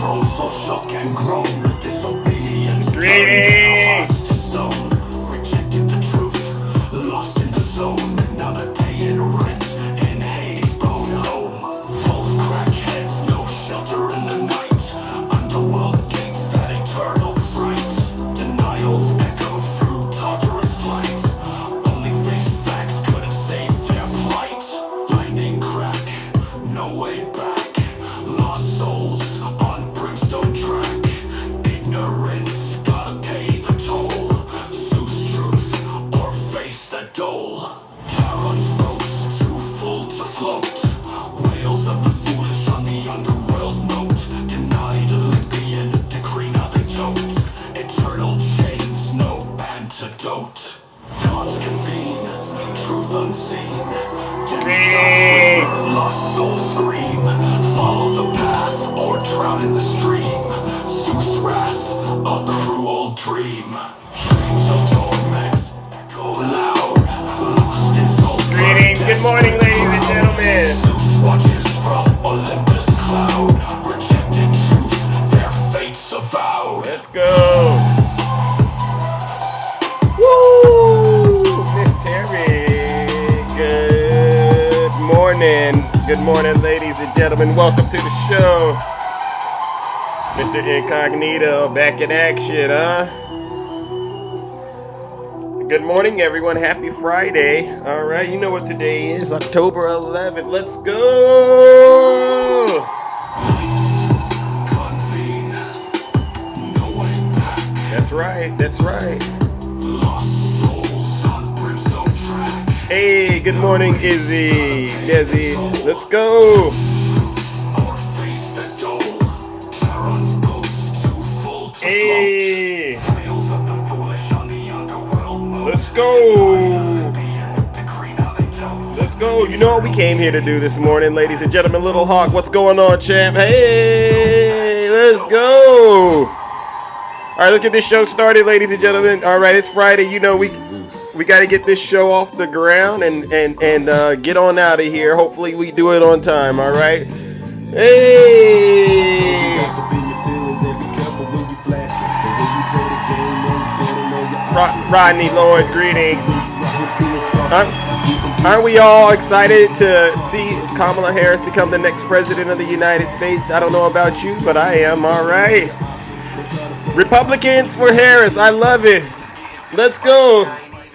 so shook and grown, disobedience Greetings. to stone, rejected the truth, lost in the zone, now they're paying rent in Hades' bone home. Both crackheads, no shelter in the night, underworld gates, that eternal fright, denials echo through torturous flight, only face facts could have saved their plight. Lightning crack, no way back, lost souls on brimstone track, ignorance gotta pay the toll, Zeus truth or face the dole. Charon's boats too full to float, whales of the foolish on the underworld note, denied Olympian decree now they don't, eternal chains no antidote. Gods convene, truth unseen, demigods whisper, lost souls scream, follow the path or drown in the stream, Zeus' wrath, a cruel dream, chains of torment echo loud, lost in soul. Greetings. Good morning, ladies and gentlemen. Zeus watches from Olympus cloud, rejected truth, their fates avowed. Let's go. Woo! Miss Terry. Good morning. Good morning, ladies and gentlemen. Welcome to the show. Mr. Incognito back in action, huh? Good morning, everyone. Happy Friday. All right, you know what today is. October 11th. Let's go. Convene, no way back, That's right. That's right. lost souls on brimstone track, Hey, good morning, Izzy. Desi. Let's go. or face the dole. Charon's boats too full to Hey, float, whales of the foolish on the underworld moat, let's go. Olympian decree now they don't. Let's go. You know what we came here to do this morning, ladies and gentlemen. Little Hawk, what's going on, champ? Hey, let's go. All right, let's get this show started, ladies and gentlemen. All right, it's Friday. You know we got to get this show off the ground and get on out of here. Hopefully we do it on time. All right. Hey, Rodney Lord, greetings. Aren't we all excited to see Kamala Harris become the next president of the United States? I don't know about you, but I am. All right. Republicans for Harris. I love it. Let's go.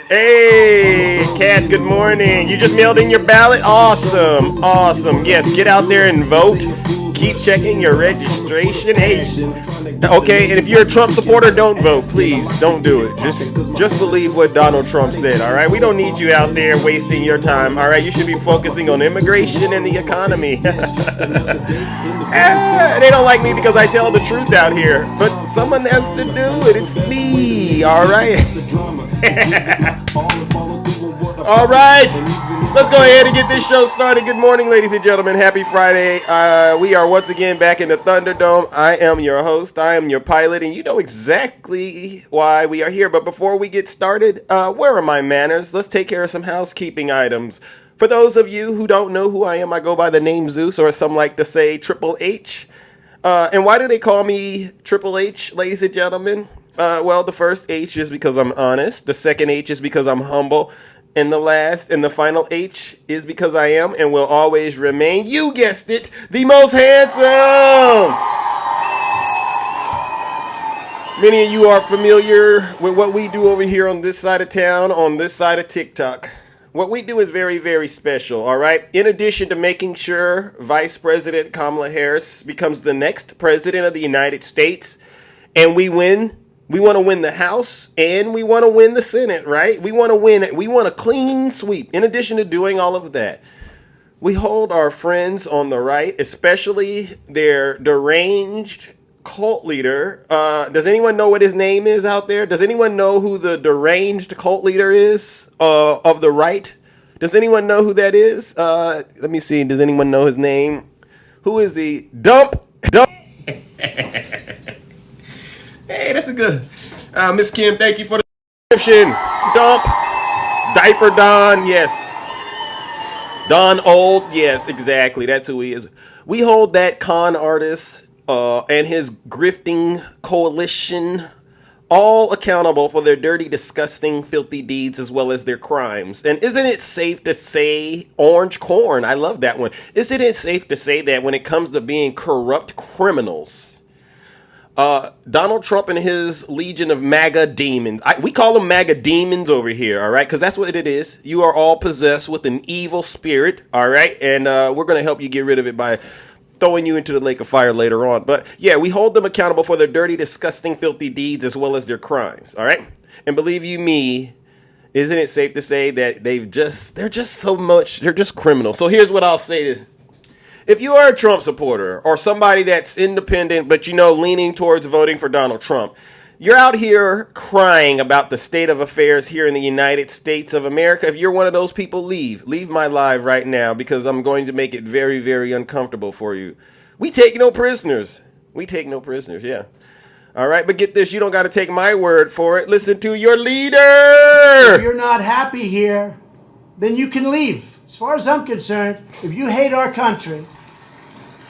Hey, Kat, good morning. You just mailed in your ballot? Awesome. Awesome. Yes, get out there and vote. Keep checking your registration. Hey, okay, and if you're a Trump supporter, don't vote. Please, don't do it. Just believe what Donald Trump said, all right? We don't need you out there wasting your time, all right? You should be focusing on immigration and the economy. They don't like me because I tell the truth out here, but someone has to do it. It's me, all right? All right, let's go ahead and get this show started. Good morning, ladies and gentlemen. Happy Friday. We are once again back in the Thunderdome. I am your host. I am your pilot, and you know exactly why we are here. But before we get started, where are my manners? Let's take care of some housekeeping items. For those of you who don't know who I am, I go by the name Zeus, or some like to say Triple H. And why do they call me Triple H, ladies and gentlemen? Well, the first H is because I'm honest. The second H is because I'm humble. And the last and the final H is because I am and will always remain, you guessed it, the most handsome. Many of you are familiar with what we do over here on this side of town, on this side of TikTok. What we do is very, very special, all right? In addition to making sure Vice President Kamala Harris becomes the next president of the United States, and we win. We want to win the House and we want to win the Senate, right? We want to win it. We want a clean sweep. In addition to doing all of that, we hold our friends on the right, especially their deranged cult leader. Does anyone know what his name is out there? Does anyone know who the deranged cult leader is of the right? Does anyone know who that is? Let me see. Does anyone know his name? Who is he? Dump. Hey, that's a good. Miss Kim, thank you for the description. Dump. Diaper Don, yes. Don Old, yes, exactly. That's who he is. We hold that con artist and his grifting coalition, all accountable for their dirty, disgusting, filthy deeds as well as their crimes. And isn't it safe to say, orange corn, I love that one. Isn't it safe to say that when it comes to being corrupt criminals, Donald Trump and his legion of MAGA demons, we call them MAGA demons over here, all right? Because that's what it is. You are all possessed with an evil spirit, all right? And we're going to help you get rid of it by throwing you into the lake of fire later on. But yeah, we hold them accountable for their dirty, disgusting, filthy deeds as well as their crimes. All right. And believe you me, isn't it safe to say that they're just criminals. So here's what I'll say. If you are a Trump supporter or somebody that's independent, but leaning towards voting for Donald Trump, you're out here crying about the state of affairs here in the United States of America. If you're one of those people, leave my live right now, because I'm going to make it very, very uncomfortable for you. We take no prisoners. Yeah. All right, but get this, you don't got to take my word for it. Listen to your leader. If you're not happy here, then you can leave. As far as I'm concerned, if you hate our country,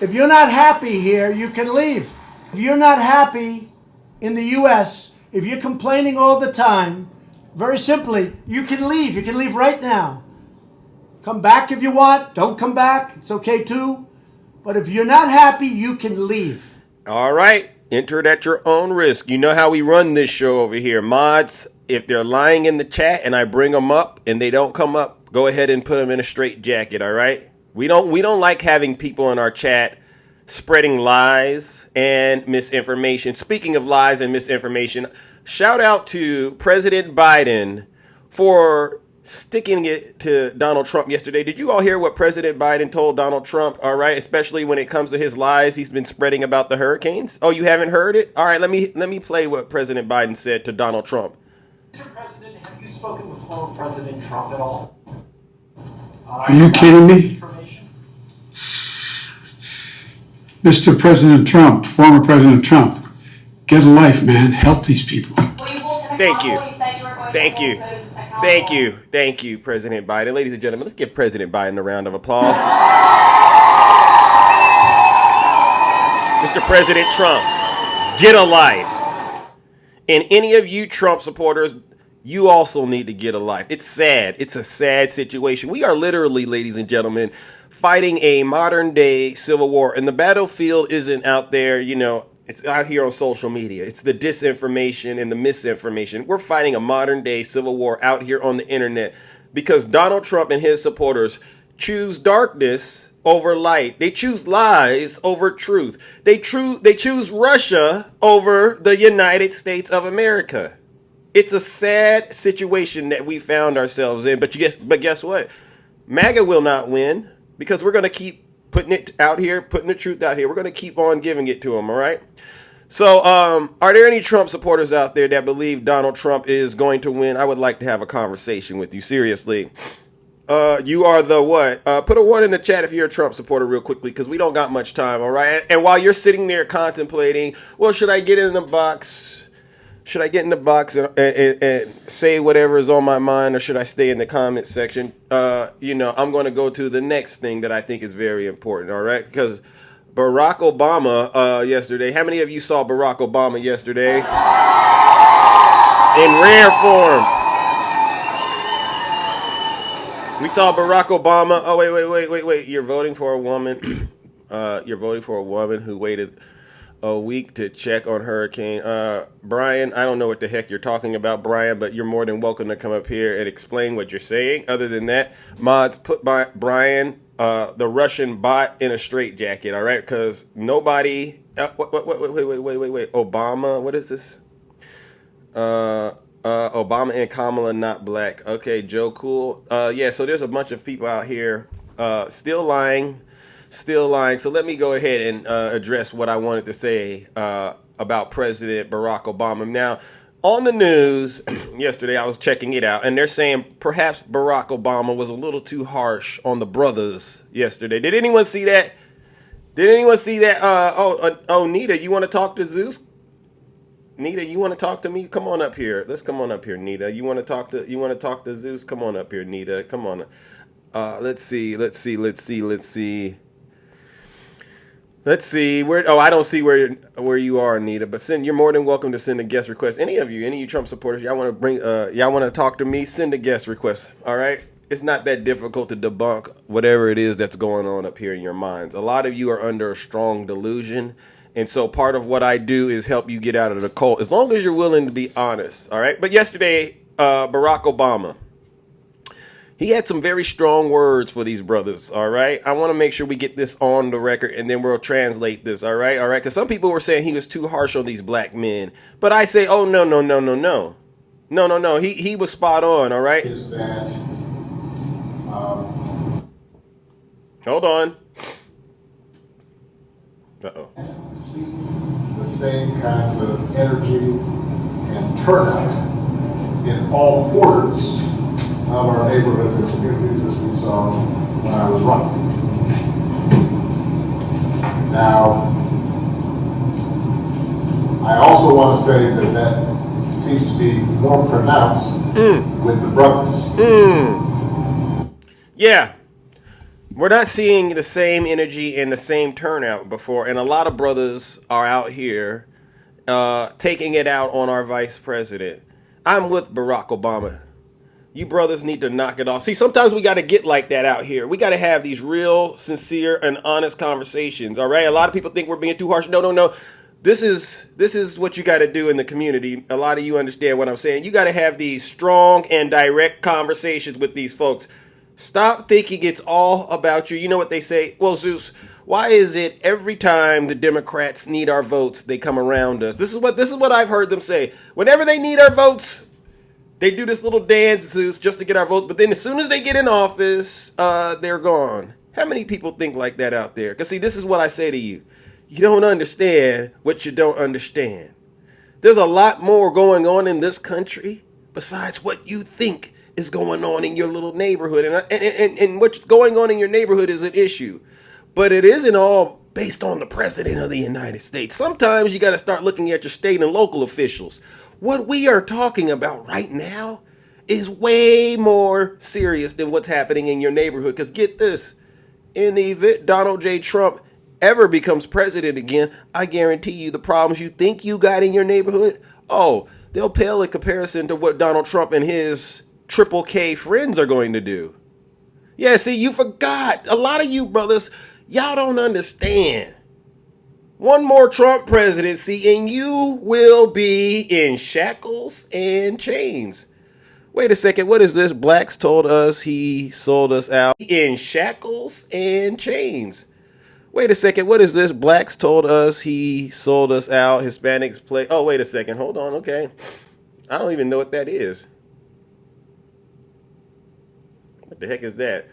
if you're not happy here, you can leave. If you're not happy in the U.S., if you're complaining all the time, very simply, you can leave. You can leave right now. Come back if you want. Don't come back. It's okay too. But if you're not happy, you can leave. All right. Enter it at your own risk. You know how we run this show over here. Mods, if they're lying in the chat and I bring them up and they don't come up, go ahead and put them in a straight jacket, all right? We don't like having people in our chat spreading lies and misinformation. Speaking of lies and misinformation, shout out to President Biden for sticking it to Donald Trump yesterday. Did you all hear what President Biden told Donald Trump? All right, especially when it comes to his lies he's been spreading about the hurricanes. Oh, you haven't heard it? All right, let me play what President Biden said to Donald Trump. Mr. President, have you spoken with former President Trump at all? Are you kidding me? Mr. President Trump, former President Trump, get a life, man. Help these people. Thank you. Thank you, President Biden. Ladies and gentlemen, let's give President Biden a round of applause. Mr. President Trump, get a life. And any of you Trump supporters, you also need to get a life. It's sad. It's a sad situation. We are literally, ladies and gentlemen, fighting a modern day civil war, and the battlefield isn't out there, it's out here on social media. It's the disinformation and the misinformation. We're fighting a modern day civil war out here on the internet because Donald Trump and his supporters choose darkness over light. They choose lies over truth. They choose Russia over the United States of America. It's a sad situation that we found ourselves in, but guess what? MAGA will not win. Because we're going to keep putting it out here, putting the truth out here. We're going to keep on giving it to them, all right? So are there any Trump supporters out there that believe Donald Trump is going to win? I would like to have a conversation with you, seriously. You are the what? Put a 1 in the chat if you're a Trump supporter real quickly, because we don't got much time, all right? And while you're sitting there contemplating, well, should I get in the box? Should I get in the box and say whatever is on my mind, or should I stay in the comment section? I'm going to go to the next thing that I think is very important, all right? Because Barack Obama yesterday, how many of you saw Barack Obama yesterday? In rare form. We saw Barack Obama. Oh, wait. You're voting for a woman. You're voting for a woman who waited a week to check on Hurricane Brian. I don't know what the heck you're talking about, Brian, but you're more than welcome to come up here and explain what you're saying. Other than that, mods, put Brian, the Russian bot, in a straitjacket, all right? Because nobody. Wait. Obama, what is this? Obama and Kamala not black. Okay, Joe Cool. Yeah, so there's a bunch of people out here still lying. So let me go ahead and address what I wanted to say about President Barack Obama. Now, on the news yesterday, I was checking it out, and they're saying perhaps Barack Obama was a little too harsh on the brothers yesterday. Did anyone see that? Oh, Nita, you want to talk to Zeus? Nita, you want to talk to me? Come on up here. Let's come on up here, Nita. You want to talk to Zeus? Come on up here, Nita. Come on. Let's see. Let's see where. Oh, I don't see where you are, Anita. But you're more than welcome to send a guest request. Any of you Trump supporters, y'all want to y'all want to talk to me? Send a guest request. All right. It's not that difficult to debunk whatever it is that's going on up here in your minds. A lot of you are under a strong delusion, and so part of what I do is help you get out of the cult, as long as you're willing to be honest. All right. But yesterday, Barack Obama, he had some very strong words for these brothers, all right? I want to make sure we get this on the record, and then we'll translate this, all right? All right, because some people were saying he was too harsh on these black men. But I say, oh, no. No. He was spot on, all right? Is that... Hold on. Uh-oh. See the same kinds of energy and turnout in all quarters of our neighborhoods and communities as we saw when I was running. Now, I also want to say that that seems to be more pronounced with the brothers. Yeah. We're not seeing the same energy and the same turnout before, and a lot of brothers are out here taking it out on our vice president. I'm with Barack Obama. You brothers need to knock it off. See, sometimes we got to get like that out here. We got to have these real, sincere, and honest conversations, all right? A lot of people think we're being too harsh. No. This is what you got to do in the community. A lot of you understand what I'm saying. You got to have these strong and direct conversations with these folks. Stop thinking it's all about you. You know what they say? Well, Zeus, why is it every time the Democrats need our votes, they come around us? This is what I've heard them say. Whenever they need our votes, they do this little dance, Zeus, just to get our votes. But then as soon as they get in office, they're gone. How many people think like that out there? Because see, this is what I say to you. You don't understand what you don't understand. There's a lot more going on in this country besides what you think is going on in your little neighborhood. And what's going on in your neighborhood is an issue. But it isn't all based on the president of the United States. Sometimes you got to start looking at your state and local officials. What we are talking about right now is way more serious than what's happening in your neighborhood. Because get this, in the event Donald J. Trump ever becomes president again, I guarantee you the problems you think you got in your neighborhood, they'll pale in comparison to what Donald Trump and his Triple K friends are going to do. Yeah, see, you forgot. A lot of you brothers, y'all don't understand. One more Trump presidency and you will be in shackles and chains. Wait a second, what is this? Blacks told us he sold us out. In shackles and chains. Wait a second, what is this? Blacks told us he sold us out. Hispanics play. Oh, wait a second, hold on, okay. I don't even know what that is. What the heck is that?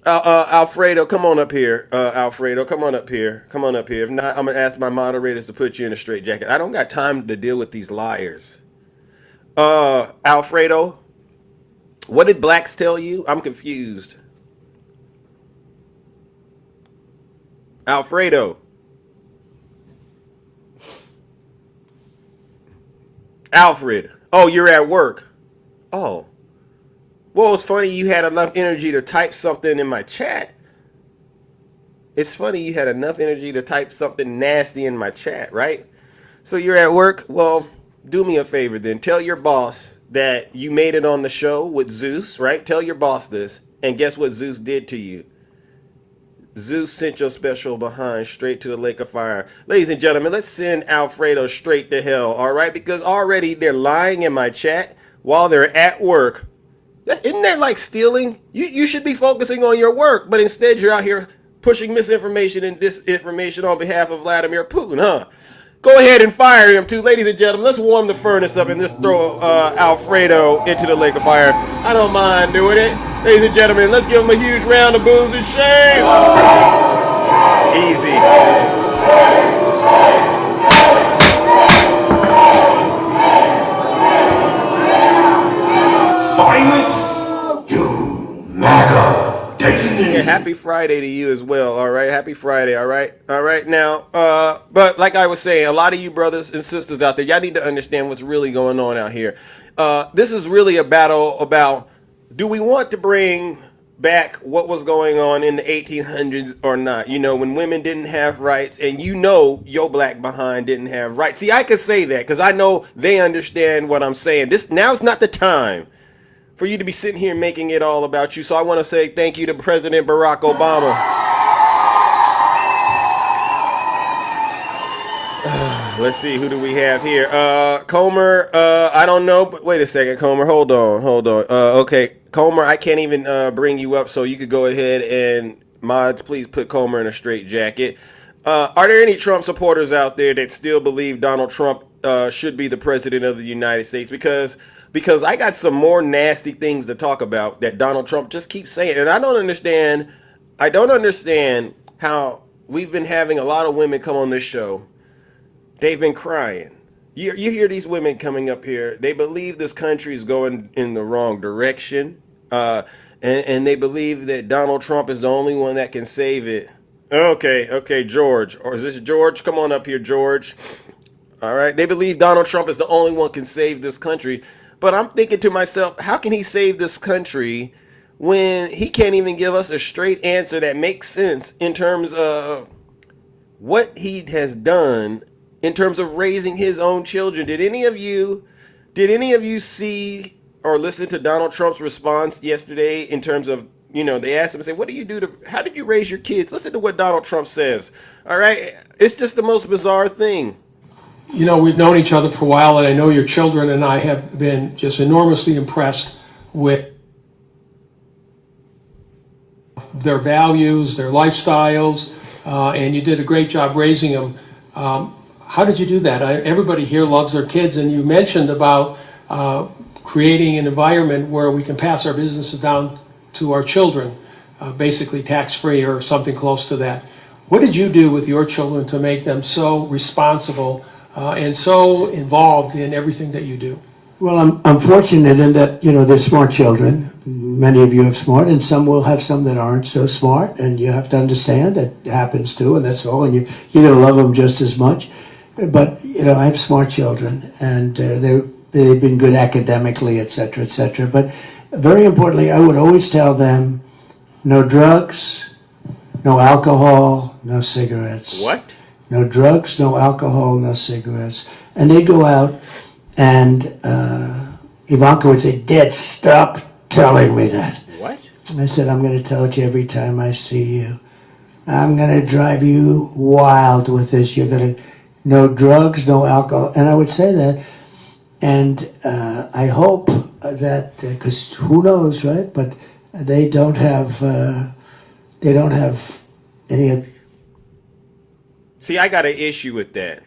Alfredo, come on up here. Alfredo, come on up here. Come on up here. If not, I'm going to ask my moderators to put you in a straitjacket. I don't got time to deal with these liars. Alfredo, what did blacks tell you? I'm confused. Alfredo. Alfred. Oh, you're at work. Oh. Well, it's funny you had enough energy to type something in my chat. It's funny you had enough energy to type something nasty in my chat, right? So you're at work? Well, do me a favor then. Tell your boss that you made it on the show with Zeus, right? Tell your boss this. And guess what Zeus did to you? Zeus sent your special behind straight to the lake of fire. Ladies and gentlemen, let's send Alfredo straight to hell, all right? Because already they're lying in my chat while they're at work. Isn't that like stealing? You should be focusing on your work, but instead you're out here pushing misinformation and disinformation on behalf of Vladimir Putin, huh? Go ahead and fire him too. Ladies and gentlemen, let's warm the furnace up and let's throw Alfredo into the lake of fire. I don't mind doing it. Ladies and gentlemen, let's give him a huge round of boos and shame. Easy. Silence, you MAGA Daily. Yeah, happy Friday to you as well, all right? Happy Friday, all right? All right, now, but like I was saying, a lot of you brothers and sisters out there, y'all need to understand what's really going on out here. This is really a battle about, do we want to bring back what was going on in the 1800s or not. You know, when women didn't have rights, and you know your black behind didn't have rights. See, I could say that because I know they understand what I'm saying. This now's not the time for you to be sitting here making it all about you. So I want to say thank you to President Barack Obama. Let's see, who do we have here? Comer, I don't know, but wait a second, Comer, hold on. Okay, Comer, I can't even bring you up, so you could go ahead and, mods, please put Comer in a straight jacket. Are there any Trump supporters out there that still believe Donald Trump should be the president of the United States? Because I got some more nasty things to talk about that Donald Trump just keeps saying, and I don't understand how we've been having a lot of women come on this show. They've been crying. You hear these women coming up here. They believe this country is going in the wrong direction. And they believe that Donald Trump is the only one that can save it. Okay, George. Or is this George? Come on up here, George. All right. They believe Donald Trump is the only one can save this country. But I'm thinking to myself, how can he save this country when he can't even give us a straight answer that makes sense in terms of what he has done in terms of raising his own children? Did any of you see or listen to Donald Trump's response yesterday in terms of, you know, they asked him, say, how did you raise your kids? Listen to what Donald Trump says. All right. It's just the most bizarre thing. You know, we've known each other for a while, and I know your children and I have been just enormously impressed with their values, their lifestyles, and you did a great job raising them. How did you do that? Everybody here loves their kids, and you mentioned about creating an environment where we can pass our businesses down to our children, basically tax-free or something close to that. What did you do with your children to make them so responsible and so involved in everything that you do? Well, I'm fortunate in that, you know, they're smart children. Many of you have smart, and some will have some that aren't so smart, and you have to understand that happens too, and that's all, and you gotta love them just as much. But, you know, I have smart children, and they've been good academically, et cetera, et cetera. But very importantly, I would always tell them, no drugs, no alcohol, no cigarettes. What? No drugs, no alcohol, no cigarettes. And they'd go out, and Ivanka would say, Dad, stop telling me that. What? And I said, I'm going to tell it to you every time I see you. I'm going to drive you wild with this. You're going to... No drugs, no alcohol. And I would say that. And I hope that, because who knows, right? But they don't have any. See, I got an issue with that.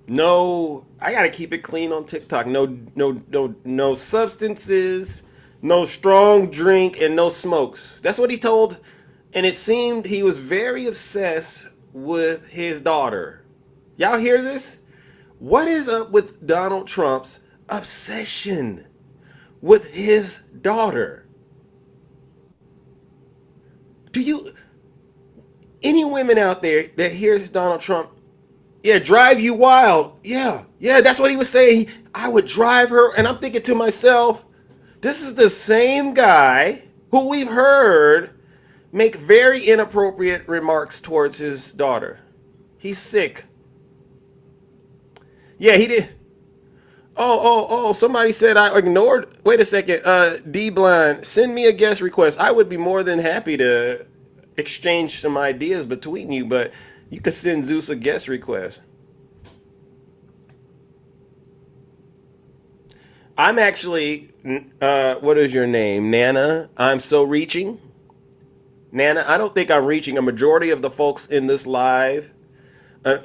No, I got to keep it clean on TikTok. No substances, no strong drink, and no smokes. That's what he told. And it seemed he was very obsessed with his daughter. Y'all hear this? What is up with Donald Trump's obsession with his daughter? Any women out there that hears Donald Trump, yeah, drive you wild. Yeah, that's what he was saying. I would drive her. And I'm thinking to myself, this is the same guy who we've heard make very inappropriate remarks towards his daughter. He's sick. Yeah, he did. Oh, somebody said I ignored. Wait a second. D Blind, send me a guest request. I would be more than happy to exchange some ideas between you, but you could send Zeus a guest request. I'm actually, what is your name? Nana? I'm so reaching? Nana, I don't think I'm reaching. A majority of the folks in this live know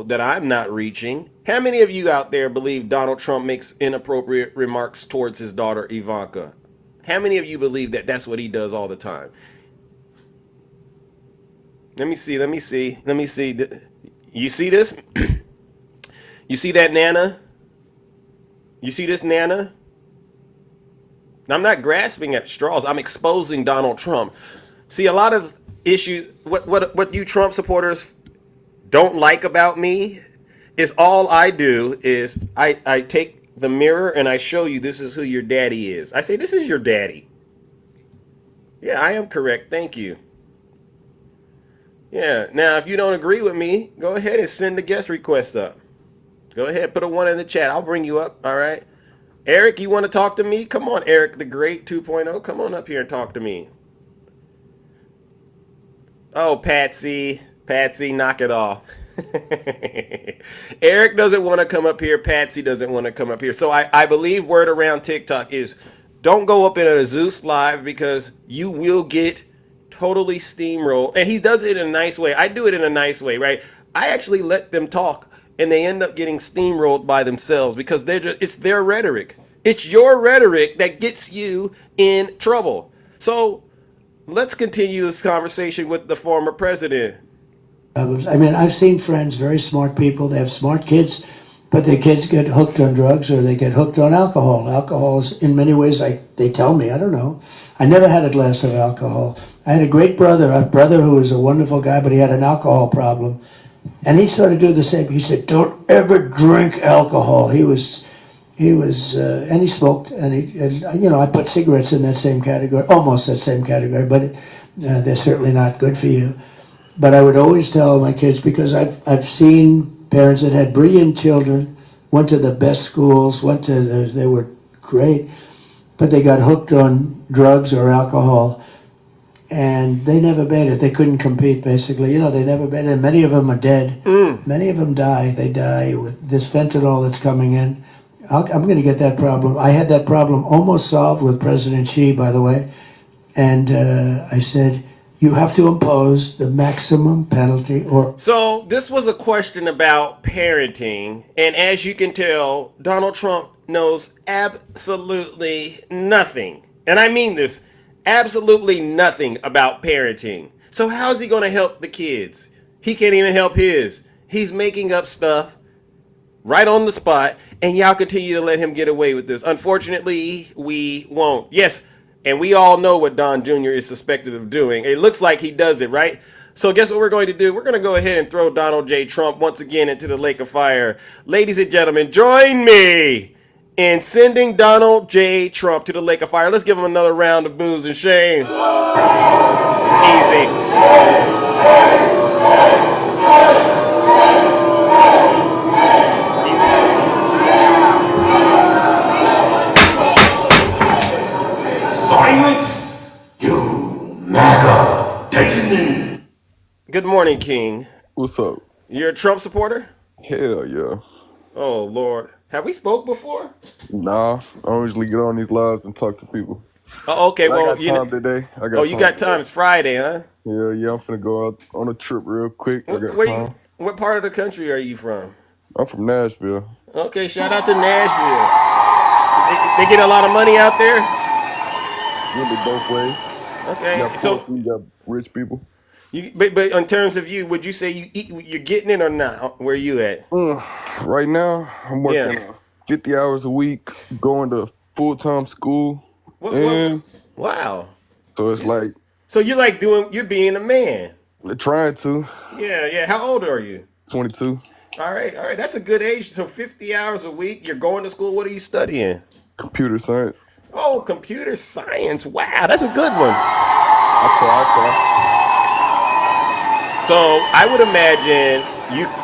that I'm not reaching. How many of you out there believe Donald Trump makes inappropriate remarks towards his daughter Ivanka? How many of you believe that that's what he does all the time? Let me see. You see this? You see that, Nana? You see this, Nana? I'm not grasping at straws. I'm exposing Donald Trump. See, a lot of issues, what you Trump supporters don't like about me is all I do is I take the mirror and I show you this is who your daddy is. I say, this is your daddy. Yeah, I am correct. Thank you. Yeah. Now, if you don't agree with me, go ahead and send the guest request up. Go ahead, put a 1 in the chat. I'll bring you up. All right. Eric, you want to talk to me? Come on, Eric the Great 2.0. Come on up here and talk to me. Oh, Patsy. Patsy, knock it off. Eric doesn't want to come up here. Patsy doesn't want to come up here. So I believe word around TikTok is don't go up in a Zeus live because you will get totally steamrolled. And he does it in a nice way. I do it in a nice way, right? I actually let them talk and they end up getting steamrolled by themselves because it's their rhetoric. It's your rhetoric that gets you in trouble. So let's continue this conversation with the former president. I mean, I've seen friends, very smart people. They have smart kids, but their kids get hooked on drugs or they get hooked on alcohol. Alcohol is, in many ways, they tell me, I don't know. I never had a glass of alcohol. I had a brother who was a wonderful guy, but he had an alcohol problem. And he started doing the same. He said, don't ever drink alcohol. He was, and he smoked, and I put cigarettes in that same category, almost that same category, but they're certainly not good for you. But I would always tell my kids, because I've seen parents that had brilliant children, went to the best schools, they were great, but they got hooked on drugs or alcohol, and they never made it. They couldn't compete, basically. They never made it. Many of them are dead. Many of them die. They die with this fentanyl that's coming in. I'm going to get that problem. I had that problem almost solved with President Xi, by the way, and I said, you have to impose the maximum penalty or... So this was a question about parenting. And as you can tell, Donald Trump knows absolutely nothing. And I mean this, absolutely nothing about parenting. So how's he going to help the kids? He can't even help his. He's making up stuff right on the spot. And y'all continue to let him get away with this. Unfortunately, we won't. Yes. And we all know what Don Jr. is suspected of doing. It looks like he does it, right? So guess what we're going to do? We're going to go ahead and throw Donald J. Trump once again into the lake of fire. Ladies and gentlemen, join me in sending Donald J. Trump to the lake of fire. Let's give him another round of booze and shame. Easy. Silence, you MAGA demon. Good morning, King. What's up? You're a Trump supporter? Hell yeah. Oh, Lord. Have we spoke before? Nah, I don't usually get on these lives and talk to people. Oh, okay. But Well, I got time today. you got time. It's Friday, huh? Yeah, I'm finna go out on a trip real quick. I got Where time. what part of the country are you from? I'm from Nashville. Okay, shout out to Nashville. They get a lot of money out there? Really both ways. Okay, You got so poor people, you got rich people. but in terms of you, would you say you're getting it or not? Where you at? Right now, I'm working 50 hours a week, going to full-time school. And Wow. so it's like So you're being a man. trying to. Yeah. How old are you? 22. All right. That's a good age. So 50 hours a week. You're going to school. What are you studying? Computer science. Oh, computer science. Wow, that's a good one. I try. So I would imagine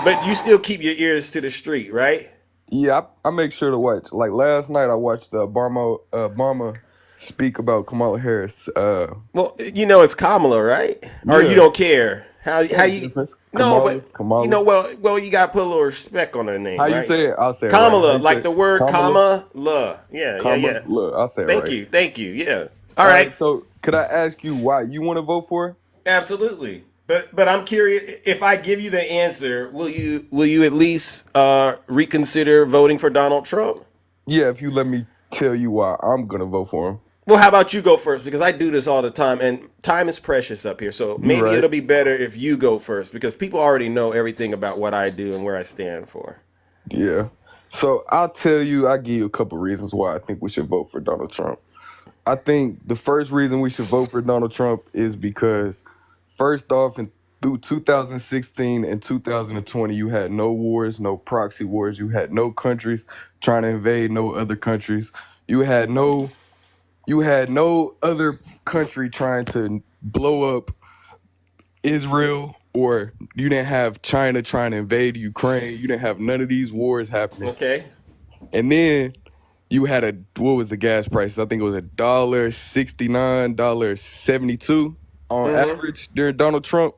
but you still keep your ears to the street, right? Yeah, I make sure to watch. Like last night, I watched Obama speak about Kamala Harris. Well, it's Kamala, right? Or Yeah. you don't care how you? No, Kamala, but Kamala. well, you gotta put a little respect on her name. How you right? say it? I'll say it Kamala, right. like the word Kamala? comma, yeah. Look, I'll say it Thank right. you, yeah. All right, So, could I ask you why you want to vote for her? absolutely. But I'm curious, if I give you the answer, will you at least reconsider voting for Donald Trump? Yeah, if you let me tell you why I'm gonna vote for him. Well, how about you go first? Because I do this all the time, and time is precious up here. So maybe right. it'll be better if you go first, because people already know everything about what I do and where I stand for. Yeah. So I'll give you a couple reasons why I think we should vote for Donald Trump. I think the first reason we should vote for Donald Trump is because, first off, in through 2016 and 2020, you had no wars, no proxy wars. You had no countries trying to invade no other countries. You had no other country trying to blow up Israel, or you didn't have China trying to invade Ukraine. You didn't have none of these wars happening. Okay. And then you had what was the gas prices? I think it was $1.69, $1.72 on average during Donald Trump.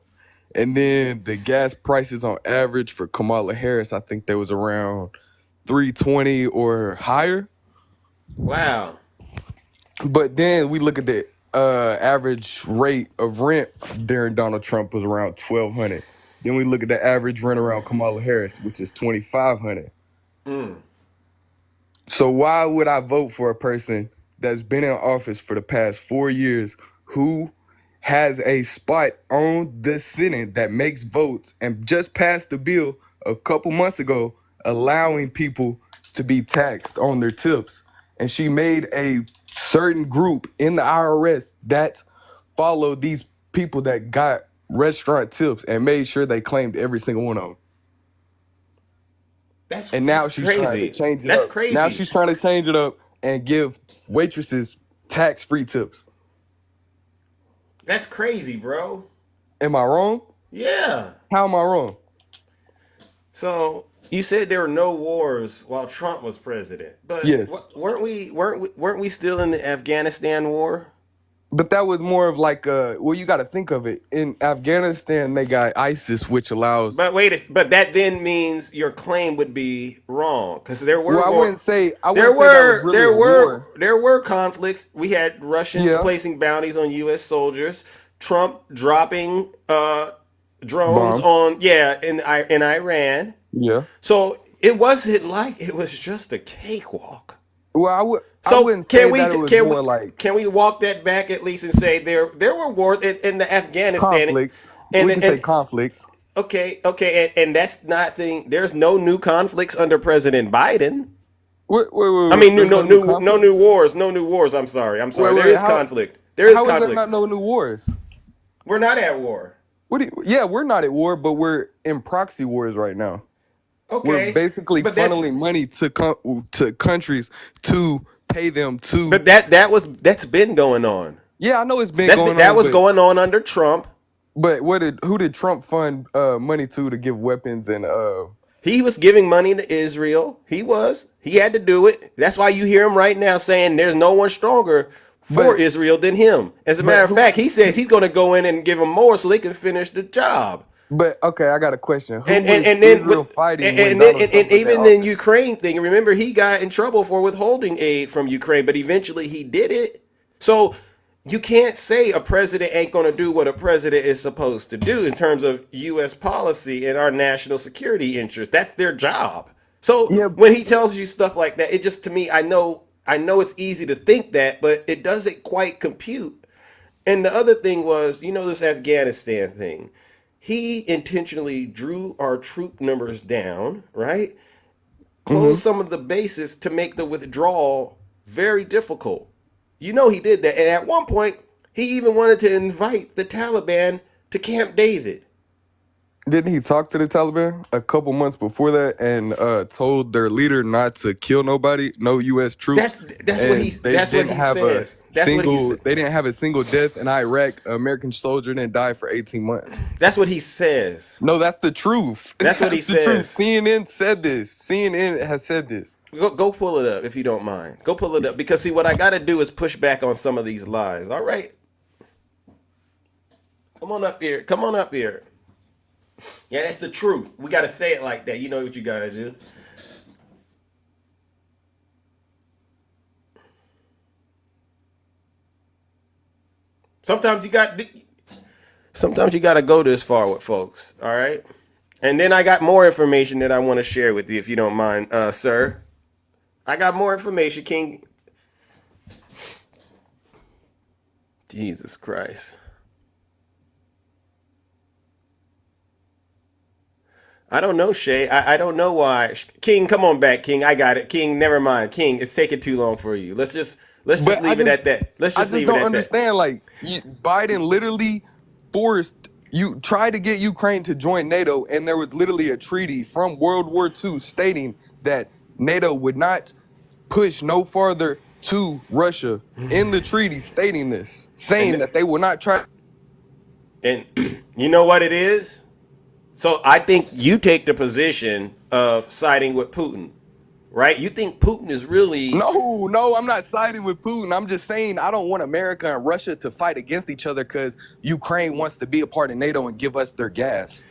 And then the gas prices on average for Kamala Harris, I think there was around $3.20 or higher. Wow. But then we look at the average rate of rent during Donald Trump was around $1,200. Then we look at the average rent around Kamala Harris, which is $2,500. So why would I vote for a person that's been in office for the past 4 years who has a spot on the Senate that makes votes and just passed the bill a couple months ago allowing people to be taxed on their tips? And she made a certain group in the IRS that followed these people that got restaurant tips and made sure they claimed every single one of them. And now she's trying to change it That's up. crazy. Now she's trying to change it up and give waitresses tax-free tips. That's crazy, bro. Am I wrong? Yeah. How am I wrong? So you said there were no wars while Trump was president, but Yes. weren't we still in the Afghanistan war? But that was more of like well, you got to think of it. In Afghanistan, they got ISIS, which allows. But but that then means your claim would be wrong because there were. Well, I war- wouldn't say. I there wouldn't say that was were really a war. there were conflicts. We had Russians Yeah. placing bounties on U.S. soldiers. Trump dropping drones Bombs. in Iran. Yeah. So it wasn't like it was just a cakewalk. Well, I So wouldn't say that it was more like can we walk that back at least and say there were wars in the Afghanistan conflicts. and We can say conflicts. okay, and that's nothing. There's no new conflicts under President Biden. Wait. I mean, There's no conflicts? new wars, no new wars. I'm sorry. Wait, There is how- conflict. There is How is there conflict. not no new wars? We're not at war. Yeah, we're not at war, but we're in proxy wars right now. Okay, We're basically but that's- funneling money to countries to pay them to. But that's been going on. Yeah, I know it's been That going that on. was but, going on under Trump. But who did Trump fund money to give weapons and He was giving money to Israel. He had to do it. That's why you hear him right now saying there's no one stronger for But- Israel than him. As a matter of fact, he says he's going to go in and give them more so they can finish the job. But okay, I got a question. Who And was then Israel with- fighting and when then- Donald Trump was in even the office? Ukraine thing. Remember, he got in trouble for withholding aid from Ukraine, but eventually he did it. So you can't say a president ain't going to do what a president is supposed to do in terms of U.S. policy and our national security interests. That's their job. So Yeah. when he tells you stuff like that, it just, to me, I know it's easy to think that, but it doesn't quite compute. And the other thing was, this Afghanistan thing. He intentionally drew our troop numbers down, right? Closed some of the bases to make the withdrawal very difficult. He did that. And at one point, he even wanted to invite the Taliban to Camp David. Didn't he talk to the Taliban a couple months before that and told their leader not to kill nobody, no U.S. troops? That's what he They didn't have a says. That's what he single. said. They didn't have a single death in Iraq. An American soldier didn't die for 18 months. That's what he says. No, that's the truth. That's what he the truth. says. CNN said this. CNN has said this. Go pull it up if you don't mind. Go pull it up because see what I got to do is push back on some of these lies. All right. Come on up here. Come on up here. Yeah, that's the truth. We got to say it like that. You know what you got to do. Sometimes you got to go this far with folks, all right? And then I got more information that I want to share with you if you don't mind, sir. I got more information, King. Jesus Christ. I don't know, Shay. I don't know why. King, come on back, King. I got it. King, never mind. King, it's taking too long for you. Let's just But leave it at that. Let's I just just leave it don't at that. understand. Like Biden literally forced You tried to get Ukraine to join NATO, and there was literally a treaty from World War II stating that NATO would not push no farther to Russia. In the treaty stating this, saying And that they will not try. and you know what it is? So I think you take the position of siding with Putin, right? You think Putin is really No, I'm not siding with Putin. I'm just saying I don't want America and Russia to fight against each other because Ukraine wants to be a part of NATO and give us their gas.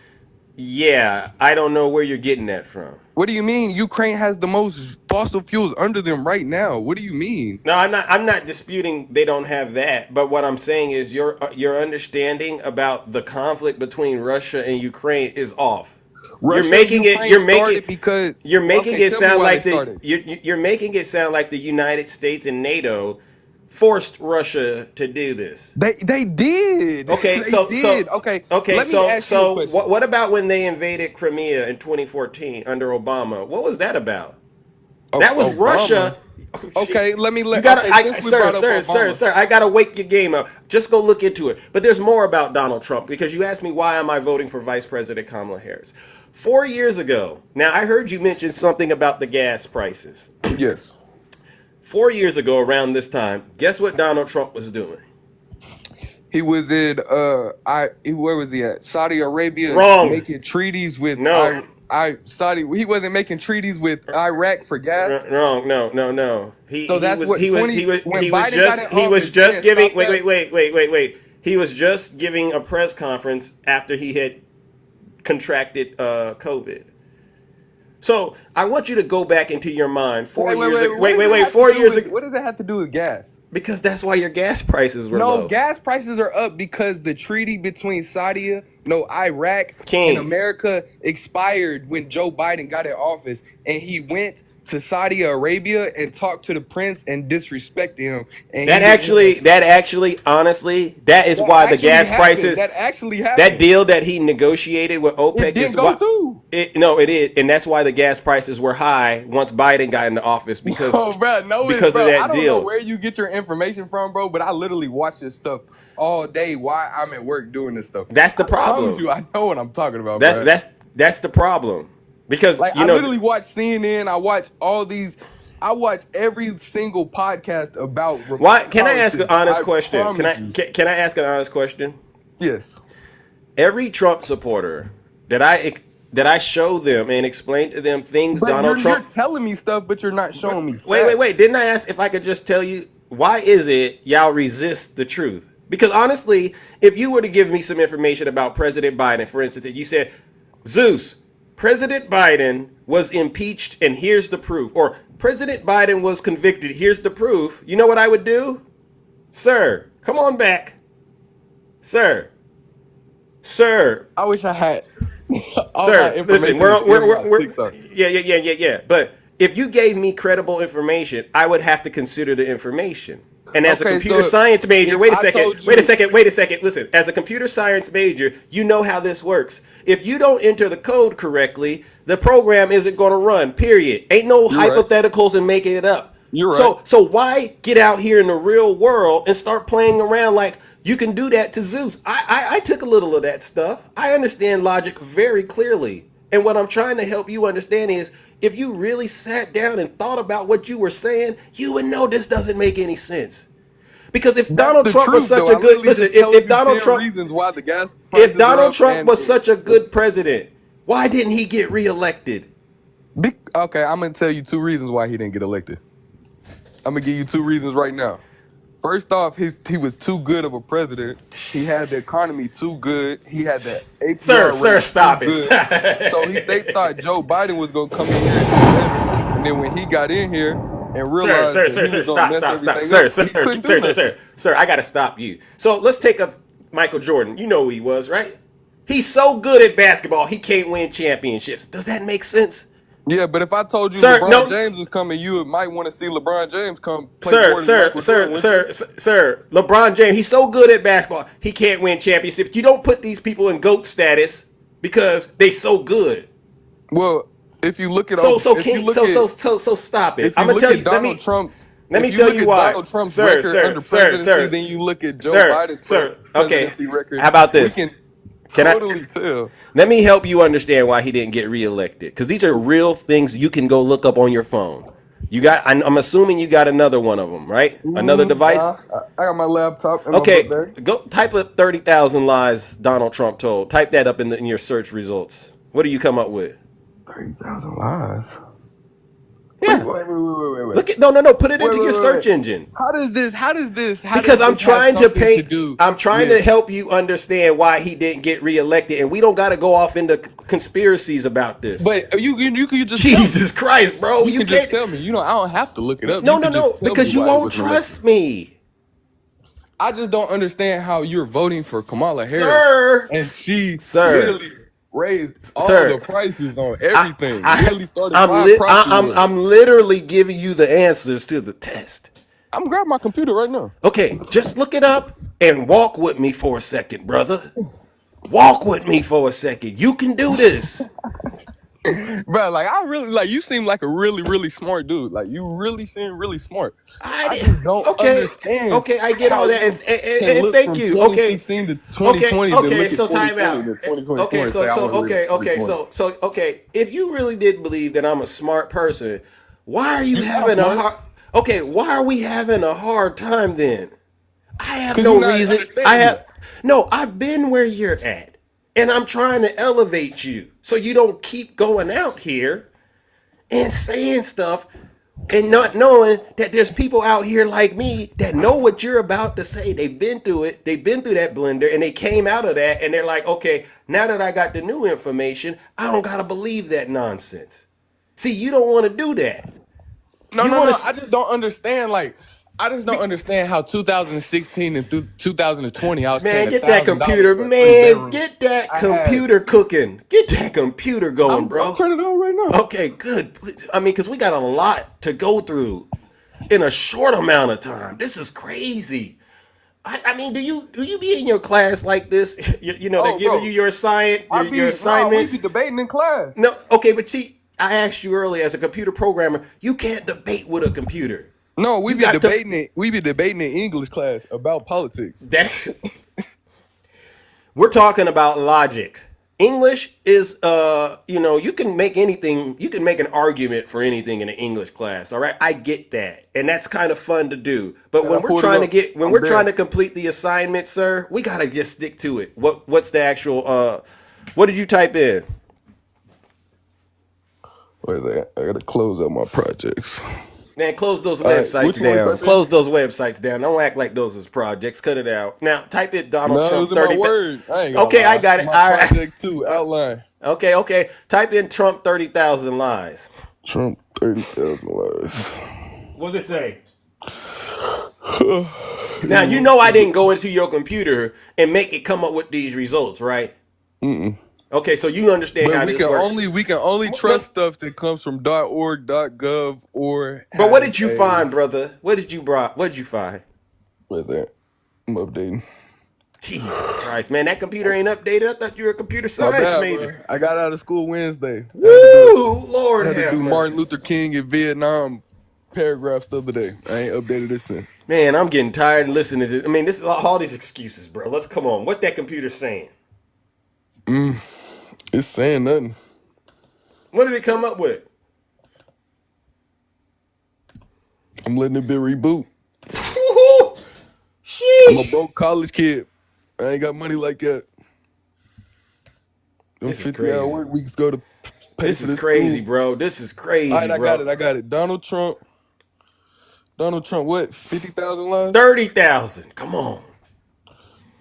Yeah, I don't know where you're getting that from. What do you mean? Ukraine has the most fossil fuels under them right now. What do you mean? No, I'm not disputing they don't have that, but what I'm saying is your understanding about the conflict between Russia and Ukraine is off. Russia You're making and it Ukraine you're started making because you're making okay, it tell me sound why like they the started. you're making it sound like the United States and NATO forced Russia to do this. They did. Okay, They so did. Okay. okay, Let me ask you a so question. what about when they invaded Crimea in 2014 under Obama? What was that about? That was Obama. Russia. Okay, let me You let. gotta, okay, since we brought up Obama. sir. I gotta wake your game up. Just go look into it. But there's more about Donald Trump because you asked me why am I voting for Vice President Kamala Harris. 4 years ago, now I heard you mention something about the gas prices. Yes. 4 years ago, around this time, guess what Donald Trump was doing? He was in where was he at? Saudi Arabia. Wrong. Making treaties with No. Saudi. He wasn't making treaties with Iraq for gas. No. So that's what 20 when he was Biden just got in he was office, just yeah, giving stop that. wait. He was just giving a press conference after he had contracted COVID. So I want you to go back into your mind 4 years ago. Wait, 4 years ago. What does that have to do with gas? Because that's why your gas prices were No, low. gas prices are up because the treaty between Iraq King. and America expired when Joe Biden got in office, and he went to Saudi Arabia and talked to the prince and disrespected him. And That actually, honestly, that is why the gas prices. That actually happened. That deal that he negotiated with OPEC It didn't is go why, through. It is, and that's why the gas prices were high once Biden got into office because Oh, bro, no, because bro, of that I don't deal. know where you get your information from, bro, but I literally watch this stuff all day while I'm at work doing this stuff. That's the I promise problem. you, I know what I'm talking about, bro. That's the problem because Like, you I know literally watch CNN. I watch all these. I watch every single podcast about. why. Can I ask an honest politics. question? Promise you. Can I ask an honest question? Yes. Every Trump supporter that I show them and explain to them things But Donald you're Trump. telling me stuff, but you're not showing me. Wait. facts. Didn't I ask if I could just tell you why is it y'all resist the truth? Because honestly, if you were to give me some information about President Biden, for instance, and you said, Zeus, President Biden was impeached and here's the proof, or President Biden was convicted, here's the proof, you know what I would do? Sir, come on back. Sir. I wish I had. all Sir, that information listen, on TikTok. yeah. But if you gave me credible information, I would have to consider the information. And as a Okay, computer so science major, if wait a I second. told you- Wait a second. Listen, as a computer science major, you know how this works. If you don't enter the code correctly, the program isn't going to run. Period. Ain't no You're right. hypotheticals and making it up. You're right. So why get out here in the real world and start playing around like you can do that to Zeus? I took a little of that stuff. I understand logic very clearly. And what I'm trying to help you understand is if you really sat down and thought about what you were saying, you would know this doesn't make any sense. Because if Donald The Trump was truth, such though, a I good literally listen, just told if you Donald 10 Trump reasons why the gas prices if are Donald up Trump and- was such a good president, why didn't he get reelected? Okay, I'm gonna tell you 2 reasons why he didn't get elected. I'm gonna give you 2 reasons right now. First off, he was too good of a president. He had the economy too good. He had the APR Sir, rate stop too it. good. So they thought Joe Biden was gonna come in here and do better. And then when he got in here and realized Sir, that he was stop. gonna mess everything up, he couldn't do nothing. Sir, I gotta stop you. So let's take up Michael Jordan. You know who he was, right? He's so good at basketball, he can't win championships. Does that make sense? Yeah, but if I told you Sir, LeBron no. James was coming, you might want to see LeBron James come play Sir, more than Michael Jordan, wouldn't you? sir, LeBron James, he's so good at basketball, he can't win championships. You don't put these people in GOAT status because they so good. Well, if you look at So stop it. if you I'm gonna look tell at you. Donald Trump's, let me if tell look you at why. Donald Trump's Sir, record under presidency, then you look at Joe Biden's presidency record. How about this? Can I? totally tell. Let me help you understand why he didn't get reelected. Because these are real things you can go look up on your phone. You got. I'm assuming you got another one of them, right? Another device. I got my laptop and my Okay, book bag. go type up 30,000 lies Donald Trump told. Type that up in your search results. What do you come up with? 30,000 lies. Yeah. Wait. Look at no. Put it into your Wait. search engine. How does this Because I'm trying to paint. I'm trying to with- help you understand why he didn't get reelected, and we don't got to go off into conspiracies about this. But you can just tell me. Jesus Christ, bro, You can just tell me. You know, I don't have to look it up. No, You can just tell because me you why he won't wasn't trust me, I just don't understand how you're voting for Kamala Harris, sir. and she Sir. literally raised all Sir. the prices on everything. Really started I'm, five li- prices I'm, lists. I'm literally giving you the answers to the test. I'm grabbing my computer right now. Okay, just look it up and walk with me for a second, brother. Walk with me for a second. You can do this. Bro, like I really like you seem like a really smart dude. Like you really seem really smart. I didn't- just don't okay, understand. okay, I get all how that, you and can look thank from you. Okay, 2016 to 2020, then look okay, at so time out. 2020 to 2024 Okay, and say, I want to okay. If you really did believe that I'm a smart person, why are you You sound having a smart. hard? Okay, why are we having a hard time then? I have 'Cause no you're not reason. understanding No. I've been where you're at, and I'm trying to elevate you so you don't keep going out here and saying stuff and not knowing that there's people out here like me that know what you're about to say. They've been through it. They've been through that blender and they came out of that and they're like, okay, now that I got the new information, I don't gotta believe that nonsense. See, you don't want to do that. No, You no, wanna no. s- I just don't understand. Like, I just don't understand how 2016 and through 2020, I was Man, paying get that $1,000 computer, for a man. three-bedroom. Get that I had- computer cooking. Get that computer going, I'm bro. turning it on right now. Okay, good. I mean, because we got a lot to go through in a short amount of time. This is crazy. I mean, do you be in your class like this? You know, they're Oh, giving bro. you your your assignments. We be debating in class. No, okay, but see, I asked you earlier, as a computer programmer, you can't debate with a computer. No, we You be got to- debating it. We be debating in English class about politics. That's we're talking about logic. English is you can make anything, you can make an argument for anything in an English class, all right? I get that. And that's kind of fun to do. But Yeah, when I we're pulled it trying to up. get when I'm we're there. trying to complete the assignment, sir, we got to just stick to it. What's the actual what did you type in? What is that? I gotta close out my projects. Man, close those right, websites which one down. was that? Close those websites down. Don't act like those is projects. Cut it out. Now, type it Donald No, it Trump was in 30. my word. I ain't gonna Okay, lie. I got it. My All right. project 2 outline. Okay. Type in Trump 30,000 lies. Trump 30,000 lies. What does it say? Now, you know I didn't go into your computer and make it come up with these results, right? Okay, so you understand how But this works. we can only trust stuff that comes from .org, .gov, or. But what did has you a- find, brother? What did you find? What is that? I'm updating. Jesus Christ, man, that computer ain't updated. I thought you were a computer My science bad, major. bro. I got out of school Wednesday. Woo, Lord I had to have do mercy. Martin Luther King in Vietnam paragraphs the other day. I ain't updated it since. Man, I'm getting tired of listening to. I mean, this is all these excuses, bro. Let's come on. What that computer saying? It's saying nothing. What did it come up with? I'm letting it be reboot. Woo-hoo. I'm a Sheesh. broke college kid. I ain't got money like that. Them This is 50 hour crazy. work weeks go to pay This for is crazy, school. bro. This is crazy, All right, bro. I got it. Donald Trump, what? 50,000 lives? 30,000. Come on.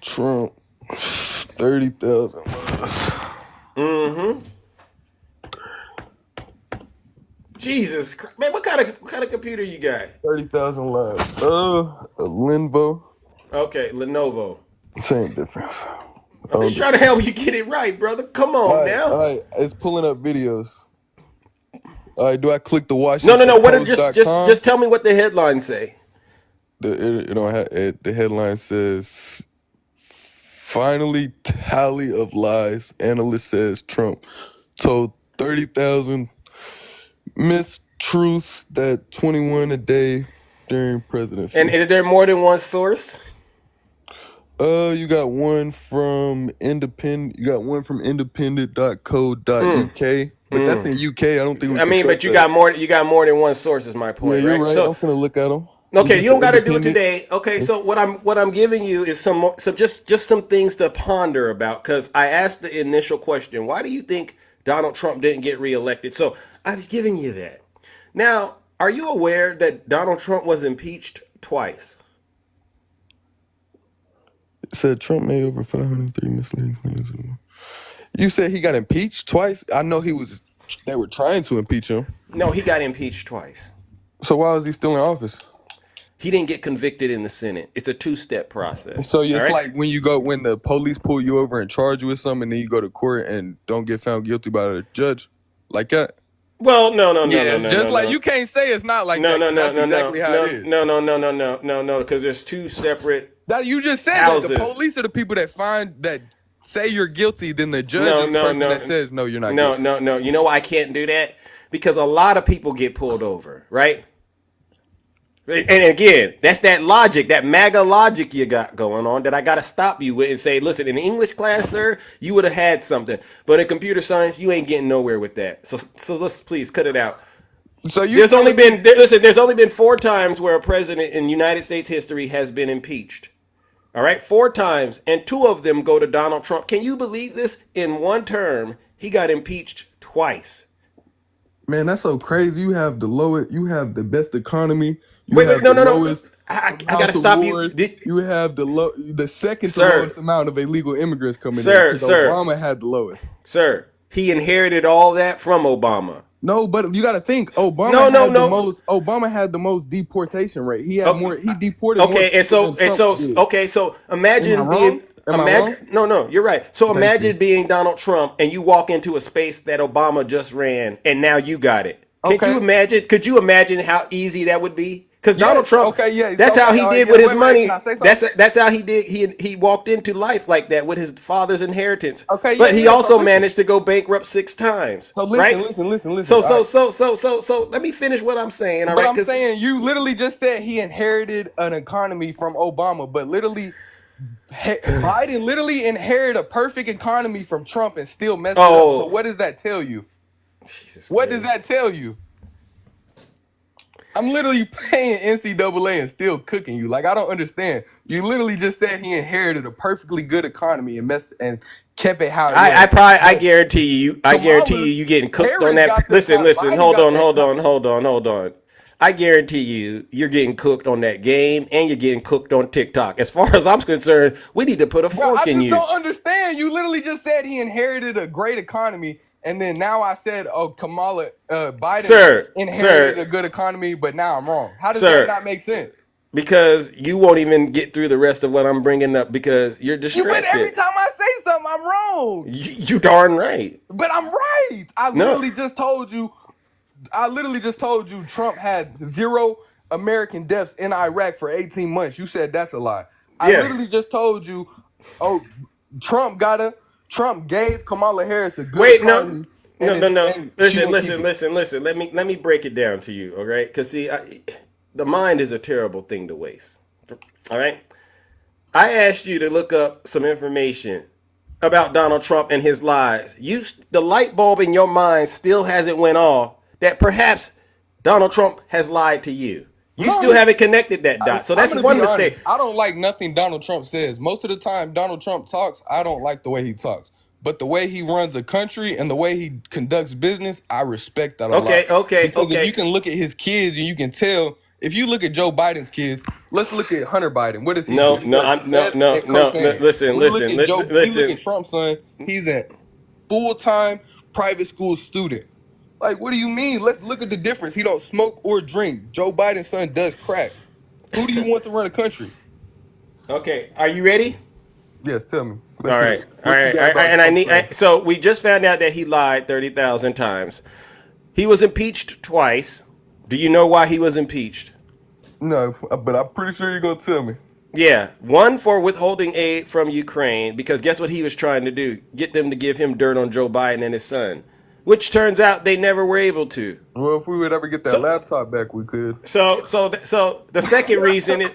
Trump, 30,000 lives. Jesus Christ. Man, what kind of computer you got? 30,000 lives. A Lenovo. Okay, Lenovo. Same difference. I'm just trying to help you get it right, brother. Come on now. All right, it's pulling up videos. All right, do I click the No. Washington What? Post.com? Just tell me what the headlines say. The headline says, "Finally tally of lies. Analyst says Trump told 30,000 mistruths that 21 a day during presidency." And is there more than one source? You got one from Independent. You got one from independent.co.uk, but that's in UK. I don't think we I can mean, trust but you that. got more. You got more than one source. Is my Yeah, point, you're right? right. I'm So finna look at them. okay, you don't got to do it Independent. today. Okay, so what I'm giving you is some just some things to ponder about, because I asked the initial question: why do you think Donald Trump didn't get reelected? So I've given you that. Now, are you aware that Donald Trump was impeached twice? It said Trump made over 503 misleading claims. You said he got impeached twice? I know they were trying to impeach him. No, he got impeached twice. So why is he still in office? He didn't get convicted in the Senate. It's a two-step process. So All it's right? like when the police pull you over and charge you with something, and then you go to court and don't get found guilty by the judge, like that. Well, no, Just like you can't say it's not like that. 'Cause that's exactly how it is. No, because there's two separate That you just said that houses. the police are the people that say you're guilty, then the judge is the person that says no, you're not guilty. No. You know why I can't do that? Because a lot of people get pulled over, right? And again, that's that logic, that MAGA logic you got going on that I got to stop you with and say, listen, in English class, sir, you would have had something. But in computer science, you ain't getting nowhere with that. So let's please cut it out. So There's only been 4 times where a president in United States history has been impeached. All right, 4 times, and 2 of them go to Donald Trump. Can you believe this? In one term, he got impeached twice. Man, that's so crazy. You have the lowest, you have the best economy. Wait, no. I gotta stop you. You have the second to Sir. lowest amount of illegal immigrants coming Sir, in. 'Cause sir. Obama had the lowest. Sir, he inherited all that from Obama. No, but you got to think. Obama had the most deportation rate. He had more. He deported more. Okay, so imagine Am I being. wrong? Am I Imagine, no, you're right. So Thank imagine you. being Donald Trump and you walk into a space that Obama just ran, and now you got it. Okay. Could you imagine how easy that would be? Because Donald Trump, okay, yeah, that's okay, how he all right, did yeah, with his wait, money. can I say something? That's how he did. He walked into life like that with his father's inheritance. Okay, but yeah, he yeah, also so listen. managed to go bankrupt 6 times. So listen, right? listen. So All right. let me finish what I'm saying. All But right, I'm 'cause- saying you literally just said he inherited an economy from Obama, but literally Biden literally inherited a perfect economy from Trump and still messed it up. Oh. So what does that tell you? Jesus What Christ. does that tell you? I'm literally paying NCAA and still cooking you. Like, I don't understand. You literally just said he inherited a perfectly good economy and kept it how it was. I guarantee you getting cooked Harris on got that. this Listen, Biden hold got on. I guarantee you're getting cooked on that game, and you're getting cooked on TikTok. As far as I'm concerned, we need to put a Bro, I fork in just you. don't understand. You literally just said he inherited a great economy, and then now I said, oh, Biden inherited a good economy, but now I'm wrong. How does that not make sense? Because you won't even get through the rest of what I'm bringing up because you're But distracted. every time I say something, I'm wrong. You darn right. But I'm right. I literally just told you Trump had 0 American deaths in Iraq for 18 months. You said that's a lie. I literally just told you, Trump gave Kamala Harris a good economy. No. Listen. Let me break it down to you, all right? Because see, the mind is a terrible thing to waste. All right. I asked you to look up some information about Donald Trump and his lies. The light bulb in your mind still hasn't went off that perhaps Donald Trump has lied to you. You still haven't connected that dot. So that's one mistake. Honest, I don't like nothing Donald Trump says. Most of the time Donald Trump talks, I don't like the way he talks. But the way he runs a country and the way he conducts business, I respect that a lot. Because if you can look at his kids and you can tell, if you look at Joe Biden's kids, let's look at Hunter Biden. What does he do? Listen. Look at Trump's son. He's a full-time private school student. Like, what do you mean? Let's look at the difference. He don't smoke or drink. Joe Biden's son does crack. Who do you want to run a country? Okay, are you ready? Yes, tell me. All right. So we just found out that he lied 30,000 times. He was impeached twice. Do you know why he was impeached? No, but I'm pretty sure you're going to tell me. Yeah, one for withholding aid from Ukraine, because guess what he was trying to do? Get them to give him dirt on Joe Biden and his son, which turns out they never were able to. Well, if we would ever get that laptop back, we could. So the second reason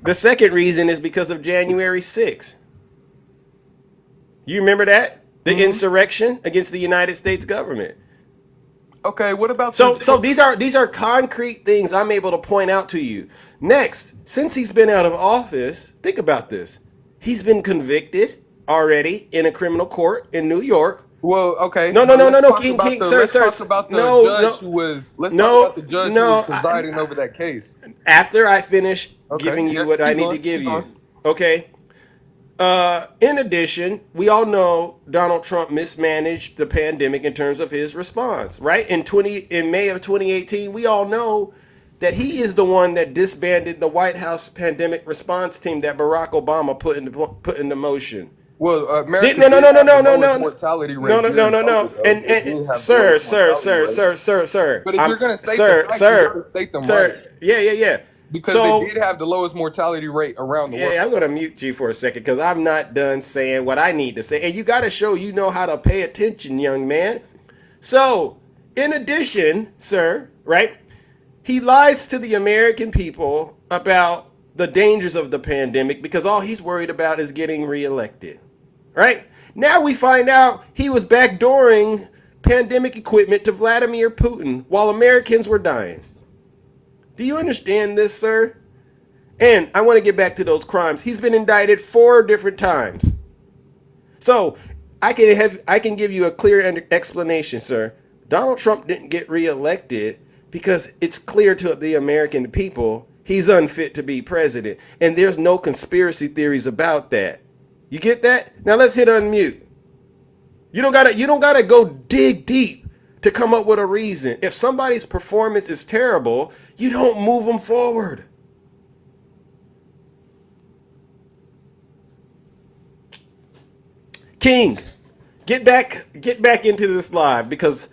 The second reason is because of January 6th. You remember that? The insurrection against the United States government. Okay, what about So these are concrete things I'm able to point out to you. Next, since he's been out of office, think about this. He's been convicted already in a criminal court in New York. Well, okay. No, King, sir, let's sir, talk about the no, judge no, who was. Let's no, talk about the judge no, who was presiding over that case. After I finish Okay, giving you yeah, what I keep need going, to give keep you, going. okay? In addition, we all know Donald Trump mismanaged the pandemic in terms of his response, right? In May of 2018, we all know that he is the one that disbanded the White House pandemic response team that Barack Obama put into motion. Well, America No, did have the lowest no, mortality rate. no. during COVID, though. And They did have the sir. lowest mortality rate. But if you're gonna state the facts, you gotta state them right. Yeah. Because So, they did have the lowest mortality rate around the world. yeah, I'm gonna mute you for a second because I'm not done saying what I need to say, and you got to show you know how to pay attention, young man. So, in addition, sir, right? He lies to the American people about the dangers of the pandemic because all he's worried about is getting reelected. Right? Now we find out he was backdooring pandemic equipment to Vladimir Putin while Americans were dying. Do you understand this, sir? And I want to get back to those crimes. He's been indicted 4 different times. So I can give you a clear explanation, sir. Donald Trump didn't get reelected because it's clear to the American people he's unfit to be president. And there's no conspiracy theories about that. You get that? Now let's hit unmute. You don't gotta go dig deep to come up with a reason. If somebody's performance is terrible, you don't move them forward. King, get back into this live because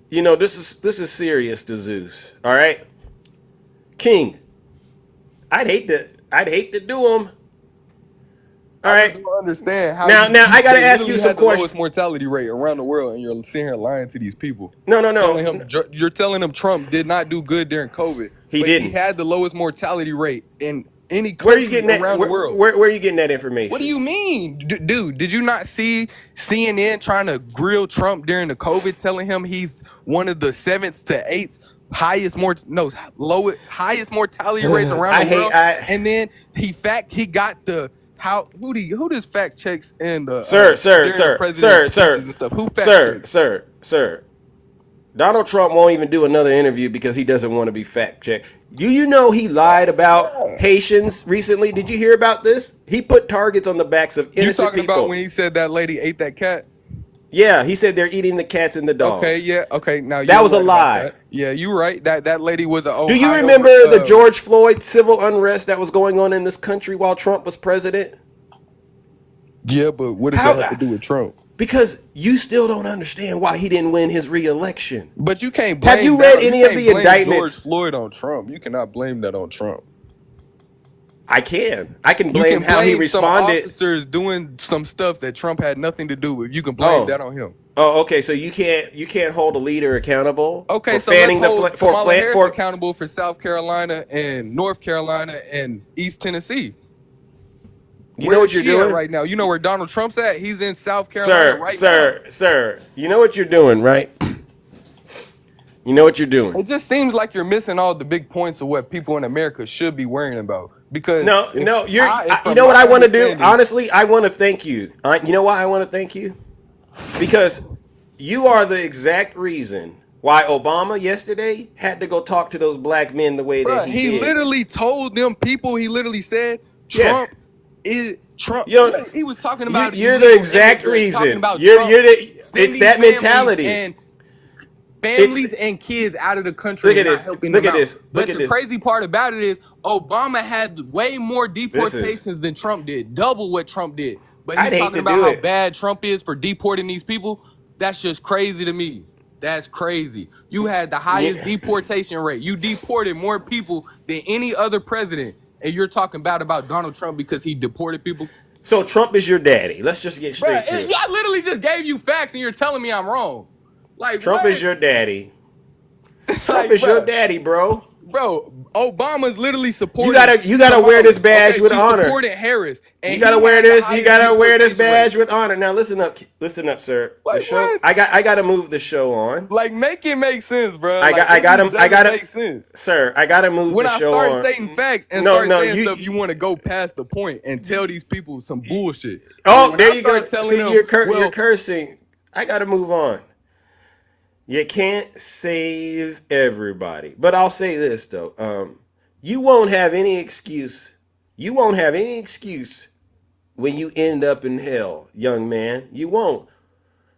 you know this is serious to Zeus. All right, King, I'd hate to do them. All right. I don't understand how. Now I gotta they ask you literally some had the questions. lowest mortality rate around the world, and you're sitting here lying to these people. No. You're telling them Trump did not do good during COVID. He but didn't. He had the lowest mortality rate in any Where are country you getting that? around the world. Where are you getting that information? What do you mean, dude? Did you not see CNN trying to grill Trump during the COVID, telling him he's one of the 7th to 8th highest mortality rates around the world? And then he got the who does fact checks and the sir, and stuff? Who fact checks? sir. Donald Trump won't even do another interview because he doesn't want to be fact checked. Do you know he lied about Haitians recently? Did you hear about this? He put targets on the backs of innocent You talking people. about when he said that lady ate that cat? Yeah, he said they're eating the cats and the dogs. Okay, yeah, okay. Now That was a right about lie. that. Yeah, you're right. That lady was a. Do you remember the George Floyd civil unrest that was going on in this country while Trump was president? Yeah, but what does that have to do with Trump? Because you still don't understand why he didn't win his re-election. But you can't blame. Have you read any of the indictments? George Floyd on Trump. You cannot blame that on Trump. I can blame how he responded. Some officers doing some stuff that Trump had nothing to do with. You can blame that on him. Oh, okay. So you can't hold a leader accountable. Okay, for so fanning let's hold Kamala Harris for accountable for South Carolina and North Carolina and East Tennessee. You know what you're doing right now? You know where Donald Trump's at? He's in South Carolina now. Sir. You know what you're doing, right? You know what you're doing. It just seems like you're missing all the big points of what people in America should be worrying about. Because you know what I want to do? Honestly, I want to thank you. You know why I want to thank you? Because you are the exact reason why Obama yesterday had to go talk to those black men the way that he did. Literally told them people. He literally said Trump is Trump. He was talking about. You're the exact reason. It's that mentality. And families and kids out of the country. Look at this. But the crazy part about it is Obama had way more deportations than Trump did, double what Trump did. But he's talking about how bad Trump is for deporting these people. That's just crazy to me. That's crazy. You had the highest deportation rate. You deported more people than any other president. And you're talking bad about Donald Trump because he deported people? So Trump is your daddy. Let's just get straight to it. I literally just gave you facts and you're telling me I'm wrong. Like Trump is your daddy. Trump is your daddy, bro. Bro, Obama's literally supporting. You gotta wear this badge with she's honor. supporting Harris. And You gotta he wear had the this. You highest gotta wear this deportation badge rate. with honor. Now listen up, sir. The Like, show. what? I gotta move the show on. Like, make it make sense, bro. I Like, gotta make sense. Sir, I gotta move When the I show start on. saying facts and No, start no, saying you- stuff, you want to go past the point and tell these people some bullshit. Oh, When there I you go. start telling See, them, you're well, cursing. I gotta move on. You can't save everybody. But I'll say this though. You won't have any excuse. You won't have any excuse when you end up in hell, young man. You won't.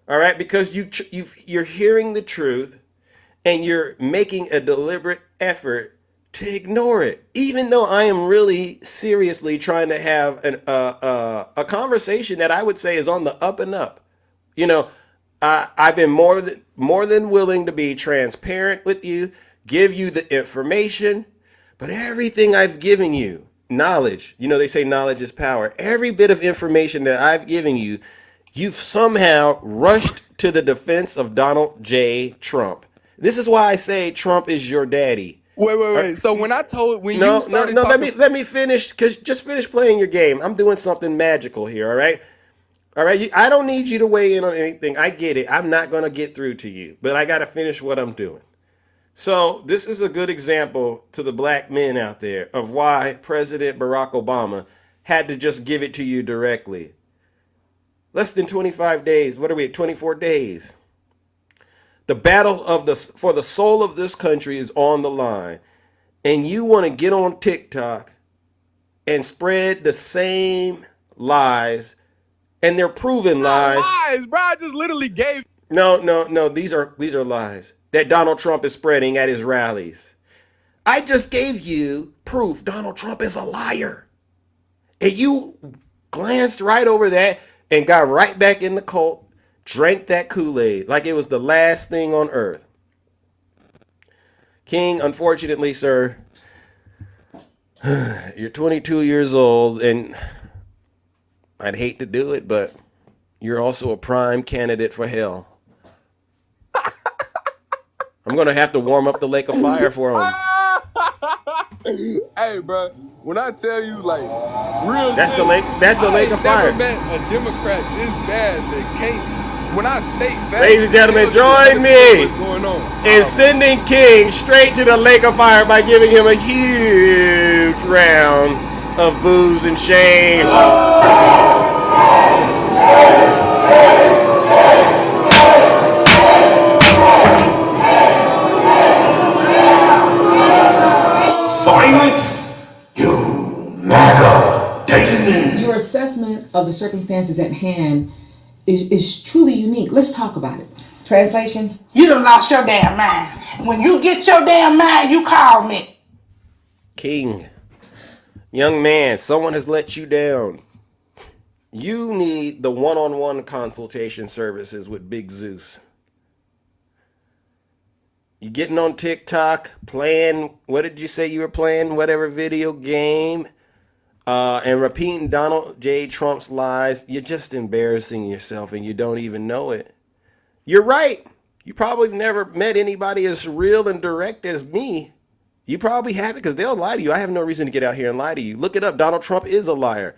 All right, because you're hearing the truth and you're making a deliberate effort to ignore it, even though I am really seriously trying to have a conversation that I would say is on the up and up. You know, I've been more than willing to be transparent with you, give you the information, but everything I've given you, knowledge, you know, they say knowledge is power. Every bit of information that I've given you, you've somehow rushed to the defense of Donald J. Trump. This is why I say Trump is your daddy. wait. So when you No, started no. talking, Let me finish. Just finish playing your game. I'm doing something magical here. All right. All right. I don't need you to weigh in on anything. I get it. I'm not gonna get through to you, but I gotta finish what I'm doing. So this is a good example to the black men out there of why President Barack Obama had to just give it to you directly. Less than 25 days. What are we at? 24 days. The battle for the soul of this country is on the line. And you want to get on TikTok and spread the same lies, and they're proven lies. lies, bro. I just literally gave. No. These are lies that Donald Trump is spreading at his rallies. I just gave you proof Donald Trump is a liar. And you glanced right over that and got right back in the cult, drank that Kool-Aid like it was the last thing on earth. King, unfortunately, sir, you're 22 years old, and I'd hate to do it, but you're also a prime candidate for hell. I'm going to have to warm up the lake of fire for him. Hey, bro. When I tell you, like, real That's shit, the lake. That's the lake of fire. I've never met a Democrat this bad that can't. When I state facts, Ladies and gentlemen, tell you join me what's going on. in sending King straight to the lake of fire by giving him a huge round of booze and shame. Silence, you MAGA demon. Your assessment of the circumstances at hand is truly unique. Let's talk about it. Translation? You done lost your damn mind. When you get your damn mind, you call me. King, young man, someone has let you down. You need the one-on-one consultation services with Big Zeus. You getting on TikTok, playing, what did you say you were playing? Whatever video game, and repeating Donald J. Trump's lies. You're just embarrassing yourself and you don't even know it. You're right. You probably never met anybody as real and direct as me. You probably haven't, because they'll lie to you. I have no reason to get out here and lie to you. Look it up. Donald Trump is a liar.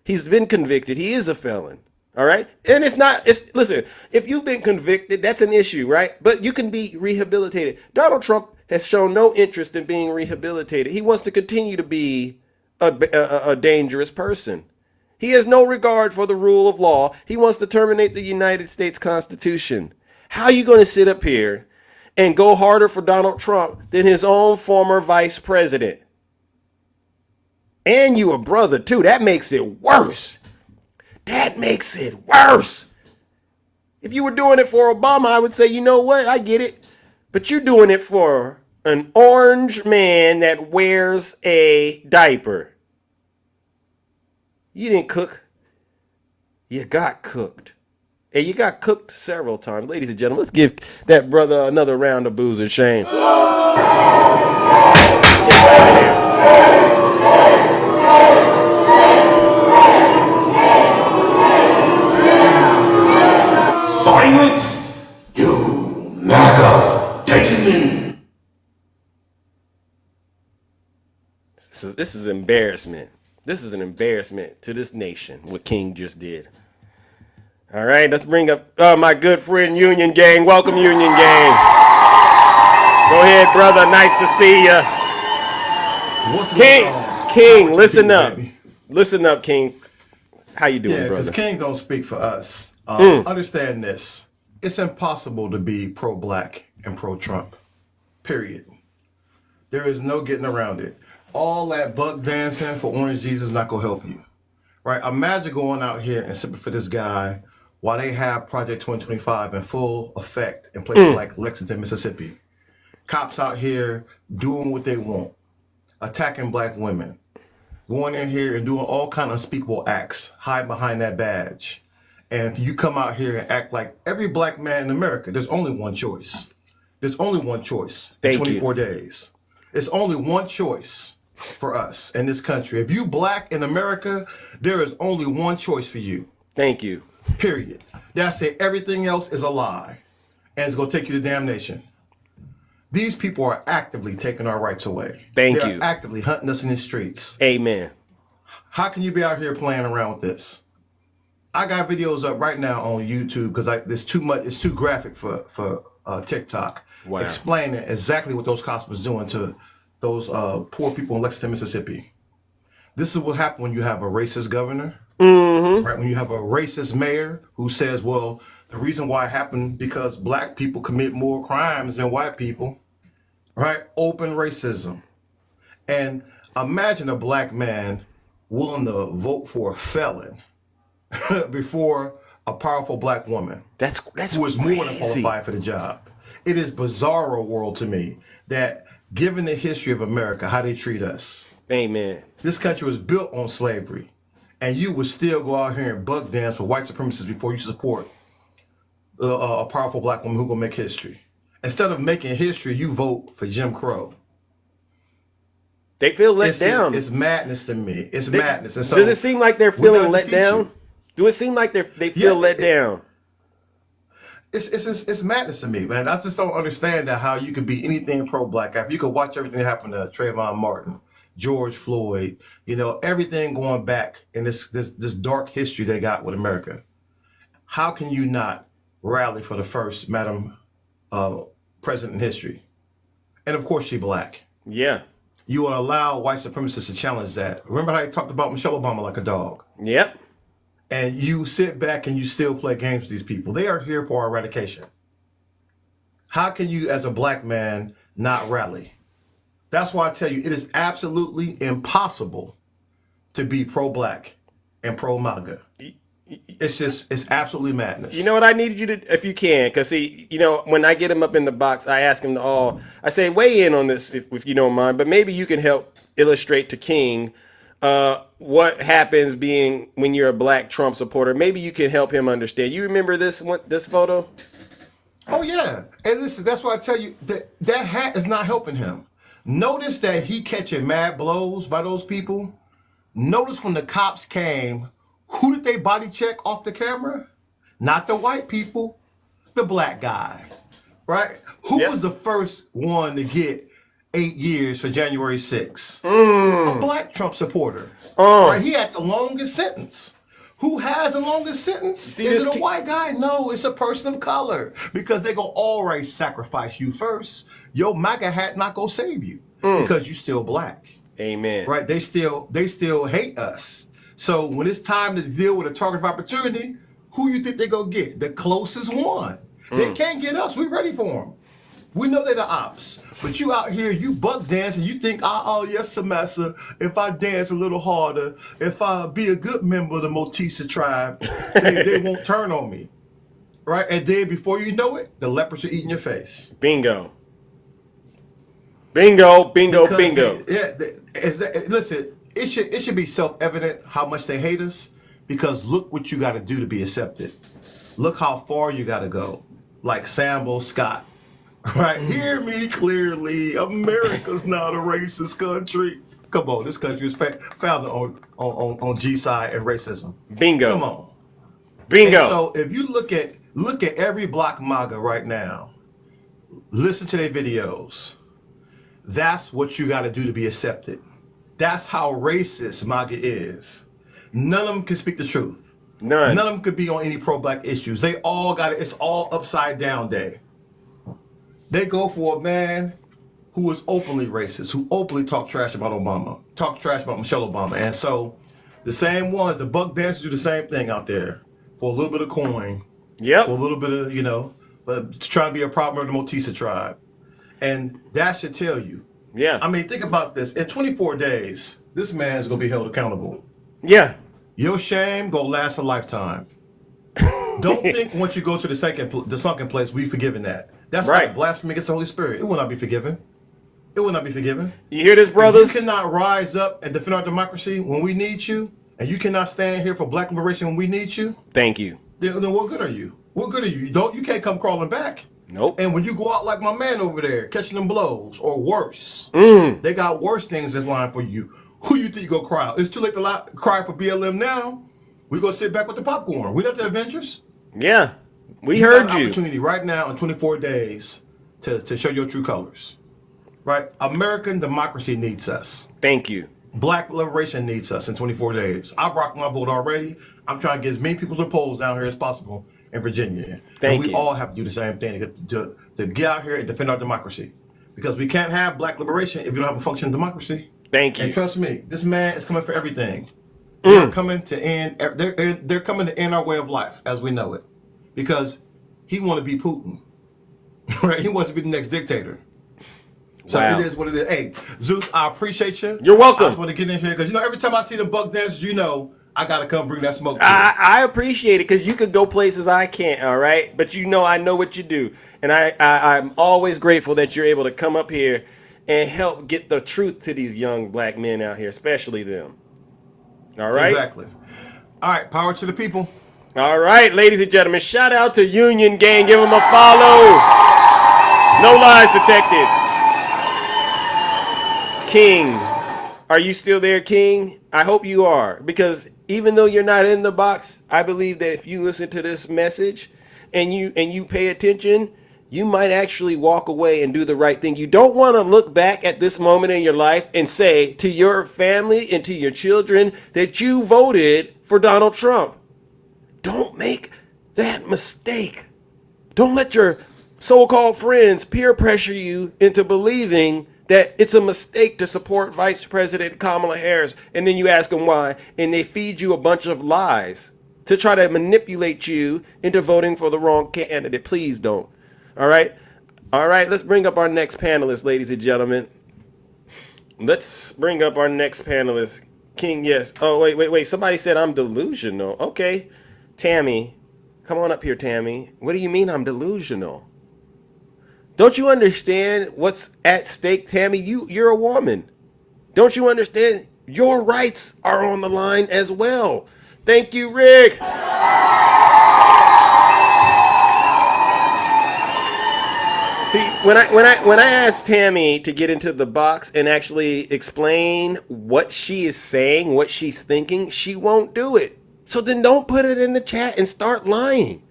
He's been convicted. He is a felon. All right. And listen, if you've been convicted, that's an issue, right? But you can be rehabilitated. Donald Trump has shown no interest in being rehabilitated. He wants to continue to be a dangerous person. He has no regard for the rule of law. He wants to terminate the United States Constitution. How are you going to sit up here and go harder for Donald Trump than his own former vice president? And you a brother too. That makes it worse. That makes it worse. If you were doing it for Obama, I would say, you know what? I get it. But you're doing it for an orange man that wears a diaper. You didn't cook. You got cooked. And you got cooked several times. Ladies and gentlemen, let's give that brother another round of booze and shame. Get out of here. Silence, you MAGA demon. is embarrassment. This is an embarrassment to this nation, what King just did. All right, let's bring up my good friend Union Gang. Welcome, Union Gang. Go ahead, brother. Nice to see you. King, listen up. Baby. Listen up, King. How you doing, brother? Because King don't speak for us. Understand this. It's impossible to be pro-black and pro-Trump. Period. There is no getting around it. All that buck dancing for Orange Jesus is not going to help you. Right? Imagine going out here and sipping for this guy while they have Project 2025 in full effect in places like Lexington, Mississippi. Cops out here doing what they want, attacking black women, going in here and doing all kind of unspeakable acts, hide behind that badge. And if you come out here and act like every black man in America, there's only one choice. There's only one choice in 24 days. It's only one choice for us in this country. If you black in America, there is only one choice for you. Thank you. Period. That's it. Everything else is a lie. And it's going to take you to damnation. These people are actively taking our rights away. They're actively hunting us in the streets. Amen. How can you be out here playing around with this? I got videos up right now on YouTube because there's too much. It's too graphic for TikTok. Wow. Explaining exactly what those cops was doing to those poor people in Lexington, Mississippi. This is what happened when you have a racist governor. Right? When you have a racist mayor who says, well, the reason why it happened because black people commit more crimes than white people, right? Open racism. And imagine a black man willing to vote for a felon before a powerful black woman. That's who is more than qualified for the job. It is bizarro world to me that given the history of America, how they treat us. Amen. This country was built on slavery. And you would still go out here and buck dance for white supremacists before you support a powerful black woman who's going to make history. Instead of making history, you vote for Jim Crow. They feel let down. It's madness to me. It's madness. And so does it seem like they're feeling let down? Do it seem like they feel let down? It's madness to me, man. I just don't understand that how you could be anything pro-black. If you could watch everything that happened to Trayvon Martin, George Floyd, everything going back in this dark history they got with America. How can you not rally for the first Madam President in history? And of course, she black. Yeah. You will allow white supremacists to challenge that. Remember how they talked about Michelle Obama like a dog? Yep. And you sit back and you still play games with these people. They are here for our eradication. How can you, as a black man, not rally? That's why I tell you, it is absolutely impossible to be pro-black and pro-MAGA. It's absolutely madness. You know what I need you to, if you can, because see, when I get him up in the box, I ask him I say, weigh in on this if you don't mind, but maybe you can help illustrate to King what happens when you're a black Trump supporter. Maybe you can help him understand. You remember this photo? Oh, yeah. And listen, that's why I tell you that hat is not helping him. Notice that he catching mad blows by those people. Notice when the cops came, who did they body check off the camera? Not the white people, the black guy, right? Who was the first one to get 8 years for January 6th? A black Trump supporter. Right? He had the longest sentence. Who has the longest sentence? Is it a white guy? No, it's a person of color. Because they're going to always sacrifice you first. Your MAGA hat not going to save you. Because you still black. Amen. Right? They still hate us. So when it's time to deal with a target of opportunity, who you think they're going to get? The closest one. They can't get us. We're ready for them. We know they're the ops. But you out here, you buck dance and you think, yes, Samassa, if I dance a little harder, if I be a good member of the Motisa tribe, they won't turn on me. Right? And then before you know it, the lepers are eating your face. Bingo. Bingo, bingo, Because bingo. Listen, it should be self-evident how much they hate us, because look what you got to do to be accepted. Look how far you got to go. Like Sambo Scott. Right? Hear me clearly. America's not a racist country. Come on, this country is founded on G-side and racism. Bingo. Come on. Bingo. And so if you look at every block MAGA right now, listen to their videos. That's what you got to do to be accepted. That's how racist MAGA is. None of them can speak the truth. None. None of them could be on any pro-black issues. They all got it. It's all upside down day. They go for a man who is openly racist, who openly talk trash about Obama, talk trash about Michelle Obama. And so the same ones, the buck dancers do the same thing out there for a little bit of coin. Yep. For a little bit of, but to try to be a problem of the Motisa tribe. And that should tell you. Yeah. I mean, think about this. In 24 days, this man's going to be held accountable. Yeah. Your shame going to last a lifetime. Don't think once you go to the sunken place, we've forgiven that. That's right. like blasphemy against the Holy Spirit. It will not be forgiven. It will not be forgiven. You hear this, brothers? If you cannot rise up and defend our democracy when we need you, and you cannot stand here for black liberation when we need you. Thank you. Then what good are you? What good are you? You can't come crawling back. Nope. And when you go out like my man over there, catching them blows, or worse, they got worse things in line for you. Who you think you go cry? It's too late to cry for BLM now. We go sit back with the popcorn. We not the Avengers. Yeah, we heard you. Opportunity right now in 24 days to show your true colors. Right? American democracy needs us. Thank you. Black liberation needs us in 24 days. I've rocked my vote already. I'm trying to get as many people to the polls down here as possible in Virginia. Thank and you. We all have to do the same thing to get out here and defend our democracy. Because we can't have black liberation if you don't have a functioning democracy. Thank you. And trust me, this man is coming for everything. They're coming to end. They're coming to end our way of life as we know it, because he want to be Putin, right? He wants to be the next dictator. So wow. It is what it is. Hey, Zeus, I appreciate you. You're welcome. I just want to get in here because every time I see the buck dancers, I gotta come bring that smoke. I appreciate it because you could go places I can't. All right, but I know what you do, and I'm always grateful that you're able to come up here and help get the truth to these young black men out here, especially them. All right. Exactly. All right. Power to the people. All right, ladies and gentlemen, shout out to Union Gang. Give them a follow. No lies detected. King, are you still there, King? I hope you are, because even though you're not in the box, I believe that if you listen to this message and you pay attention, you might actually walk away and do the right thing. You don't want to look back at this moment in your life and say to your family and to your children that you voted for Donald Trump. Don't make that mistake. Don't let your so-called friends peer pressure you into believing that it's a mistake to support Vice President Kamala Harris, and then you ask them why, and they feed you a bunch of lies to try to manipulate you into voting for the wrong candidate. Please don't. All right? All right, let's bring up our next panelist, ladies and gentlemen. Let's bring up our next panelist. King, yes. Oh, wait. Somebody said I'm delusional. Okay. Tammy, come on up here, Tammy. What do you mean I'm delusional? Don't you understand what's at stake, Tammy? You're a woman. Don't you understand? Your rights are on the line as well. Thank you, Rick. See, when I asked Tammy to get into the box and actually explain what she is saying, what she's thinking, she won't do it. So then don't put it in the chat and start lying.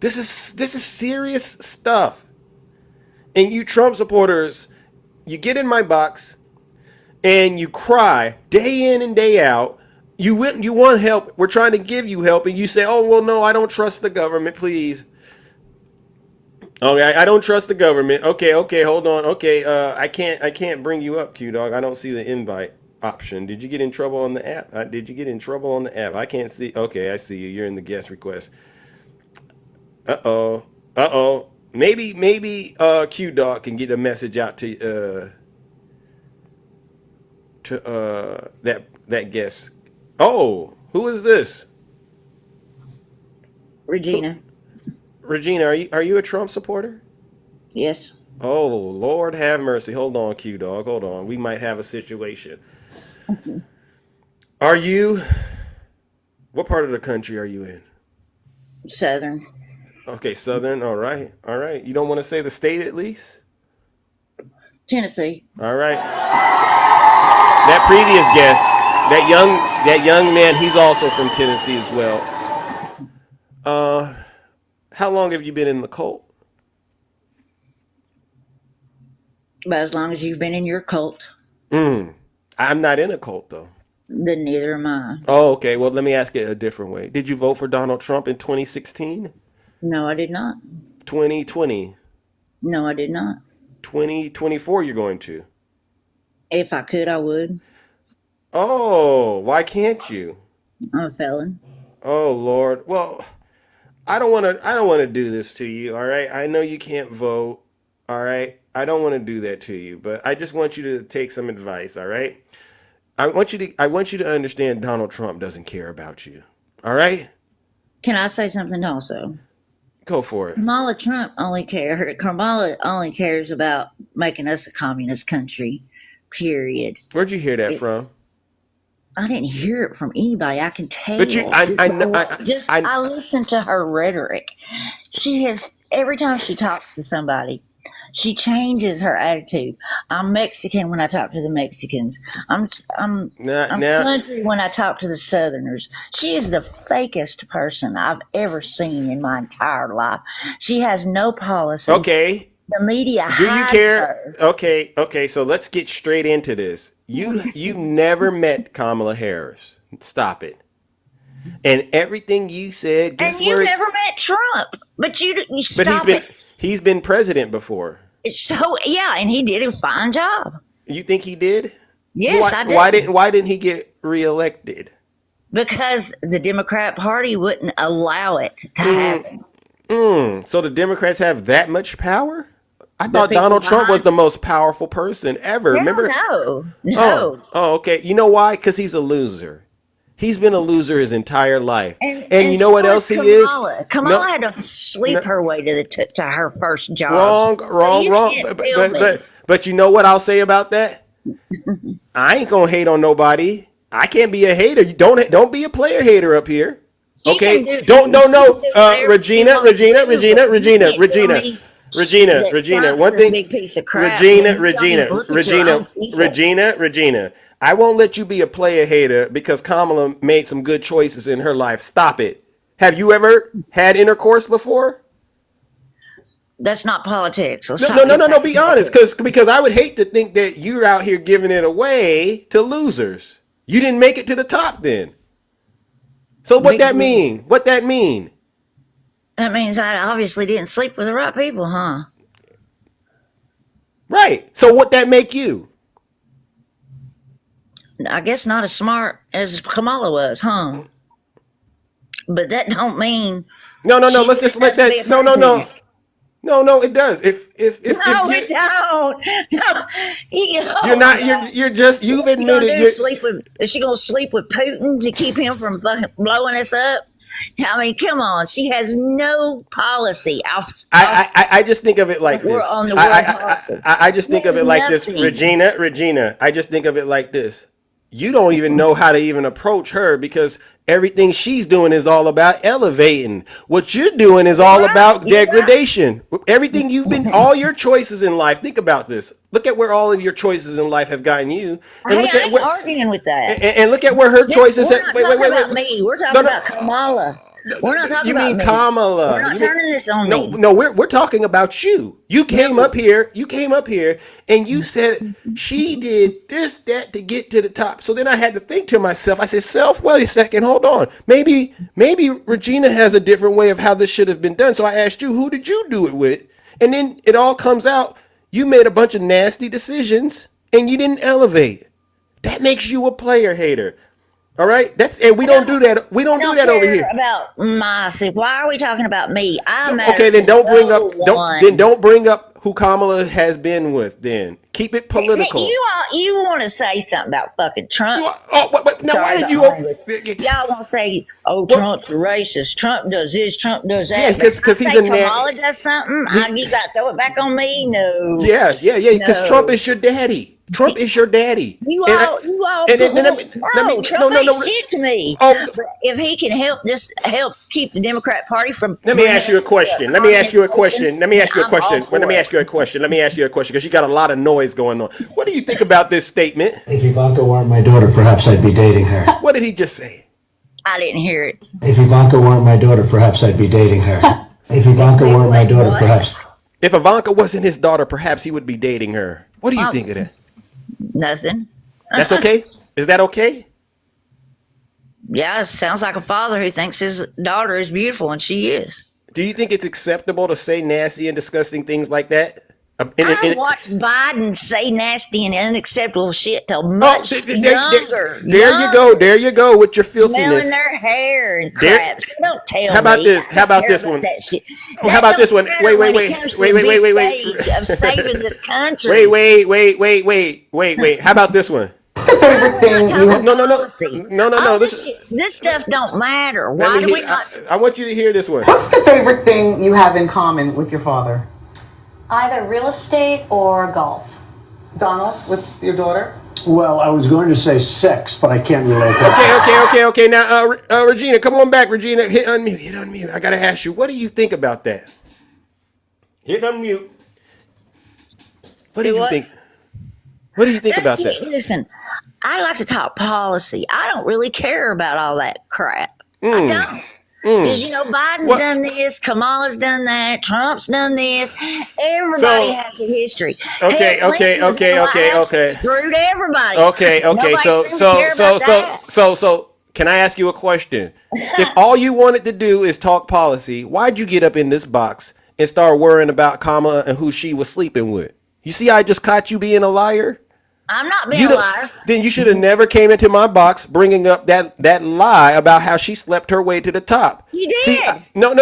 This is serious stuff. And you Trump supporters, you get in my box and you cry day in and day out. You want help. We're trying to give you help, and you say, "Oh, well, no, I don't trust the government, please." Okay, I don't trust the government. Okay, hold on. Okay, I can't bring you up, Q-Dog. I don't see the invite option. Did you get in trouble on the app? Did you get in trouble on the app? I can't see. Okay, I see you. You're in the guest request. Uh-oh. Maybe Q-Dog can get a message out to that guest. Oh, who is this? Regina. Regina, are you a Trump supporter? Yes. Oh, Lord have mercy. Hold on, Q-Dog. Hold on. We might have a situation. Are you? What part of the country are you in? Southern. Okay, Southern. All right. You don't want to say the state at least? Tennessee. All right. That previous guest, that young man, he's also from Tennessee as well. How long have you been in the cult? About as long as you've been in your cult. I'm not in a cult though. Then neither am I. Oh, okay. Well, let me ask it a different way. Did you vote for Donald Trump in 2016? No, I did not. 2020? No, I did not. 2024 you're going to? If I could, I would. Oh, why can't you? I'm a felon. Oh, Lord. Well, I don't want to do this to you, all right? I know you can't vote, all right? I don't want to do that to you, but I just want you to take some advice, all right? I want you to understand Donald Trump doesn't care about you. All right? Can I say something also? Go for it. Kamala only cares about making us a communist country. Period. Where'd you hear that from? I didn't hear it from anybody. I can tell. But I listen to her rhetoric. She has every time she talks to somebody, she changes her attitude. I'm Mexican when I talk to the Mexicans. I'm country when I talk to the Southerners. She is the fakest person I've ever seen in my entire life. She has no policy. Okay. The media. Do you care? Her. Okay. So let's get straight into this. You never met Kamala Harris. Stop it. And everything you said. And you never met Trump, but you stop it. He's been president before. So yeah, and he did a fine job. You think he did? Yes, I did. Why didn't he get reelected? Because the Democrat Party wouldn't allow it to happen. So the Democrats have that much power? I thought Donald Trump was the most powerful person ever. Remember? No. Oh, okay. You know why? Because he's a loser. He's been a loser his entire life. And you know what else he is? Kamala had to sleep her way to her first job. Wrong. But you know what I'll say about that? I ain't gonna hate on nobody. I can't be a hater. You don't be a player hater up here. Okay? Regina. One thing. Regina. I won't let you be a player hater because Kamala made some good choices in her life. Stop it. Have you ever had intercourse before? That's not politics. No. Be honest, because I would hate to think that you're out here giving it away to losers. You didn't make it to the top then. So what that mean? What that mean? That means I obviously didn't sleep with the right people, huh? Right. So what that make you? I guess not as smart as Kamala was, huh? But that don't mean. No. Let's just let that. No. It does. If it don't. No, you're not. You're just. You've admitted. Is she gonna sleep with Putin to keep him from fucking blowing us up? I mean, come on. She has no policy. I just think of it like this. On the world I just think of it like this, Regina. I just think of it like this. You don't even know how to even approach her because everything she's doing is all about elevating. What you're doing is all about degradation. Everything all your choices in life. Think about this. Look at where all of your choices in life have gotten you. And I ain't arguing with that. And look at where her choices. We're not talking about me. We're talking about Kamala. We're not talking about me. You mean Kamala? We're not turning this on me. No, we're talking about you. You came up here, and you said she did this, that to get to the top. So then I had to think to myself. I said, wait a second, hold on. Maybe Regina has a different way of how this should have been done. So I asked you, who did you do it with? And then it all comes out. You made a bunch of nasty decisions, and you didn't elevate. That makes you a player hater. All right, we don't do that. We don't do that over here. About myself. Why are we talking about me? Okay, then don't bring up who Kamala has been with. Then keep it political. You want to say something about fucking Trump? Why did you? Y'all want to say, Trump's racist. Trump does this. Trump does that. Yeah, because he's a Kamala does something. You got to throw it back on me. No. Yeah. Because Trump is your daddy. Trump is your daddy. Trump ain't shit to me. If he can help keep the Democrat Party from. Let me ask you a question. Let me ask you a question because you got a lot of noise going on. What do you think about this statement? If Ivanka weren't my daughter, perhaps I'd be dating her. What did he just say? I didn't hear it. If Ivanka weren't my daughter, perhaps I'd be dating her. If Ivanka weren't my daughter, perhaps. If Ivanka wasn't his daughter, perhaps he would be dating her. What do you think of that? Nothing. That's okay? Is that okay? Yeah, sounds like a father who thinks his daughter is beautiful, and she is. Do you think it's acceptable to say nasty and disgusting things like that? I watched Biden say nasty and unacceptable shit till much younger. There you go with your filthiness. Smelling their hair and crap. So don't tell me. How about this? How about this one? How about this one? Wait. Of saving this country. Wait. How about this one? What's the favorite thing you have? No. This stuff don't matter. Why do we not? I want you to hear this one. What's the favorite thing you have in common with your father? Either real estate or golf. Donald, with your daughter? Well, I was going to say sex, but I can't relate that. Okay. Now, Regina, come on back. Regina, hit unmute. I got to ask you, what do you think about that? Hit unmute. What do you think? What do you think about that? Listen, I like to talk policy. I don't really care about all that crap. I don't. Because, Biden's done this, Kamala's done that, Trump's done this. Everybody has a history. Okay. Screwed everybody. Okay. So, can I ask you a question? If all you wanted to do is talk policy, why'd you get up in this box and start worrying about Kamala and who she was sleeping with? You see, I just caught you being a liar. I'm not being a liar. Then you should have never came into my box bringing up that lie about how she slept her way to the top. You did. See, no.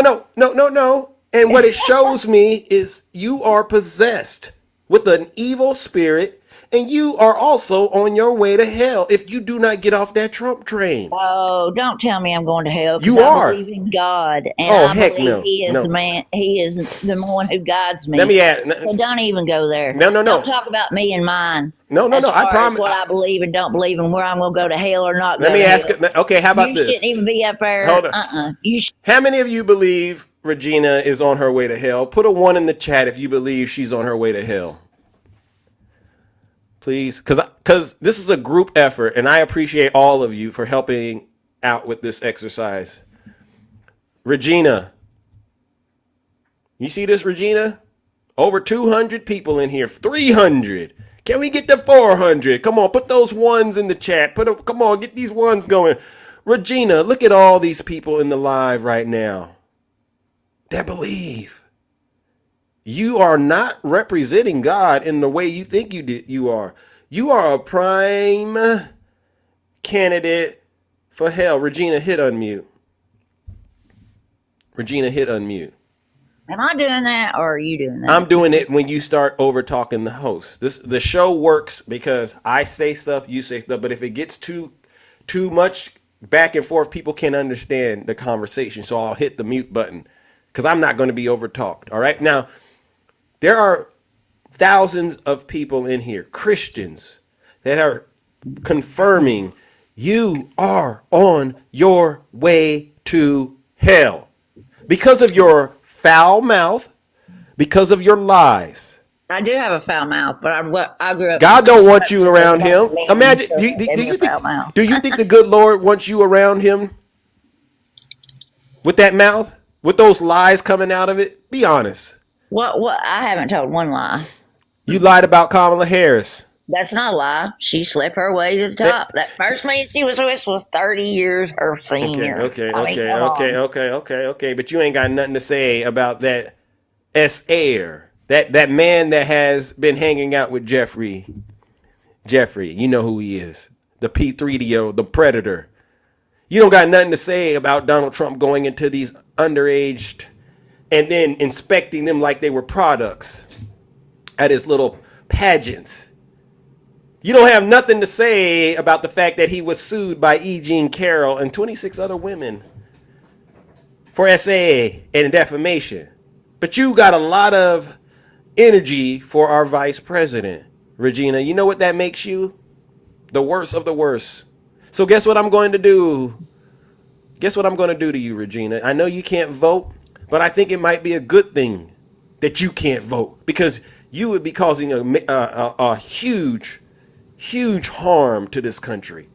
And what it shows me is you are possessed with an evil spirit, and you are also on your way to hell if you do not get off that Trump train. Oh, don't tell me I'm going to hell. You are. I believe in God, and I heck believe no. He is the man. He is the one who guides me. Let me add. So don't even go there. No. Don't talk about me and mine. No. I promise. What I believe and don't believe, and where I'm going to go to hell or not. Let me ask. Okay, how about you this? You shouldn't even be up there. Hold on. How many of you believe Regina is on her way to hell? Put a 1 in the chat if you believe she's on her way to hell. Please, because this is a group effort, and I appreciate all of you for helping out with this exercise. Regina, you see this, Regina? Over 200 people in here, 300. Can we get to 400? Come on, put those 1s in the chat. Come on, get these 1s going. Regina, look at all these people in the live right now that believe. You are not representing God in the way you think you are. You are a prime candidate for hell. Regina, hit unmute. Regina, hit unmute. Am I doing that, or are you doing that? I'm doing it when you start over talking the host. The show works because I say stuff, you say stuff, but if it gets too much back and forth, people can't understand the conversation. So I'll hit the mute button because I'm not going to be overtalked. All right. Now, there are thousands of people in here, Christians, that are confirming you are on your way to hell because of your foul mouth, because of your lies. I do have a foul mouth, but I grew up. God don't want you around him. Imagine, do you think the good Lord wants you around him with that mouth, with those lies coming out of it? Be honest. What? I haven't told one lie. You lied about Kamala Harris. That's not a lie. She slept her way to the top. That first man she was with was 30 years her senior. Okay. But you ain't got nothing to say about that S-Air. That man that has been hanging out with Jeffrey. Jeffrey, you know who he is. The P3DO, the Predator. You don't got nothing to say about Donald Trump going into these underaged and then inspecting them like they were products at his little pageants. You don't have nothing to say about the fact that he was sued by E. Jean Carroll and 26 other women for SAA and defamation. But you got a lot of energy for our vice president, Regina. You know what that makes you? The worst of the worst. So guess what I'm going to do? Guess what I'm going to do to you, Regina? I know you can't vote, but I think it might be a good thing that you can't vote because you would be causing a huge harm to this country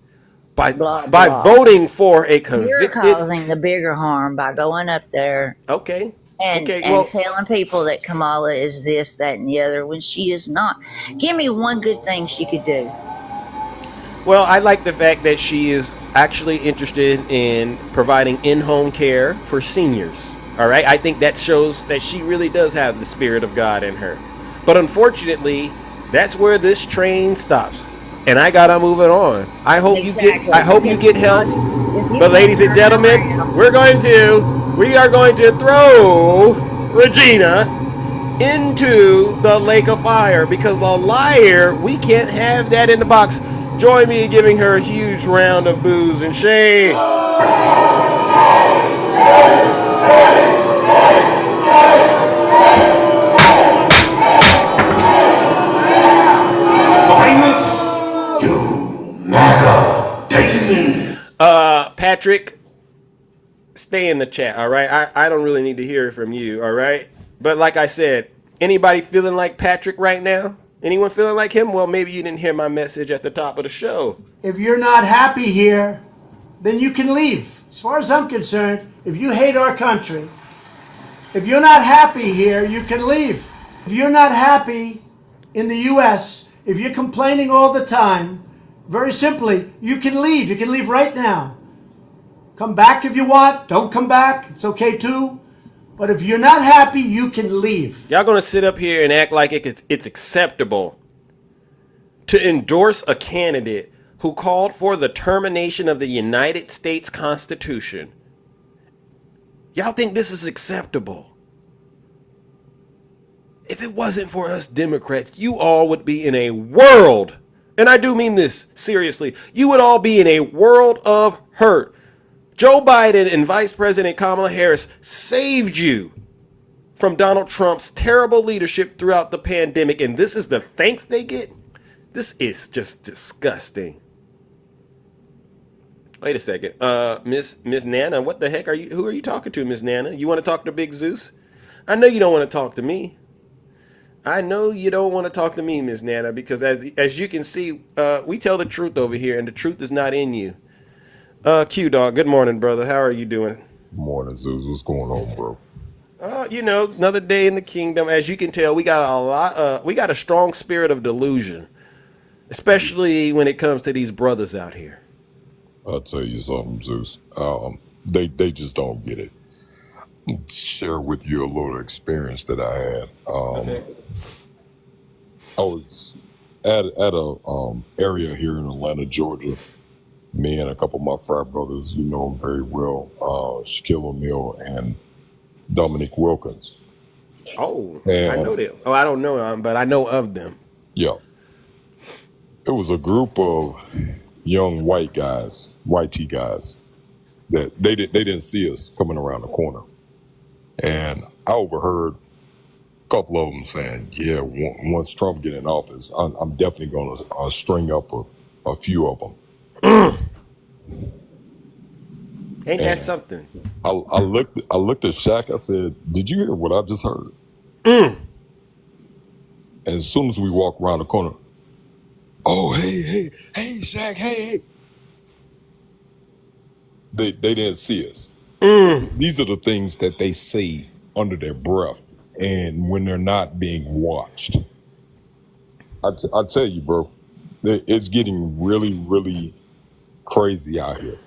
by voting for a convicted. You're causing the bigger harm by going up there. Okay. And telling people that Kamala is this, that, and the other when she is not. Give me one good thing she could do. Well, I like the fact that she is actually interested in providing in-home care for seniors. All right, I think that shows that she really does have the spirit of God in her. But unfortunately, that's where this train stops, and I gotta move it on. I hope you get. I hope you get help. But ladies and gentlemen, we are going to throw Regina into the lake of fire because the liar, we can't have that in the box. Join me in giving her a huge round of boos and shame. Silence, you MAGA demon. Patrick, stay in the chat, all right? I don't really need to hear it from you, all right? But like I said, anybody feeling like Patrick right now? Anyone feeling like him? Well, maybe you didn't hear my message at the top of the show. If you're not happy here, then you can leave. As far as I'm concerned, if you hate our country, if you're not happy here, you can leave. If you're not happy in the U.S., if you're complaining all the time, very simply, you can leave. You can leave right now. Come back if you want. Don't come back. It's okay too. But if you're not happy, you can leave. Y'all gonna sit up here and act like it's acceptable to endorse a candidate who called for the termination of the United States Constitution. Y'all think this is acceptable? If it wasn't for us Democrats, you all would be in a world, and I do mean this seriously, you would all be in a world of hurt. Joe Biden and Vice President Kamala Harris saved you from Donald Trump's terrible leadership throughout the pandemic, and this is the thanks they get? This is just disgusting. Wait a second. Miss Nana, what the heck are you? Who are you talking to, Miss Nana? You want to talk to Big Zeus? I know you don't want to talk to me. I know you don't want to talk to me, Miss Nana, because as you can see, we tell the truth over here, and the truth is not in you. Q Dog, good morning, brother. How are you doing? Morning, Zeus. What's going on, bro? Another day in the kingdom. As you can tell, we got we got a strong spirit of delusion, especially when it comes to these brothers out here. I'll tell you something, Zeus. They just don't get it. Share with you a little experience that I had. Okay. I was at a area here in Atlanta, Georgia. Me and a couple of my frat brothers, you know them very well, Shaquille O'Neal and Dominique Wilkins. Oh, And I know them. Oh, I don't know them, but I know of them. yeah, it was a group of young white guys, white T guys, that they didn't see us coming around the corner, and I overheard a couple of them saying, "Yeah, once Trump get in office, I'm definitely going to string up a few of them." Ain't that And something? I looked at Shaq. I said, "Did you hear what I just heard?" And as soon as we walked around the corner, "Oh, hey, Shaq, hey." They didn't see us. These are the things that they say under their breath and when they're not being watched. I tell you, bro, it's getting really, really crazy out here.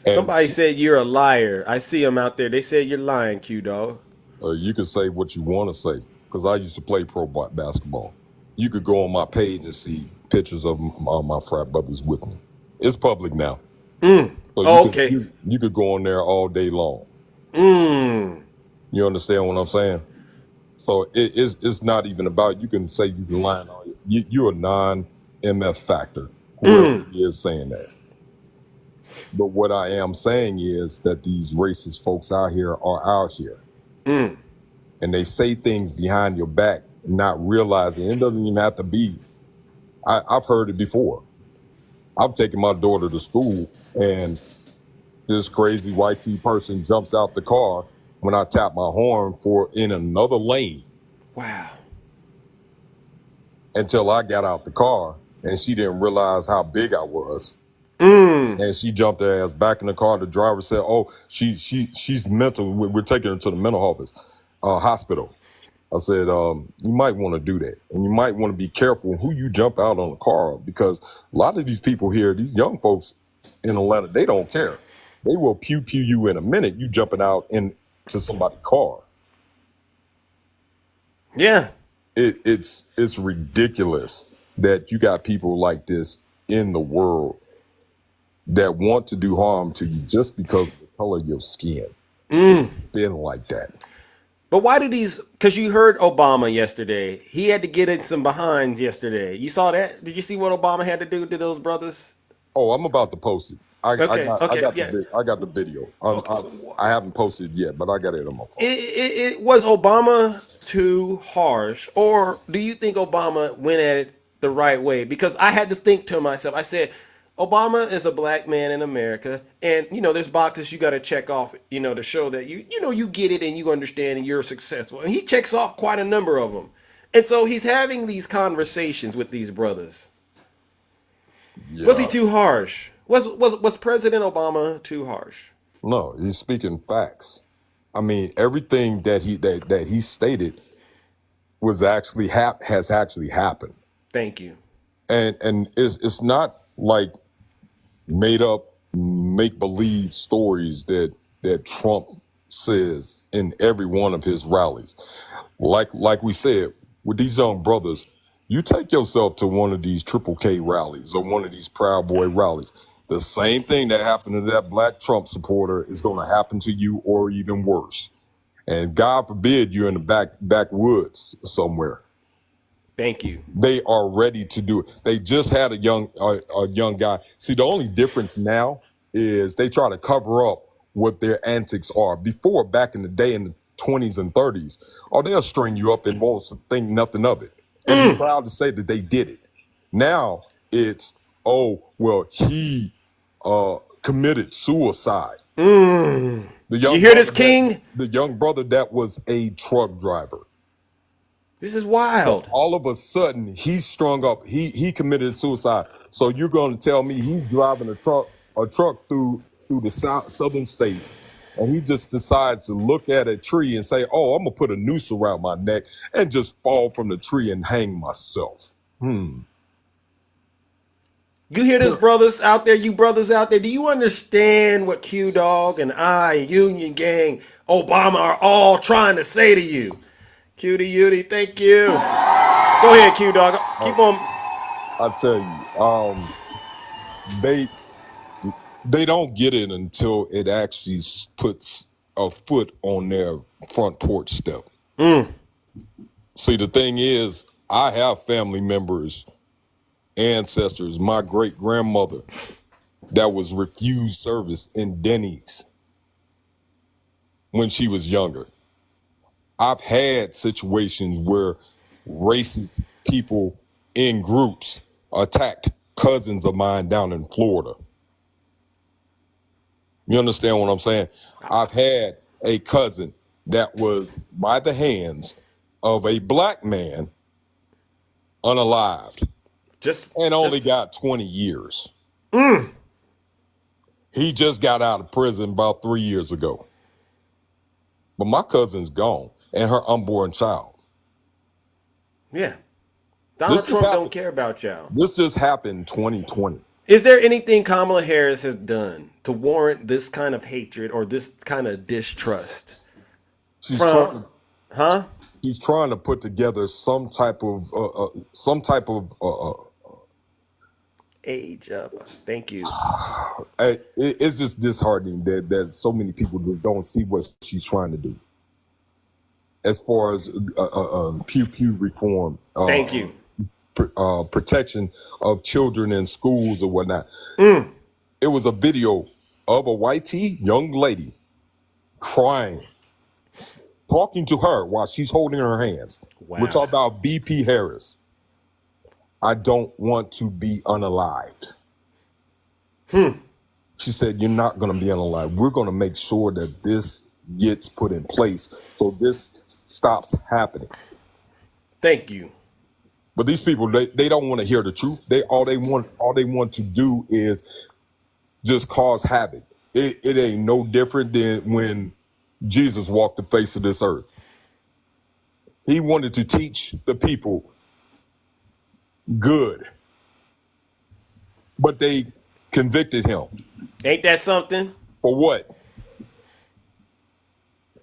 And Somebody said you're a liar. I see them out there. They said you're lying, Q Dog. you can say what you want to say, because I used to play pro basketball. You could go on my page and see pictures of my frat brothers with me. It's public now. So Okay. you could go on there all day long. Mm. You understand what I'm saying? So it's not even about, you can say you can lie on you. You're a non-MF factor, whoever is saying that. But what I am saying is that these racist folks out here are out here. And they say things behind your back, not realizing it doesn't even have to be. I've heard it before. I'm taking my daughter to school, and this crazy white T person jumps out the car when I tap my horn for in another lane. Wow. Until I got out the car, and she didn't realize how big I was. And she jumped her ass back in the car. The driver said, "Oh, she's mental. We're taking her to the mental hospital." I said, you might want to do that. And you might want to be careful who you jump out on a car of, because a lot of these people here, these young folks in Atlanta, they don't care. They will pew you in a minute, you jumping out into somebody's car. Yeah. It's ridiculous that you got people like this in the world that want to do harm to you just because of the color of your skin. It's been like that. But why do these? Because you heard Obama yesterday. He had to get in some behinds yesterday. You saw that? Did you see what Obama had to do to those brothers? Oh, I'm about to post it. I got yeah. the video. I haven't posted it yet, but I got it on my phone. It was Obama too harsh, or do you think Obama went at it the right way? Because I had to think to myself. I said, Obama is a black man in America, and there's boxes you got to check off, to show that you get it and you understand and you're successful. And he checks off quite a number of them, and so he's having these conversations with these brothers. Yeah. Was he too harsh? Was President Obama too harsh? No, he's speaking facts. I mean, everything that he stated was actually has actually happened. Thank you. And it's not like made up, make believe stories that Trump says in every one of his rallies. Like we said, with these young brothers, you take yourself to one of these Triple K rallies or one of these Proud Boy rallies. The same thing that happened to that black Trump supporter is going to happen to you, or even worse. And God forbid you're in the backwoods somewhere. Thank you. They are ready to do it. They just had a young guy. See, the only difference now is they try to cover up what their antics are. Before, back in the day, in the 20s and 30s, they'll string you up and won't think nothing of it. And be proud to say that they did it. Now it's, he committed suicide. You hear this, King? The young brother that was a truck driver. This is wild. So all of a sudden, he's strung up. He committed suicide. So you're going to tell me he's driving a truck through the southern states, and he just decides to look at a tree and say, "Oh, I'm gonna put a noose around my neck and just fall from the tree and hang myself." You hear this, brothers out there? You brothers out there, do you understand what Q Dog and I, Union Gang, Obama are all trying to say to you? Cutie Utie, thank you. Go ahead, Q Dog. Keep on. I tell you, they don't get it until it actually puts a foot on their front porch step. See, the thing is, I have family members, ancestors, my great grandmother that was refused service in Denny's when she was younger. I've had situations where racist people in groups attacked cousins of mine down in Florida. You understand what I'm saying? I've had a cousin that was by the hands of a black man unalived and only got 20 years. He just got out of prison about 3 years ago. But my cousin's gone, and her unborn child. Yeah. Donald Trump don't care about y'all. This just happened in 2020. Is there anything Kamala Harris has done to warrant this kind of hatred or this kind of distrust? She's trying to put together some type of age of. Thank you. It's just disheartening that so many people just don't see what she's trying to do. As far as pew reform. Thank you. Protection of children in schools or whatnot. It was a video of a white tee young lady crying, talking to her while she's holding her hands. Wow. We're talking about BP Harris. I don't want to be unalived. She said, "You're not going to be unalived. We're going to make sure that this gets put in place so this stops happening." Thank you. But these people, they don't want to hear the truth. All they want to do is just cause havoc. It ain't no different than when Jesus walked the face of this earth. He wanted to teach the people good, but they convicted him. Ain't that something? For what?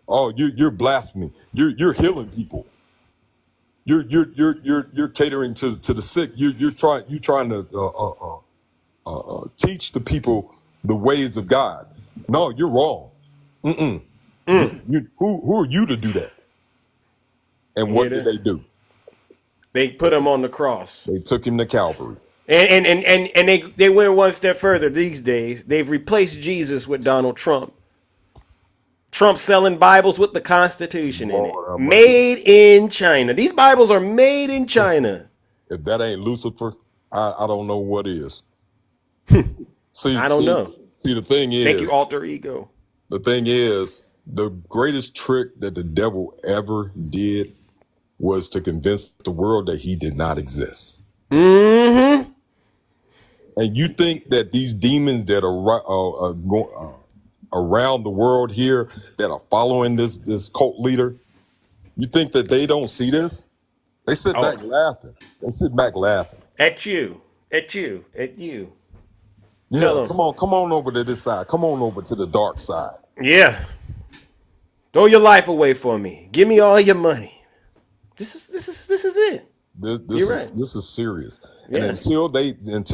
Oh, you're blasphemy. You're healing people. You're catering to the sick. You're trying to teach the people the ways of God. No, you're wrong. Who are you to do that? And what did they do? They put him on the cross. They took him to Calvary. And they went one step further these days. They've replaced Jesus with Donald Trump. Trump selling Bibles with the Constitution in it. Made in China. These Bibles are made in China. If that ain't Lucifer, I don't know what is. I don't know. See, the thing is, Make you alter ego. The thing is, the greatest trick that the devil ever did was to convince the world that he did not exist. Mm-hmm. And you think that these demons that are around the world here that are following this cult leader, you think that they don't see this? They sit back laughing. They sit back laughing. At you. At you. At you. Yeah, come on over to this side. Come on over to the dark side. Yeah. Throw your life away for me. Give me all your money. This is it. This is serious. Yeah. And until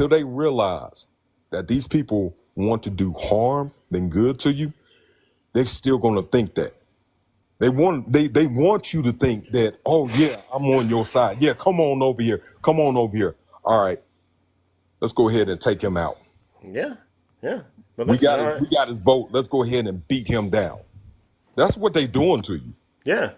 they realize that these people want to do harm than good to you, they're still gonna think that. They want you to think that, oh yeah, I'm on your side. Yeah, come on over here. Come on over here. All right. Let's go ahead and take him out. Yeah. Yeah. But We got his vote. Let's go ahead and beat him down. That's what they doing to you. Yeah.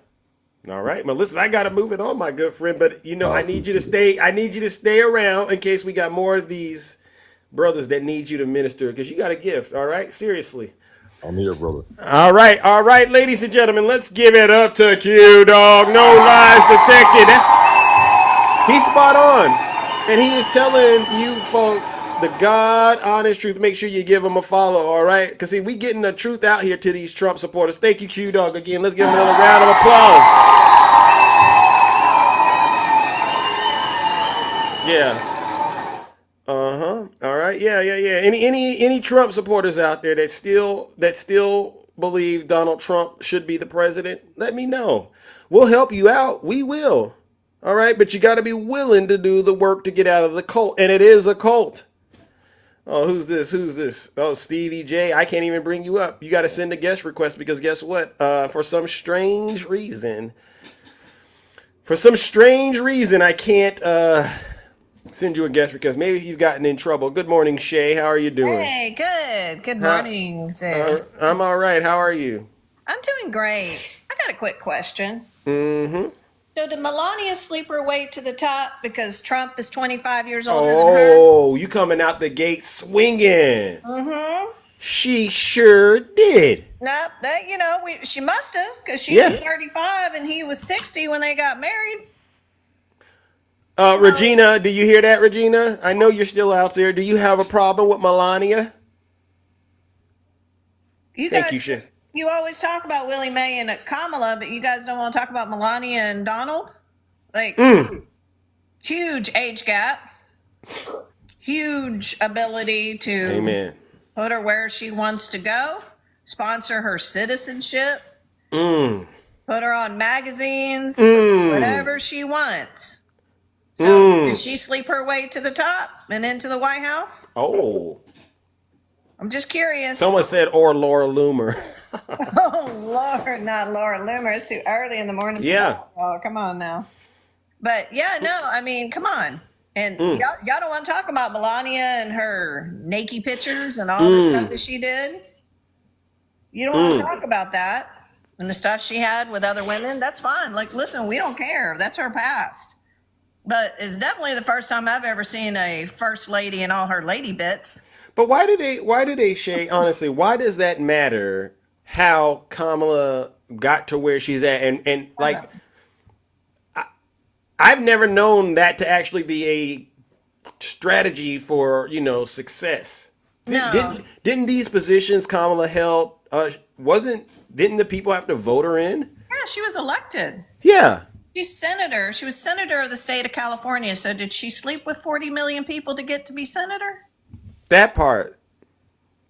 All right. Well, listen, I got to move it on, my good friend. But, I need you to stay. I need you to stay around in case we got more of these brothers that need you to minister because you got a gift. All right. Seriously. I'm here, brother. All right. All right, ladies and gentlemen, let's give it up to Q Dog. No lies detected. He's spot on. And he is telling you folks the God honest truth. Make sure you give him a follow, all right? Because, see, we getting the truth out here to these Trump supporters. Thank you, Q-Dog, again. Let's give him another round of applause. Yeah. All right. Yeah. Any Trump supporters out there that still believe Donald Trump should be the president, let me know. We'll help you out. We will. All right, but you got to be willing to do the work to get out of the cult, and it is a cult. Oh, who's this? Oh, Stevie J. I can't even bring you up. You got to send a guest request because guess what? For some strange reason, I can't send you a guest request. Maybe you've gotten in trouble. Good morning, Shay. How are you doing? Hey, good. Good morning, sis. I'm all right. How are you? I'm doing great. I got a quick question. Mm-hmm. So did Melania sleep her way to the top because Trump is 25 years older than her? Oh, you coming out the gate swinging. Mm-hmm. She sure did. Nope, she must have because she was 35 and he was 60 when they got married. Regina, do you hear that, Regina? I know you're still out there. Do you have a problem with Melania? Thank you, Shay. You always talk about Willie Mae and Kamala, but you guys don't want to talk about Melania and Donald? Huge age gap. Huge ability to put her where she wants to go. Sponsor her citizenship. Put her on magazines. Whatever she wants. So did she sleep her way to the top and into the White House? Oh. I'm just curious. Someone said, or Laura Loomer. Oh, Lord, not Laura Loomer. It's too early in the morning. Yeah. Oh, come on now. But yeah, no, I mean, come on. And y'all don't want to talk about Melania and her naked pictures and all the stuff that she did. You don't want to talk about that and the stuff she had with other women. That's fine. Like, listen, we don't care. That's her past. But it's definitely the first time I've ever seen a first lady in all her lady bits. But why do they, Shay, honestly, why does that matter how Kamala got to where she's at? And like, I've never known that to actually be a strategy for, success. No. Didn't these positions Kamala held, didn't the people have to vote her in? Yeah, she was elected. Yeah. She's senator. She was senator of the state of California. So did she sleep with 40 million people to get to be senator? That part.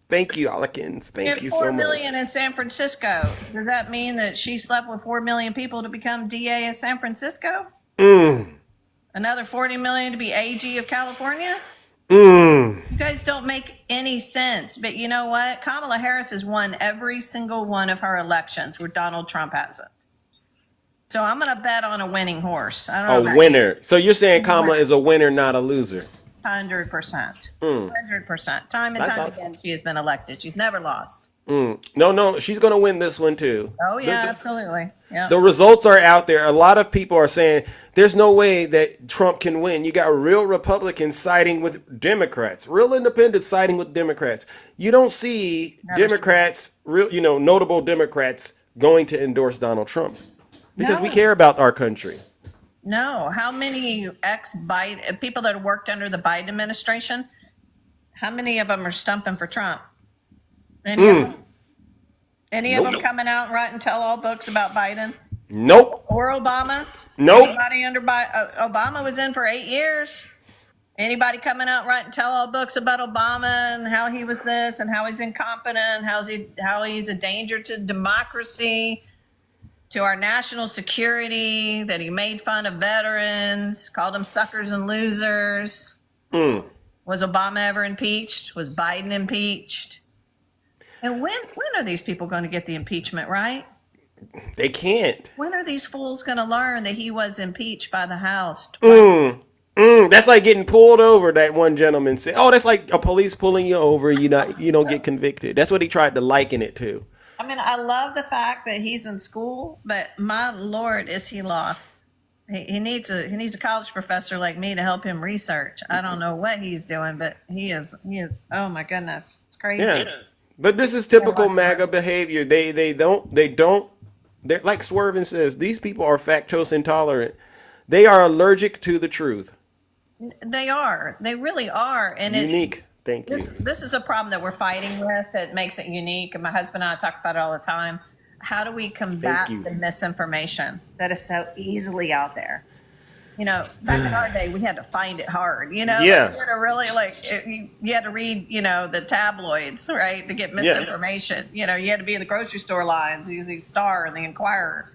Thank you, Alekins. She had Thank you 4 so much. million in San Francisco. Does that mean that she slept with 4 million people to become DA of San Francisco? Another 40 million to be AG of California? You guys don't make any sense. But you know what? Kamala Harris has won every single one of her elections where Donald Trump hasn't. So I'm going to bet on a winning horse. I don't know A about winner. So you're saying Kamala is a winner, not a loser? 100%. 100%. Time and That's time awesome. again, she has been elected. She's never lost. No, she's going to win this one too. Oh, yeah, absolutely. Yeah. The results are out there. A lot of people are saying there's no way that Trump can win. You got real Republicans siding with Democrats, real independents siding with Democrats. You don't see Democrats, real, notable Democrats going to endorse Donald Trump because we care about our country. No. How many ex-Biden people that worked under the Biden administration, how many of them are stumping for Trump? Any of them? Any of them coming out and writing tell-all books about Biden? Nope. Or Obama? Nope. Anybody under Obama was in for 8 years. Anybody coming out writing tell-all books about Obama and how he was this and how he's incompetent, how he's a danger to democracy, to our national security, that he made fun of veterans, called them suckers and losers. Was Obama ever impeached? Was Biden impeached? And when are these people going to get the impeachment right? They can't. When are these fools going to learn that he was impeached by the House? That's like getting pulled over. That one gentleman said, "Oh, that's like a police pulling you over. You don't get convicted." That's what he tried to liken it to. I mean, I love the fact that he's in school, but my Lord, is he lost? He needs a college professor like me to help him research. I don't know what he's doing, but he is. Oh my goodness, it's crazy. Yeah. But this is typical MAGA behavior. They're like Swervin says, these people are lactose intolerant. They are allergic to the truth. They are. They really are. And unique. Thank you. This is a problem that we're fighting with that makes it unique. And my husband and I talk about it all the time. How do we combat the misinformation that is so easily out there? Back in our day, we had to find it hard. Yeah. Like, you had to really you had to read, the tabloids, right, to get misinformation. You had to be in the grocery store lines, using Star and the Inquirer.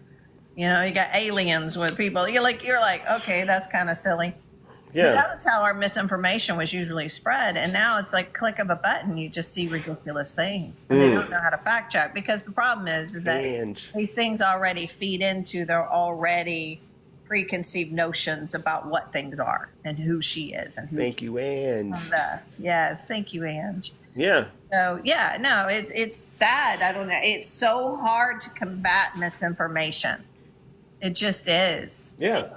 You got aliens with people. You're like, okay, that's kind of silly. Yeah. But that's how our misinformation was usually spread. And now it's like click of a button, you just see ridiculous things. But they don't know how to fact check, because the problem is that these things already feed into their already preconceived notions about what things are and who she is and who. Thank you, Ange. Yes, thank you, Ange. Yeah. So it's sad. I don't know. It's so hard to combat misinformation. It just is. Yeah.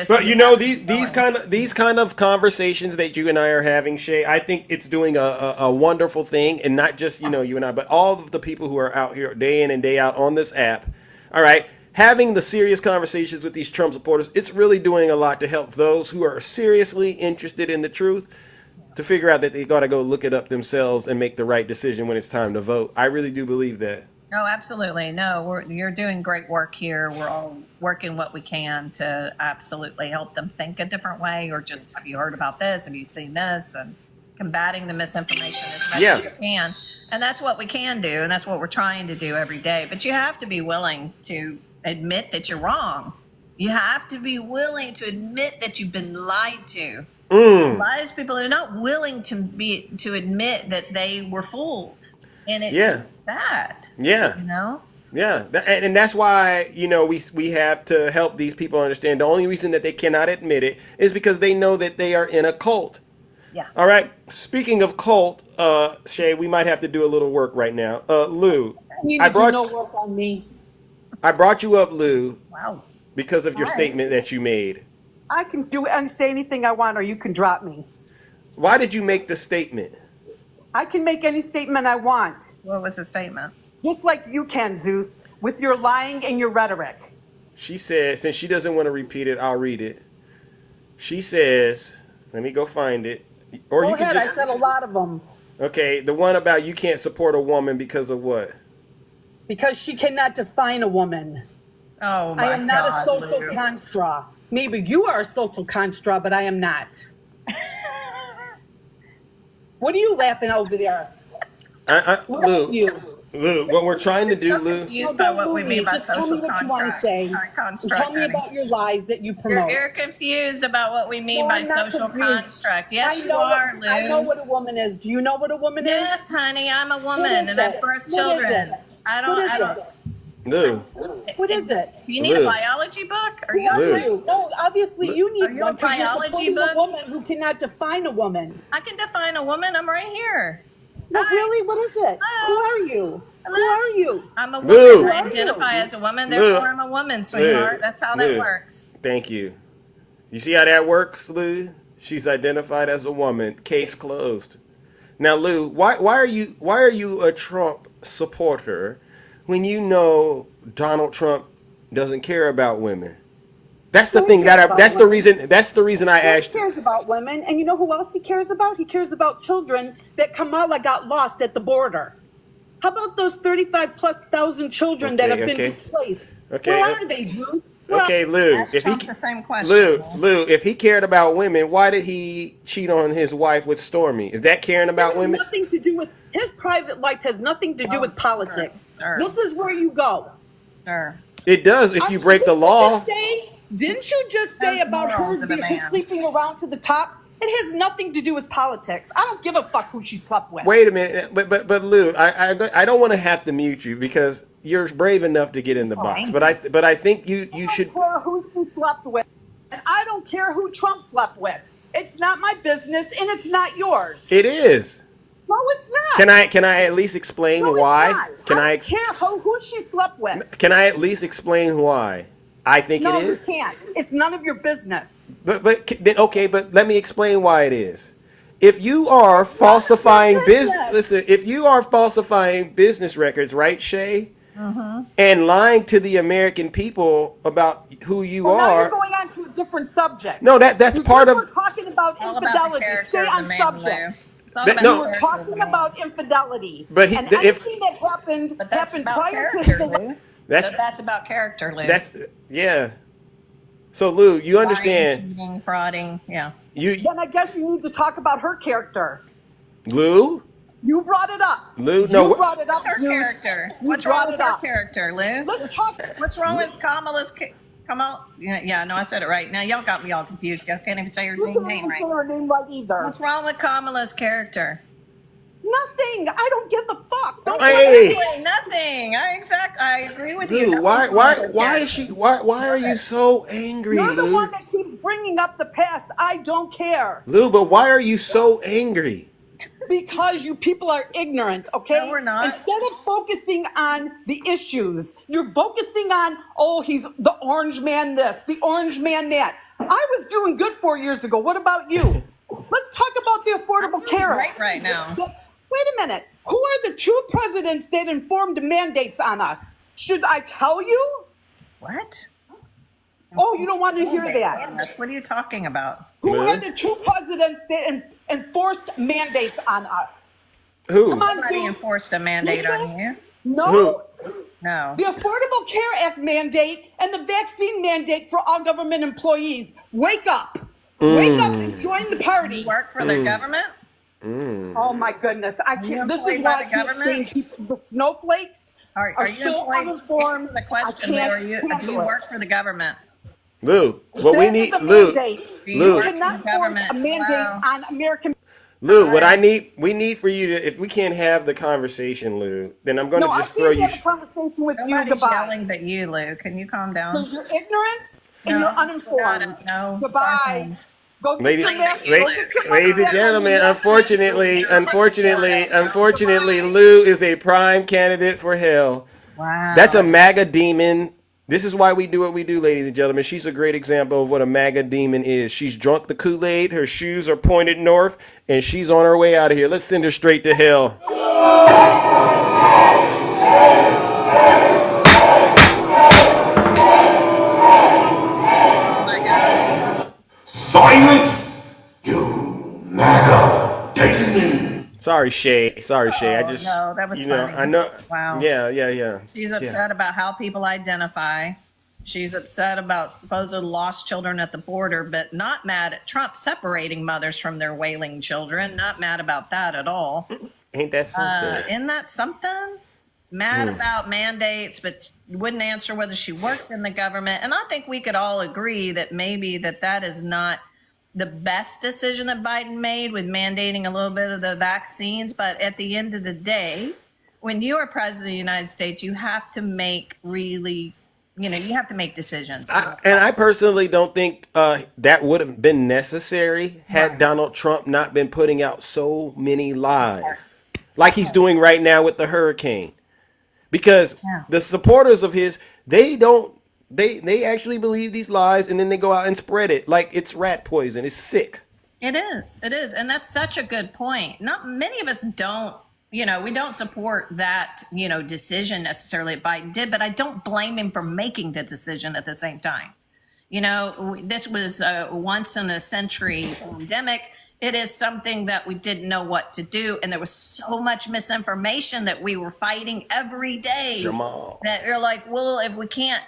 But these kind of conversations that you and I are having, Shay, I think it's doing a wonderful thing, and not just you and I, but all of the people who are out here day in and day out on this app. All right. Having the serious conversations with these Trump supporters, it's really doing a lot to help those who are seriously interested in the truth to figure out that they got to go look it up themselves and make the right decision when it's time to vote. I really do believe that. No, absolutely. No, you're doing great work here. We're all working what we can to absolutely help them think a different way, or just, have you heard about this? Have you seen this? And combating the misinformation as much as you can. And that's what we can do, and that's what we're trying to do every day. But you have to be willing to admit that you're wrong. You have to be willing to admit that you've been lied to. A lot of people are not willing to admit that they were fooled, and it's sad. Yeah. Yeah, and that's why we have to help these people understand. The only reason that they cannot admit it is because they know that they are in a cult. Yeah. All right. Speaking of cult, Shay, we might have to do a little work right now. Lou, You do no work on me. I brought you up, Lou. Wow. Because of your statement that you made. I can do and say anything I want, or you can drop me. Why did you make the statement? I can make any statement I want. What was the statement? Just like you can, Zeus, with your lying and your rhetoric. She said, since she doesn't want to repeat it, I'll read it. She says, let me go find it. Or Go you ahead, can just, I said a lot of them. Okay, the one about you can't support a woman because of what? Because she cannot define a woman. Oh my I am not God, a social Lou. construct. Maybe you are a social construct, but I am not. What are you laughing over there? What Lou, are you? Lou, what we're trying to do, So Lou. confused No, by don't what we move mean me. by Just tell me social what you want to contract. say. And Construct, tell me honey. about your lies that you promote. You're confused about what we mean No, by I'm not social confused. construct. Yes, I you know are, what, Lou. I know what a woman is. Do you know what a woman Yes, is? honey, I'm a woman What is and I've it? birthed What is children. it? I What don't. is I don't. it? Lou, What is it? Do you need a Lou. biology book? Are Who you are Lou. okay? you? No, obviously you Are need you a one because you're biology supporting book? a woman who cannot define a woman. I can define a woman. I'm right here. No, really? What is it? Who are you? Who are you? I'm a Lou. woman. I identify as a woman, Lou. therefore I'm a woman, sweetheart. Lou. That's how Lou. that works. Thank you. You see how that works, Lou? She's identified as a woman. Case closed. Now, Lou, why are you a Trump supporter when you know Donald Trump doesn't care about women? That's the Who thing cares about that's the women? reason I He asked. cares about women, and you know who else he cares about? He cares about children that Kamala got lost at the border. How about those 35,000+ children that have been Okay. displaced? Okay. Where are they, Zeus? Where Okay, are- Lou. Ask If Trump the same question. Lou, if he cared about women, why did he cheat on his wife with Stormy? Is that caring about It has women? nothing to do with his private life. Has nothing to do with politics. Sure. This is where you go. Sure. It does if you break the Didn't you law. just say- Didn't you just say Those about morals her of a man. sleeping around to the top? It has nothing to do with politics. I don't give a fuck who she slept with. Wait a minute, but Lou, I don't want to have to mute you because you're brave enough to get in the box. But I think you should. I don't care who she slept with, and I don't care who Trump slept with. It's not my business, and it's not yours. It is. No, it's not. Can I at least explain No, it's why? not. Can I I don't care who she slept with. can I at least explain why I think No, it you is? can't. It's none of your business. But then okay, but let me explain why it is. If you are falsifying business, listen. If you are falsifying business records, right, Shay, and lying to the American people about who you Well, now you're are. going on to a different subject. No, that's You part just of. were talking about All about the infidelity. character Stay of on the man, subject. Lou. It's all That- about no. You were the character of the talking man. about infidelity. But and if anything that happened But that's happened about prior to character, the Lou. That's That's about character, Lou. that's yeah. So Lou, you Lying, understand? cheating, frauding. Yeah. You Then I guess you need to talk about her character. Lou, You brought it up. Lou. No, You brought it up. What's her Zeus. character? You What's brought wrong with it her up. character, Lou? Let's talk. What's wrong with Kamala's? Kamala? Yeah, no, I said it right. Now y'all got me all confused. Y'all can't even say her You name can't even right. say her name right either. What's wrong with Kamala's character? Nothing. I don't give a fuck. Don't Hey. Nothing. I agree with you. Lou, Nothing's wrong with her why character. is she? Why are you so angry, You're the Lou? one that keeps bringing up the past. I don't care. Lou, but why are you so angry? Because you people are ignorant, okay? No, we're not. Instead of focusing on the issues, you're focusing on, oh, he's the orange man this, the orange man that. I was doing good 4 years ago. What about you? Let's talk about the Affordable Care Great Act. right now. Wait a minute. Who are the two presidents that informed mandates on us? Should I tell you? What? Oh, you don't want to hear that. Yes, what are you talking about? Who Lou? are the two presidents that enforced mandates on us? Who? Come on, Nobody Zeus. enforced a mandate on you. No. Who? No. The Affordable Care Act mandate and the vaccine mandate for all government employees. Wake up. Wake up and join the party. Work for the government? Oh my goodness. I can't. This is employed why by I the can't government? stand people. The snowflakes Are are you so employed? uninformed. Answer the question, I Lou. can't Do you handle work it. for the government? Lou, what we That need, is a Lou, mandate. Do you Lou, work You for cannot the force government? a mandate Wow. on American. Lou, what we need for you to, if we can't have the conversation, Lou, then I'm going to No, I just throw can't you. have a conversation with you. Nobody's Goodbye. yelling but you, Lou. Can you calm down? Because you're ignorant and No, you're uninformed. no. Goodbye. Go get Ladies, your mask. Go ladies, get your ladies and mask. gentlemen, unfortunately, Lou is a prime candidate for hell. Wow. That's a MAGA demon. This is why we do what we do, ladies and gentlemen. She's a great example of what a MAGA demon is. She's drunk the Kool-Aid, her shoes are pointed north, and she's on her way out of here. Let's send her straight to hell. Silence, you MAGA demon. Sorry, Shay. I just, no, that was you know, funny. I know. Wow. Yeah. She's upset about how people identify. She's upset about supposed lost children at the border, but not mad at Trump separating mothers from their wailing children. Not mad about that at all. Ain't that something? Isn't that something? Mad about mandates, but wouldn't answer whether she worked in the government. And I think we could all agree that maybe that is not the best decision that Biden made with mandating a little bit of the vaccines. But at the end of the day, when you are president of the United States, you have to make you have to make decisions. And I personally don't think that would have been necessary had Donald Trump not been putting out so many lies like he's doing right now with the hurricane. Because the supporters of his, they actually believe these lies, and then they go out and spread it like it's rat poison. It's sick. It is. And that's such a good point. Not many of us don't, we don't support that, decision necessarily that Biden did, but I don't blame him for making the decision at the same time. This was a once in a century pandemic. It is something that we didn't know what to do. And there was so much misinformation that we were fighting every day. Jamal. That you're like, well, if we can't,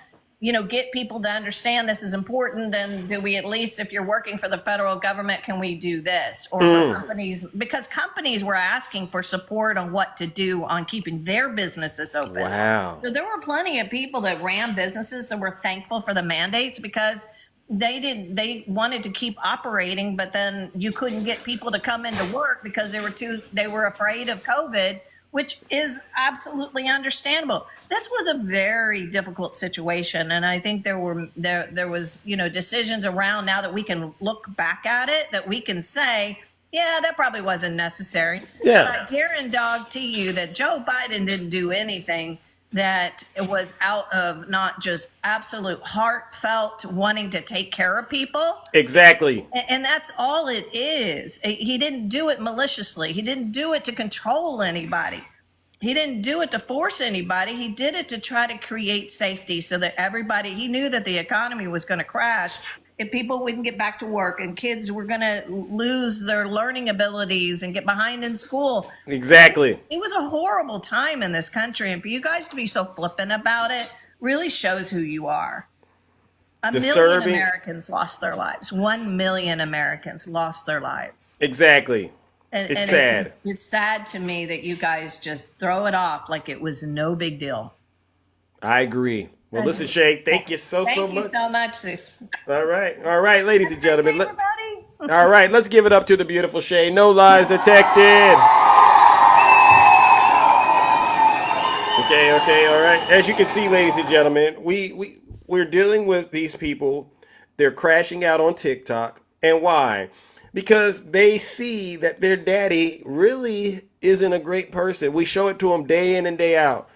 get people to understand this is important, then do we at least, if you're working for the federal government, can we do this? Or for companies, because companies were asking for support on what to do on keeping their businesses open. Wow. So there were plenty of people that ran businesses that were thankful for the mandates because they wanted to keep operating, but then you couldn't get people to come into work because they were afraid of COVID, which is absolutely understandable. This was a very difficult situation, and I think there was decisions around now that we can look back at it, that we can say, yeah, that probably wasn't necessary. Yeah. But I guarantee you that Joe Biden didn't do anything that it was out of not just absolute heartfelt wanting to take care of people. Exactly. And that's all it is. He didn't do it maliciously. He didn't do it to control anybody. He didn't do it to force anybody. He did it to try to create safety so that he knew that the economy was going to crash if people wouldn't get back to work and kids were going to lose their learning abilities and get behind in school. Exactly. It was a horrible time in this country. And for you guys to be so flippant about it really shows who you are. A million Americans lost their lives. 1 million Americans lost their lives. Exactly. It's sad. It's sad to me that you guys just throw it off like it was no big deal. I agree. Well, listen, Shay, thank you so much. Thank you so much, sis. All right, ladies and gentlemen. All right, let's give it up to the beautiful Shay. No lies detected. Okay, all right. As you can see, ladies and gentlemen, we're dealing with these people. They're crashing out on TikTok. And why? Because they see that their daddy really isn't a great person. We show it to them day in and day out.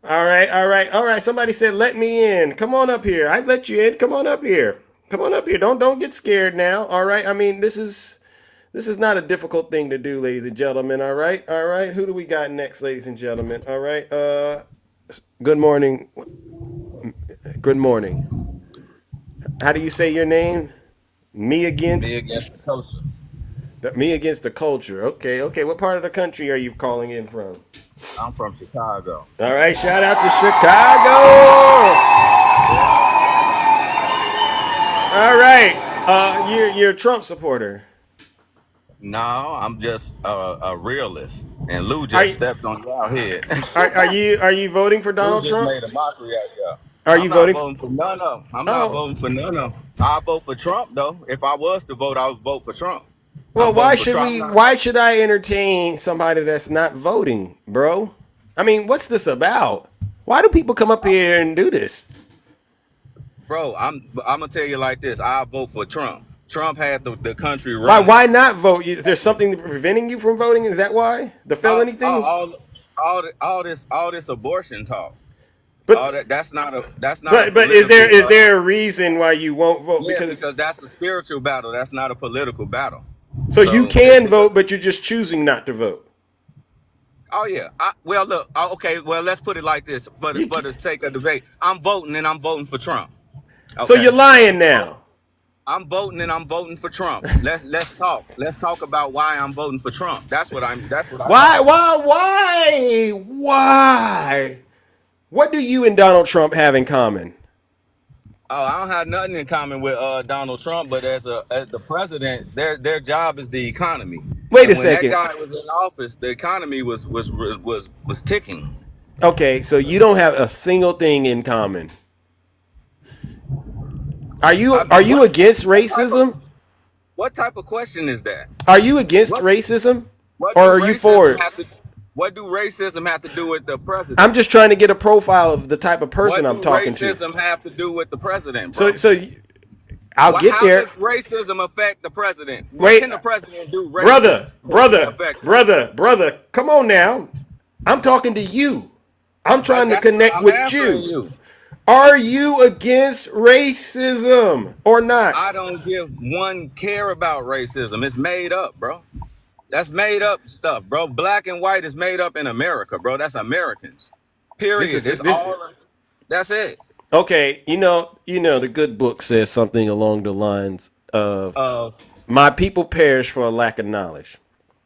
All right. Somebody said, let me in. Come on up here. I let you in. Come on up here. Don't get scared now. All right. I mean, this is not a difficult thing to do, ladies and gentlemen. All right. Who do we got next, ladies and gentlemen? All right. Good morning. How do you say your name? Me against the culture. Me against the culture. Okay. What part of the country are you calling in from? I'm from Chicago. All right, shout out to Chicago. All right, you're a Trump supporter. No, I'm just a realist, and Lou just stepped on your head. Are you voting for Donald Trump? Lou just made a mockery out of y'all. I'm not voting for none of them. I'm not voting for none of them. I'll vote for Trump though. If I was to vote, I would vote for Trump. Well, why should I entertain somebody that's not voting, bro? I mean, what's this about? Why do people come up here and do this? Bro, I'm gonna tell you like this. I'll vote for Trump. Trump had the country running. Why not vote? Is there something preventing you from voting? Is that why? The felony thing? All this abortion talk. But that's not. But is there a reason why you won't vote? Yeah, because that's a spiritual battle. That's not a political battle. So you can vote, but you're just choosing not to vote. Oh yeah. Okay. Well, let's put it like this. For the sake of debate, I'm voting and I'm voting for Trump. Okay? So you're lying now. I'm voting and I'm voting for Trump. Let's talk. Let's talk about why I'm voting for Trump. Why? What do you and Donald Trump have in common? Oh, I don't have nothing in common with Donald Trump, but as the president, their job is the economy. Wait a And when that second. guy was in office, the economy was ticking. Okay, so you don't have a single thing in common. Are you against racism? What type of question is that? Are you against What racism, what or do are you for racism it? have to what do racism have to do with the president? I'm just trying to get a profile of the type of person What I'm do talking to. racism have to do with the president, bro? So I'll get How there. does racism affect the president? What Wait, can the president do racist brother, come on now. I'm talking to you. I'm trying to That's what connect I'm with answering you. you. Are you against racism or not? I don't give one care about racism. It's made up, bro. That's made up stuff, bro. Black and white is made up in America, bro. That's Americans. Period. That's it. Okay, you know, the good book says something along the lines of "My people perish for a lack of knowledge."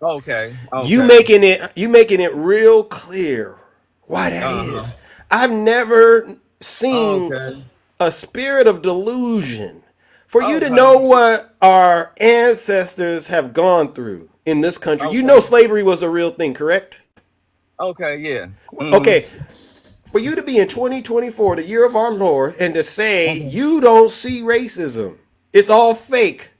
Okay. You making it real clear why that is. I've never seen a spirit of delusion for you to know what our ancestors have gone through in this country. You know slavery was a real thing, correct? Okay, yeah. Okay. For you to be in 2024, the year of our Lord, and to say you don't see racism, it's all fake,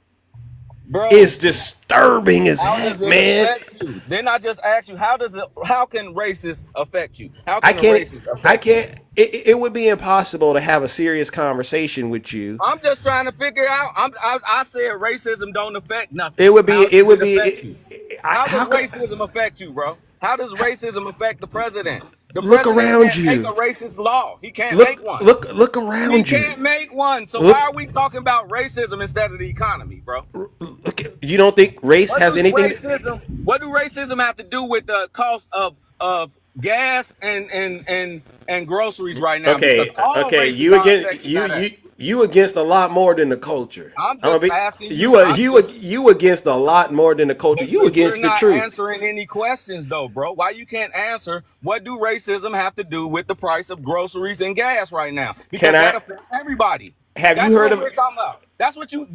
bro, is disturbing as how heck, does it man. affect you? Then I just asked you, how can racists affect you? How I can a can't. racist affect I can't. It would be impossible to have a serious conversation with you. I'm just trying to figure out. I said racism don't affect nothing. It would be. How does It would affect be. you? How does racism affect you, bro? How does racism affect the president? The Look president around can't you. make a racist law. He can't Look. make one. Look He around you. can't make one. So Look- why are we talking about racism instead of the economy, bro? You don't think race has anything? What do racism have to do with the cost of gas and groceries right now? Okay. Because all Okay. races You are against affected by that. you against a lot more than the culture. I'm just asking you against a lot more than the culture. You But against you're the not truth. answering any questions though, bro. Why you can't answer what do racism have to do with the price of groceries and gas right now? Because that affects everybody. Have That's you heard what of? we're talking about. That's what you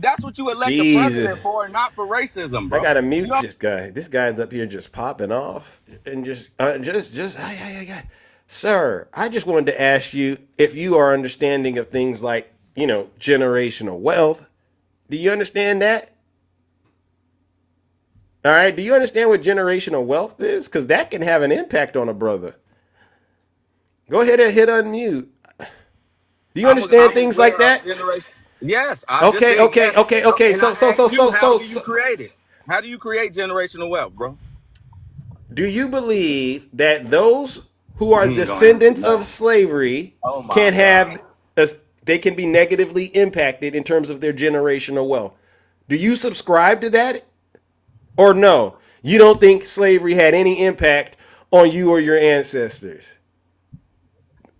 elect the Jesus. president for, not for racism, bro. I gotta mute You know- this guy. This guy's up here just popping off and just. Sir, I just wanted to ask you if you are understanding of things like, generational wealth. Do you understand that? All right. Do you understand what generational wealth is? Because that can have an impact on a brother. Go ahead and hit unmute. Do you understand things like that? Yes. Okay. And I asked you, how do you So, create it? How do you create generational wealth, bro? do you believe that those who are descendants of slavery can have they can be negatively impacted in terms of their generational wealth? Do you subscribe to that, or no? You don't think slavery had any impact on you or your ancestors?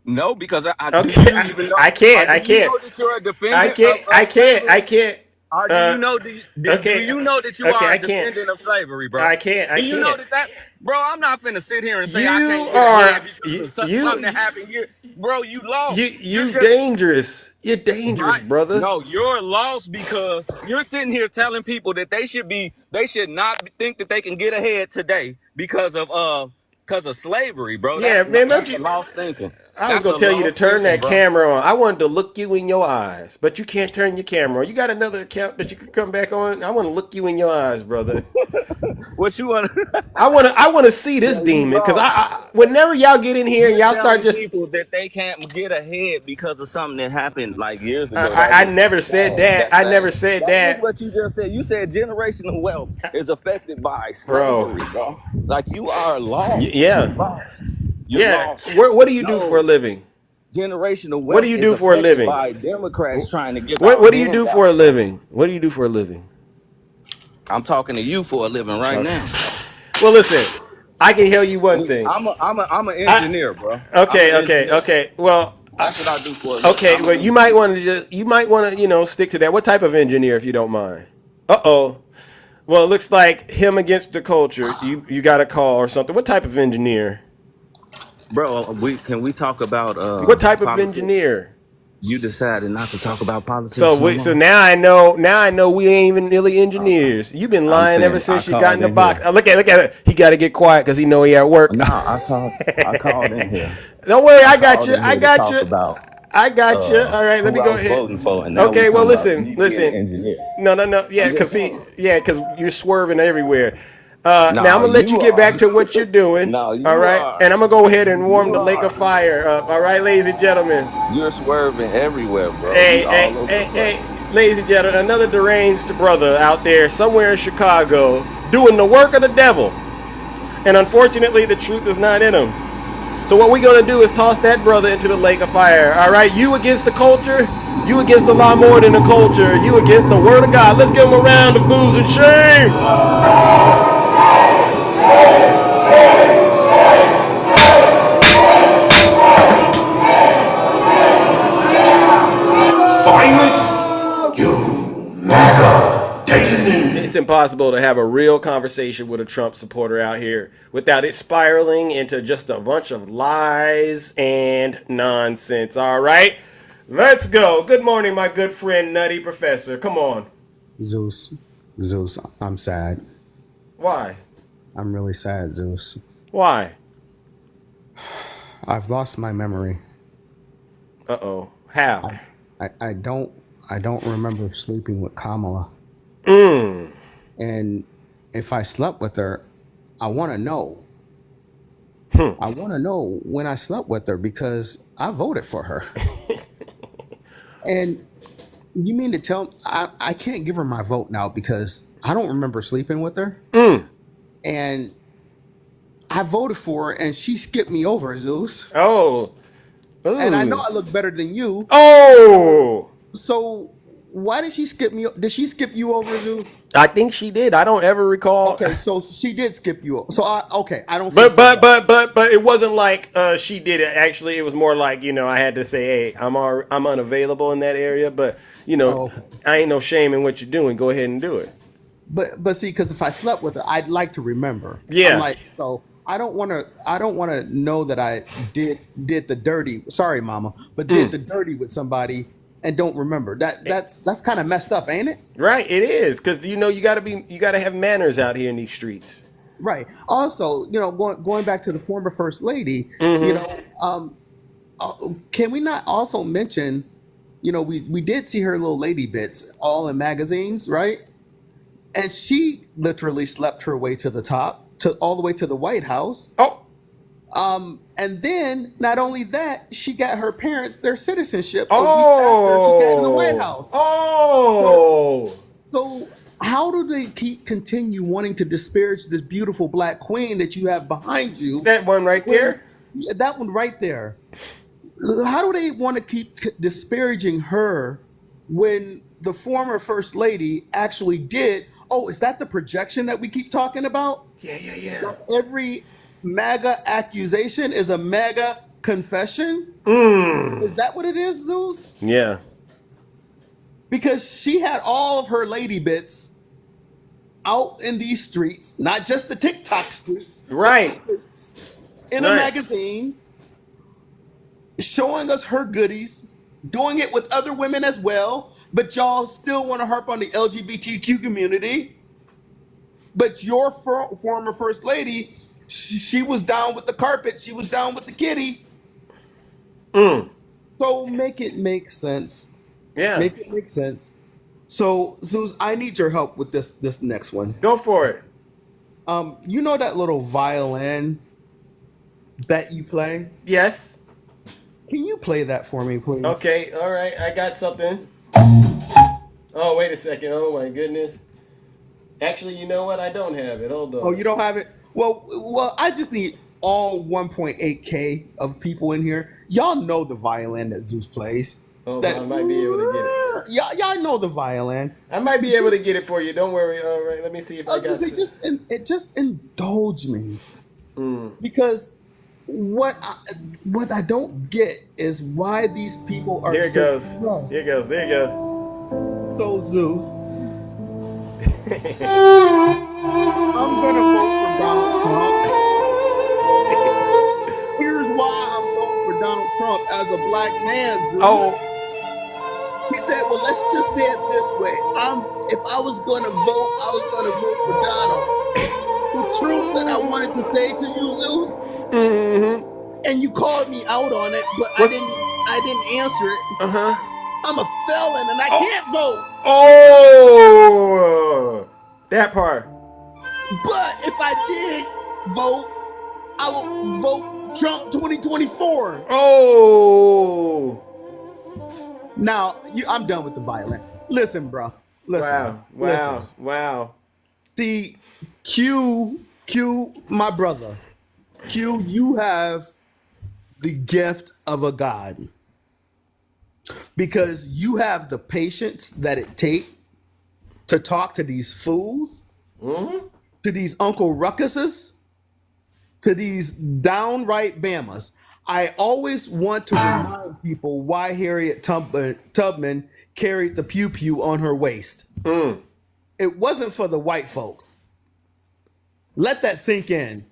No, because I Okay, do you even know, I can't. do you know that you're a defendant I can't. of I can't. slavery? I can't. Or do you know? Do you know that you are I a can't. descendant of slavery, bro? I can't. Do you know that? Bro, I'm not finna sit here and say You I can't are- get ahead because of something that happened here, bro. You lost. You dangerous. You're dangerous, Right. brother. No, you're lost because you're sitting here telling people that they should not think that they can get ahead today because of slavery, bro. Yeah, man, that's that's- lost thinking. I was That's gonna tell you to lost turn that thinking, bro. camera on. I wanted to look you in your eyes, but you can't turn your camera on. You got another account that you can come back on? I want to look you in your eyes, brother. What you want? I want to see this demon because I whenever y'all get in here and y'all start telling just. people that they can't get ahead because of something that happened like years ago. I never said that. I never said that. That's what you just said. You said generational wealth is affected by Bro. slavery, bro. Like you are lost. Yeah. You're lost. You're Yeah. lost. What do you do for a living? Generational wealth. What do you do is for a affected living? By Democrats trying to get. What do you do for a living? What do you do for a living? I'm talking to you for a living right now. Well, listen, I can tell you one thing. I'm an engineer, bro. Okay. Well, that's what I do for a living. okay. Well, you might want to stick to that. What type of engineer, if you don't mind? Well, it looks like him against the culture. You got a call or something. What type of engineer? Bro, can we talk about What type of politics? engineer? You decided not to talk about politics. So no so more? now I know we ain't even really engineers. You've been lying I'm ever saying since I you got in called the in box. here. Look at it. He got to get quiet because he know he at work. No, I called in here. Don't worry, I got Called you. in I here to got talk you. about I got you. All right, let me who I go was ahead. voting for, and now Okay, we well, talking about me being an listen. engineer. No. Yeah, I'm because just saying. because you're swerving everywhere. Now I'm No, gonna let you you get are. back to what you're doing. No, All you right, are. and I'm gonna go ahead and warm You the lake of are. fire up. All right, ladies and gentlemen. You're swerving everywhere, bro. Hey, You hey, all over the hey, place. hey, ladies and gentlemen, another deranged brother out there somewhere in Chicago doing the work of the devil. And unfortunately, the truth is not in him. So what we're going to do is toss that brother into the lake of fire. All right, you against the culture, you against the law more than the culture, you against the word of God. Let's give him a round of booze and shame. Silence, you MAGA demon. It's impossible to have a real conversation with a Trump supporter out here without it spiraling into just a bunch of lies and nonsense. All right, let's go. Good morning, my good friend, Nutty Professor. Come on. Zeus, I'm sad. Why? I'm really sad, Zeus. Why? I've lost my memory. Uh-oh. How? I don't remember sleeping with Kamala. And if I slept with her, I want to know. I want to know when I slept with her because I voted for her. And you mean to tell I can't give her my vote now because I don't remember sleeping with her? And I voted for her and she skipped me over, Zeus. Oh. Ooh. And I know I look better than you. Oh. So why did she skip me? Did she skip you over, Zeus? I think she did. I don't ever recall. Okay, so she did skip you. So I don't. But it wasn't like she did it. Actually, it was more like I had to say, hey, I'm unavailable in that area. But I ain't no shame in what you're doing. Go ahead and do it. But see, because if I slept with her, I'd like to remember. Yeah. I'm like, so I don't want to know that I did the dirty. Sorry, Mama, but did the dirty with somebody and don't remember. That's kind of messed up, ain't it? Right, it is, because you gotta have manners out here in these streets. Right. Also, going back to the former first lady, can we not also mention, we did see her little lady bits all in magazines, right? And she literally slept her way to the top, all the way to the White House. Oh. And then not only that, she got her parents their citizenship. Oh. She got in the White House. Oh. So how do they continue wanting to disparage this beautiful black queen that you have behind you? That one right there? That one right there. How do they want to keep disparaging her when the former first lady actually did? Oh, is that the projection that we keep talking about? Yeah. Every MAGA accusation is a MAGA confession? Is that what it is, Zeus? Yeah. Because she had all of her lady bits out in these streets, not just the TikTok streets, right? But the streets, in a magazine, showing us her goodies, doing it with other women as well. But y'all still want to harp on the LGBTQ community. But your former first lady, she was down with the carpet. She was down with the kitty. So make it make sense. Yeah. Make it make sense. So, Zeus, I need your help with this next one. Go for it. You know that little violin that you play? Yes. Can you play that for me, please? Okay, all right. I got something. Oh, wait a second. Oh, my goodness. Actually, you know what? I don't have it. Hold on. Oh, you don't have it? Well, I just need all 1.8K of people in here. Y'all know the violin that Zeus plays. Hold on, I might be able to get it. Y'all know the violin. I might be able to get it for you. Don't worry. All right, let me see if I got it. Just indulge me, because what I don't get is why these people are. There it goes. Rough. There it goes. There you go. So Zeus, I'm gonna vote for Donald Trump. Here's why I'm voting for Donald Trump as a black man, Zeus. He said, well, let's just say it this way. If I was going to vote, I was going to vote for Donald. The truth that I wanted to say to you, Zeus, and you called me out on it, but I didn't answer it. I'm a felon and I can't vote. Oh, that part. But if I did vote, I will vote Trump 2024. Oh. Now, I'm done with the violence. Listen, bro. Listen. Wow. See, Q, my brother. Q, you have the gift of a god. Because you have the patience that it takes to talk to these fools, to these Uncle Ruckuses, to these downright Bamas. I always want to remind people why Harriet Tubman carried the pew-pew on her waist. It wasn't for the white folks. Let that sink in.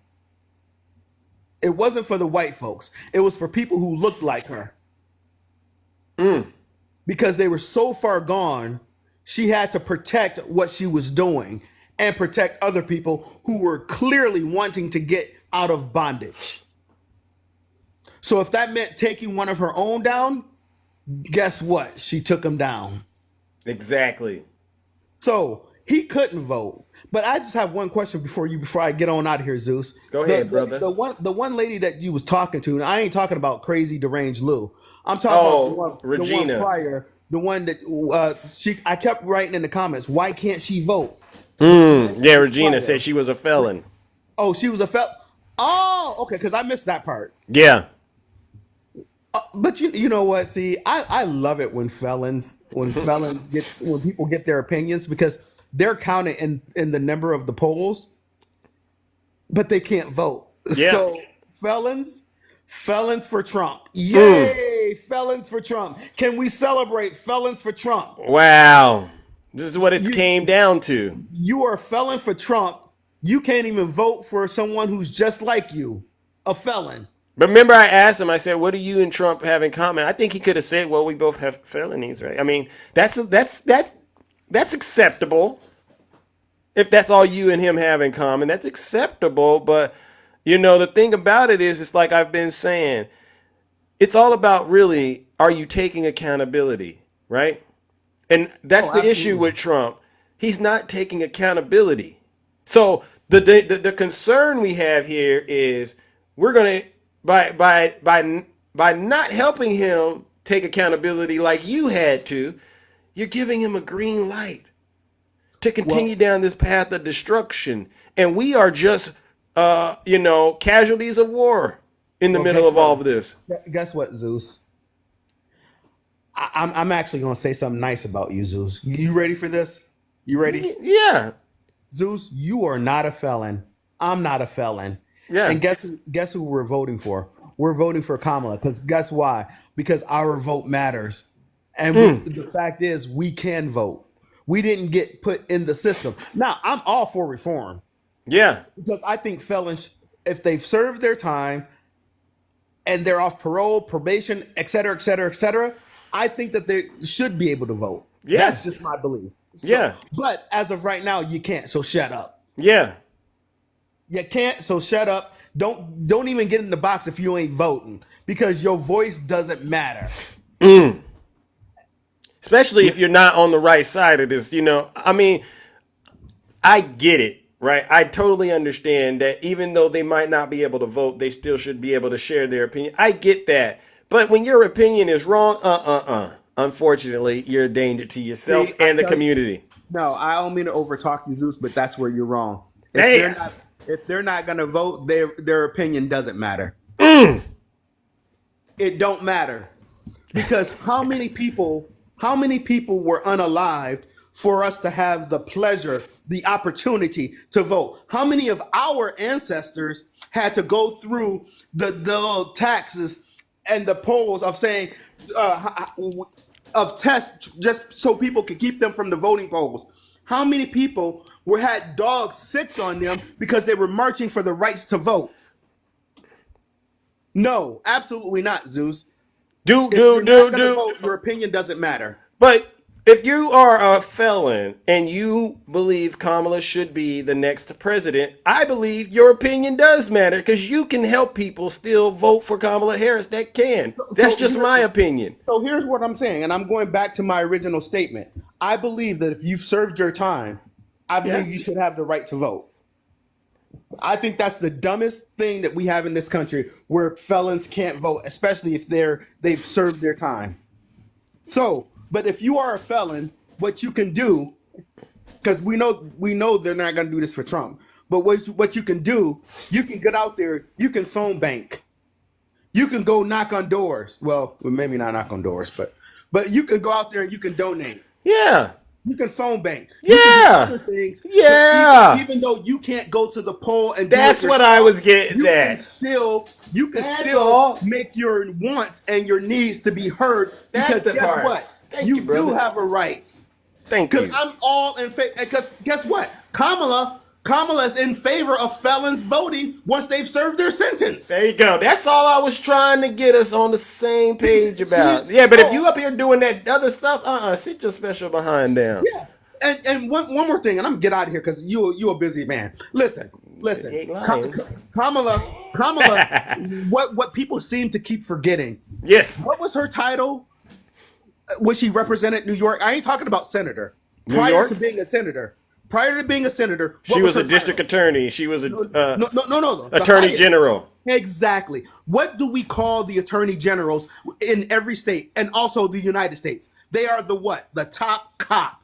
It wasn't for the white folks. It was for people who looked like her. Because they were so far gone, she had to protect what she was doing and protect other people who were clearly wanting to get out of bondage. So if that meant taking one of her own down, guess what? She took him down. Exactly. So he couldn't vote. But I just have one question before I get on out of here, Zeus. Go ahead, brother. The one lady that you was talking to, and I ain't talking about crazy deranged Lou. I'm talking about Regina. the one prior, the one that I kept writing in the comments, why can't she vote? Yeah, Regina said she was a felon. Oh, she was a felon. Oh, okay, because I missed that part. Yeah. But you know what? See, I love it when people get their opinions, because they're counted in the number of the polls, but they can't vote. Yeah. So felons for Trump. Yay, felons for Trump. Can we celebrate felons for Trump? Wow. This is what it came down to. You are a felon for Trump. You can't even vote for someone who's just like you, a felon. But remember, I asked him, I said, what do you and Trump have in common? I think he could have said, well, we both have felonies, right? I mean, that's acceptable. If that's all you and him have in common, that's acceptable. But, the thing about it is, it's like I've been saying, it's all about really, are you taking accountability, right? And that's the issue with Trump. He's not taking accountability. So the concern we have here is we're going to, by not helping him take accountability like you had to, you're giving him a green light to continue down this path of destruction. And we are just, casualties of war in the middle of all of this. Guess what, Zeus? I'm actually going to say something nice about you, Zeus. You ready for this? You ready? Yeah. Zeus, you are not a felon. I'm not a felon. Yeah. And guess who we're voting for? We're voting for Kamala, because guess why? Because our vote matters. And the fact is, we can vote. We didn't get put in the system. Now, I'm all for reform. Yeah. Because I think felons, if they've served their time and they're off parole, probation, et cetera, I think that they should be able to vote. Yeah. That's just my belief. Yeah. But as of right now, you can't. So shut up. Yeah. You can't. So shut up. Don't even get in the box if you ain't voting, because your voice doesn't matter. Especially if you're not on the right side of this. I mean, I get it, right? I totally understand that even though they might not be able to vote, they still should be able to share their opinion. I get that. But when your opinion is wrong, unfortunately, you're a danger to yourself and the community. No, I don't mean to overtalk you, Zeus, but that's where you're wrong. If they're not going to vote, their opinion doesn't matter. It don't matter. Because how many people were unalived for us to have the pleasure, the opportunity to vote? How many of our ancestors had to go through the taxes and the polls of saying of tests just so people could keep them from the voting polls? How many people had dogs sicked on them because they were marching for the rights to vote? No, absolutely not, Zeus. Your opinion doesn't matter. But if you are a felon and you believe Kamala should be the next president, I believe your opinion does matter because you can help people still vote for Kamala Harris that can. That's just my opinion. So here's what I'm saying, and I'm going back to my original statement. I believe that if you've served your time, I believe you should have the right to vote. I think that's the dumbest thing that we have in this country, where felons can't vote, especially if they've served their time. So, but if you are a felon, what you can do, because we know they're not going to do this for Trump, but what you can do, you can get out there, you can phone bank, you can go knock on doors. Well, maybe not knock on doors, but you can go out there and you can donate. Yeah. You can phone bank. Yeah. You can do other things. Yeah. So even though you can't go to the poll and that's what I was getting at. You can still make your wants and your needs to be heard, because guess what? You do have a right. Thank you. Because I'm all in favor. Because guess what? Kamala's in favor of felons voting once they've served their sentence. There you go. That's all I was trying to get us on the same page about. Yeah, but if you up here doing that other stuff, sit your special behind down. Yeah. And one more thing, and I'm gonna get out of here because you a busy man. Listen. Kamala, what people seem to keep forgetting. Yes. What was her title? Was she represented New York? I ain't talking about senator. New York? To being a senator. Prior to being a senator, she was a district attorney. She was a no. Attorney general. Exactly. What do we call the attorney generals in every state and also the United States? They are the what? The top cop.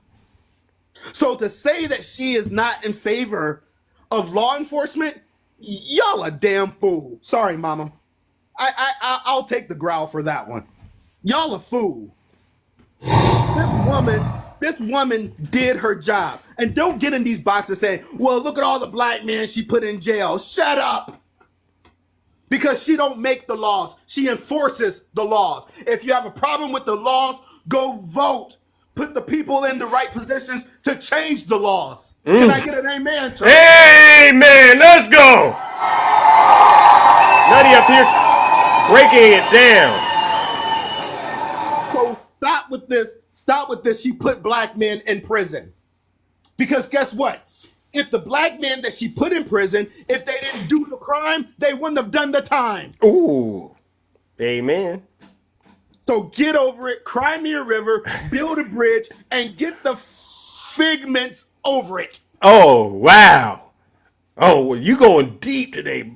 So to say that she is not in favor of law enforcement, y'all a damn fool. Sorry, mama. I'll take the growl for that one. Y'all a fool. This woman did her job. And don't get in these boxes saying, well, look at all the black men she put in jail. Shut up. Because she don't make the laws. She enforces the laws. If you have a problem with the laws, go vote. Put the people in the right positions to change the laws. Can I get an amen? Amen. Let's go. Nutty up here breaking it down. So stop with this. Stop with this. She put black men in prison. Because guess what? If the black men that she put in prison, if they didn't do the crime, they wouldn't have done the time. Ooh. Amen. So get over it, cry me a river, build a bridge, and get the figments over it. Oh, wow. Oh, well, you going deep today.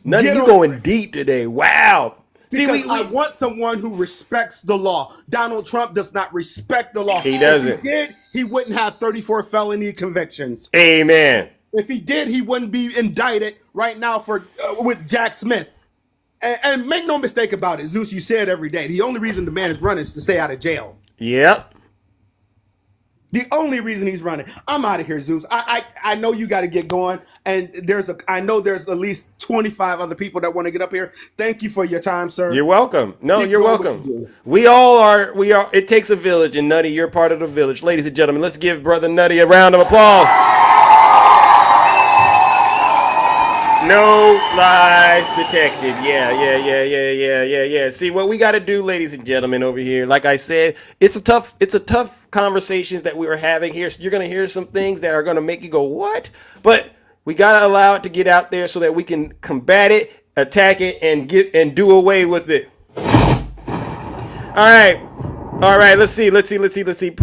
Nutty, you going deep today. Wow. Because I want someone who respects the law. Donald Trump does not respect the law. He doesn't. If he did, he wouldn't have 34 felony convictions. Amen. If he did, he wouldn't be indicted right now for with Jack Smith. And make no mistake about it, Zeus, you say it every day. The only reason the man is running is to stay out of jail. Yep. The only reason he's running. I'm out of here, Zeus. I know you got to get going, and I know there's at least 25 other people that want to get up here. Thank you for your time, sir. You're welcome. No, you're welcome. We are. It takes a village, and Nutty, you're part of the village. Ladies and gentlemen, let's give Brother Nutty a round of applause. No lies detected. Yeah. See, what we got to do, ladies and gentlemen, over here, like I said, it's a tough conversations that we are having here. So you're going to hear some things that are going to make you go, what? But we got to allow it to get out there so that we can combat it, attack it, and do away with it. All right, let's see. Put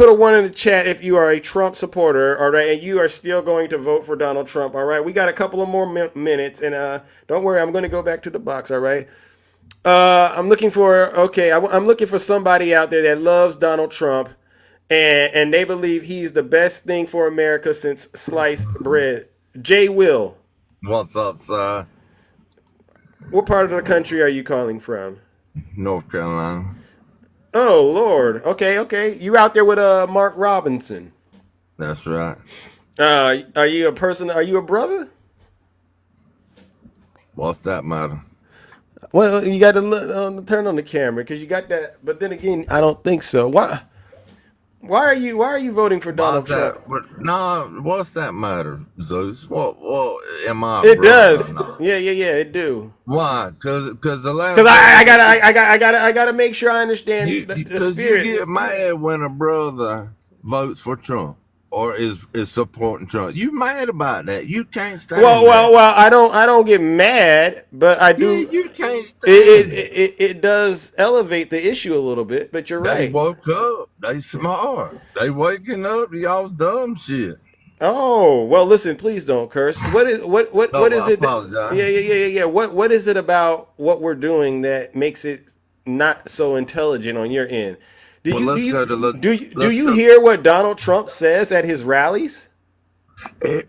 a 1 in the chat if you are a Trump supporter, all right, and you are still going to vote for Donald Trump, all right? We got a couple of more minutes, and don't worry, I'm going to go back to the box, all right? I'm looking for somebody out there that loves Donald Trump, and they believe he's the best thing for America since sliced bread. Jay Will. What's up, sir? What part of the country are you calling from? North Carolina. Oh, Lord. Okay. You out there with Mark Robinson. That's right. Are you a person? Are you a brother? What's that matter? Well, you got to turn on the camera because you got that. But then again, I don't think so. Why? Why are you voting for Donald Trump? What's that matter, Zeus? What am I? It does. Yeah, it do. Why? Because the last. Because I gotta make sure I understand the spirit. You get mad when a brother votes for Trump or is supporting Trump. You mad about that? You can't stand. Well, I don't get mad, but I do. Yeah, you can't stand. It does elevate the issue a little bit, but you're right. They woke up. They smart. They waking up to y'all's dumb shit. Oh, well, listen, please don't curse. What is it? Apologize. Yeah. What is it about what we're doing that makes it not so intelligent on your end? Do you hear what Donald Trump says at his rallies?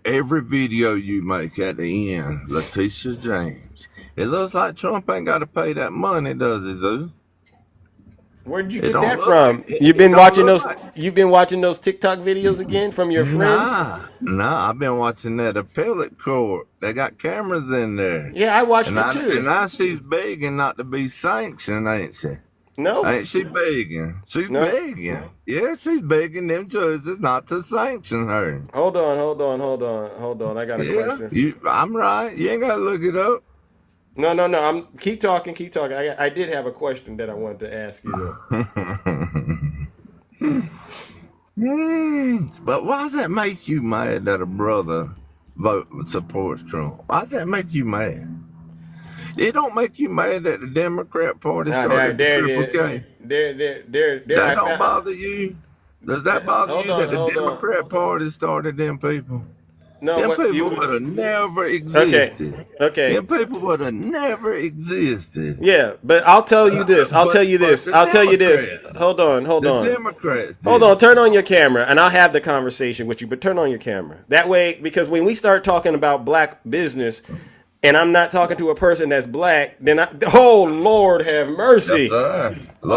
Every video you make at the end, Letitia James. It looks like Trump ain't got to pay that money, does he, Zoo? Where did you get that from? You've been watching those TikTok videos again from your friends? Nah, I've been watching that appellate court. They got cameras in there. Yeah, I watched it too. And now she's begging not to be sanctioned, ain't she? No. Ain't she begging? She's begging. Yeah, she's begging them judges not to sanction her. Hold on. I got a question. I'm right. You ain't got to look it up. No. Keep talking. I did have a question that I wanted to ask you though. But why does that make you mad that a brother supports Trump? Why does that make you mad? It don't make you mad that the Democrat Party started the Triple K. That don't bother you? Does that bother you that the Democrat Party started them people? No, them people would have never existed. Okay. Them people would have never existed. Yeah, but I'll tell you this. Hold on. The Democrats. Hold on. Turn on your camera, and I'll have the conversation with you. But turn on your camera. That way, because when we start talking about black business, and I'm not talking to a person that's black, then oh Lord have mercy. Yes, sir. Look,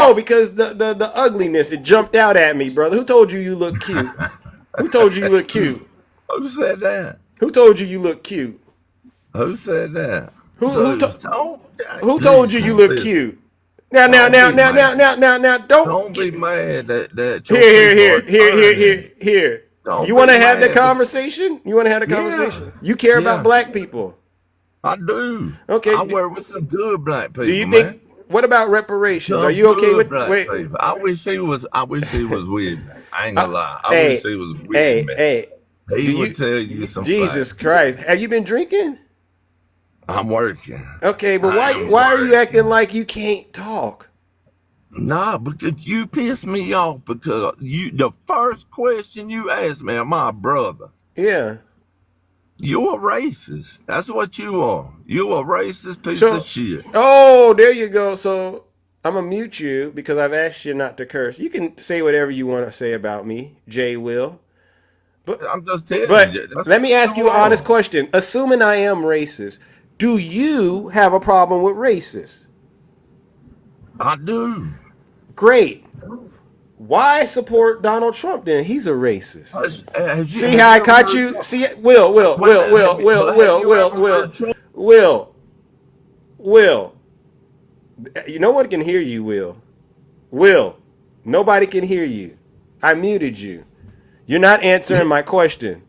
No, because the ugliness, it jumped out at me, brother. Who told you look cute? Who told you look cute? Who said that? Who told you look cute? Who said that? Who told you look cute? Now, don't be mad that here. You want to have the conversation? You care about black people. I do. Okay. I work with some good black people. Do you think? What about reparations? Are you okay with? Wait. People. I wish he was with me. I ain't gonna lie. I wish he was with me. He would tell you some. Jesus Christ! Have you been drinking? I'm working. Okay, but why are you acting like you can't talk? Nah, because you piss me off because the first question you asked me, am I a brother? Yeah. You're a racist. That's what you are. You're a racist piece of shit. Oh, there you go. So I'm gonna mute you because I've asked you not to curse. You can say whatever you want to say about me, Jay Will. But I'm just telling you. But let me ask you an honest question. Assuming I am racist, do you have a problem with racists? I do. Great. Why support Donald Trump then? He's a racist. See how I caught you? See it? Will. No one can hear you, Will. Nobody can hear you. I muted you. You're not answering my question.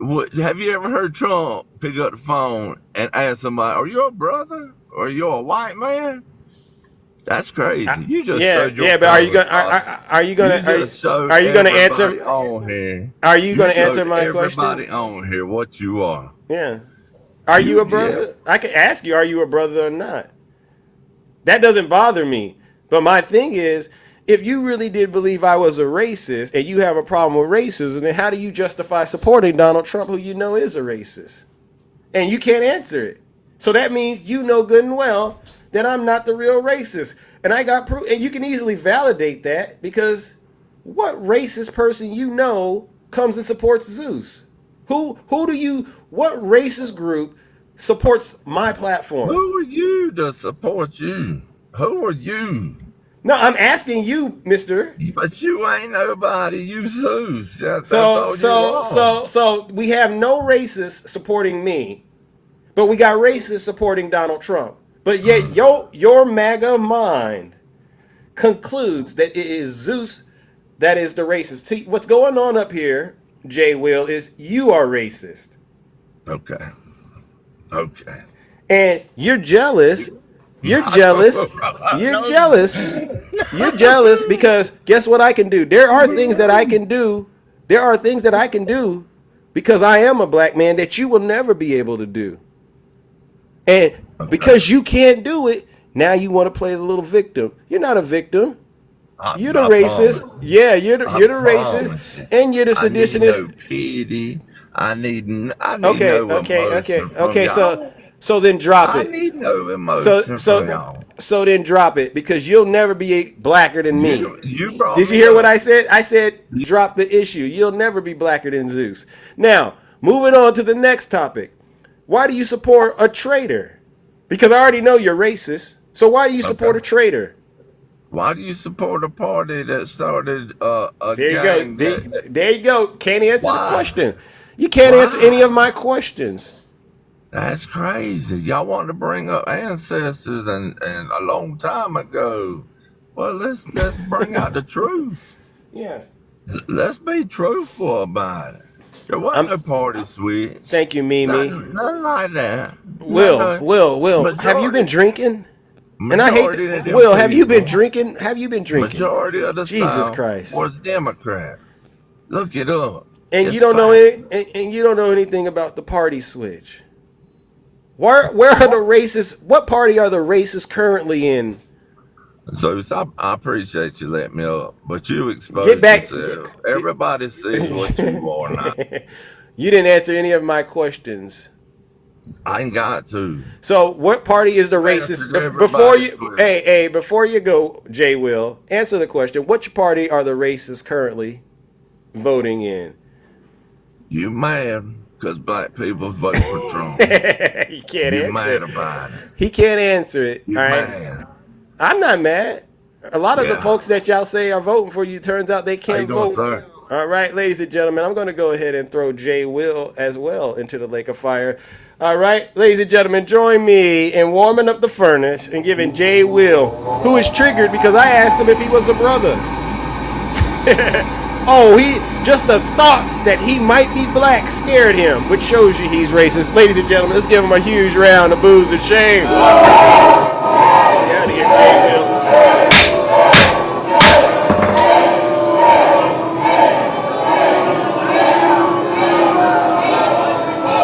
Have you ever heard Trump pick up the phone and ask somebody, "Are you a brother? Or are you a white man?" That's crazy. You just but are you gonna answer on here? Are you gonna answer my question? Everybody on here, what you are? Yeah. Are you a brother? Yeah. I can ask you, are you a brother or not? That doesn't bother me. But my thing is, if you really did believe I was a racist and you have a problem with racism, then how do you justify supporting Donald Trump, who you know is a racist? And you can't answer it. So that means you know good and well that I'm not the real racist. And I got proof, and you can easily validate that because what racist person you know comes and supports Zeus? What racist group supports my platform? Who are you to support you? Who are you? No, I'm asking you, mister. But you ain't nobody. You Zeus. That's so we have no racists supporting me. but we got racists supporting Donald Trump. But yet your MAGA mind concludes that it is Zeus that is the racist. See, what's going on up here, Jay Will, is you are racist. Okay. And you're jealous. You're jealous. You're jealous. You're jealous because guess what I can do? There are things that I can do. There are things that I can do because I am a black man that you will never be able to do. And because you can't do it, now you want to play the little victim. You're not a victim. You're the racist. Yeah, you're the racist, and you're the seditionist. I need no pity. I need no Okay. So then drop it. I need no emotion from y'all. So then drop it because you'll never be blacker than me. Did you hear up. what I said? I said drop the issue. You'll never be blacker than Zeus. Now, moving on to the next topic. Why do you support a traitor? Because I already know you're racist. So why do you support a traitor? Why do you support a party that started a there you gang? go. There you go. Can't answer the question. You can't answer any of my questions. That's crazy. Y'all want to bring up ancestors and a long time ago. Well, let's bring out the truth. Yeah. Let's be truthful about it. There wasn't no party switch. Thank you, Mimi. Nothing like that. Will, have you been drinking? And I hate Will, have you been drinking? Have you been drinking? Majority of the Jesus South Christ was Democrats. Look it up. And you don't know and you don't know anything about the party switch. Where are the racists? What party are the racists currently in? So I appreciate you letting me up, but you exposed yourself. Everybody sees what you are now. You didn't answer any of my questions. I ain't got to. So what party is the racist? Before you go, Jay Will, answer the question. Which party are the racists currently voting in? You mad because black people vote for Trump. You can't answer mad it. about it. He can't answer it. You all right? mad. I'm not mad. A lot of the folks that y'all say are voting for you, turns out they can't vote. Sir? All right, ladies and gentlemen, I'm going to go ahead and throw Jay Will as well into the lake of fire. All right, ladies and gentlemen, join me in warming up the furnace and giving Jay Will, who is triggered because I asked him if he was a brother. Just the thought that he might be black scared him, which shows you he's racist. Ladies and gentlemen, let's give him a huge round of booze and shame. Get out of here, Jay Will.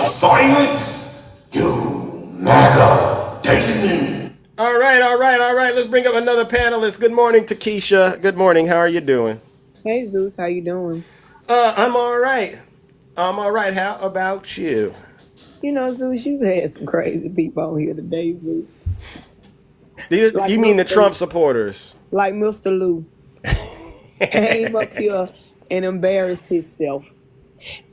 Silence, you MAGA demon. All right. Let's bring up another panelist. Good morning, Takesha. Good morning. How are you doing? Hey, Zeus. How you doing? I'm all right. How about you? You know, Zeus, you've had some crazy people on here today, Zeus. You mean the Trump supporters? Like Mr. Lou. Came up here and embarrassed himself.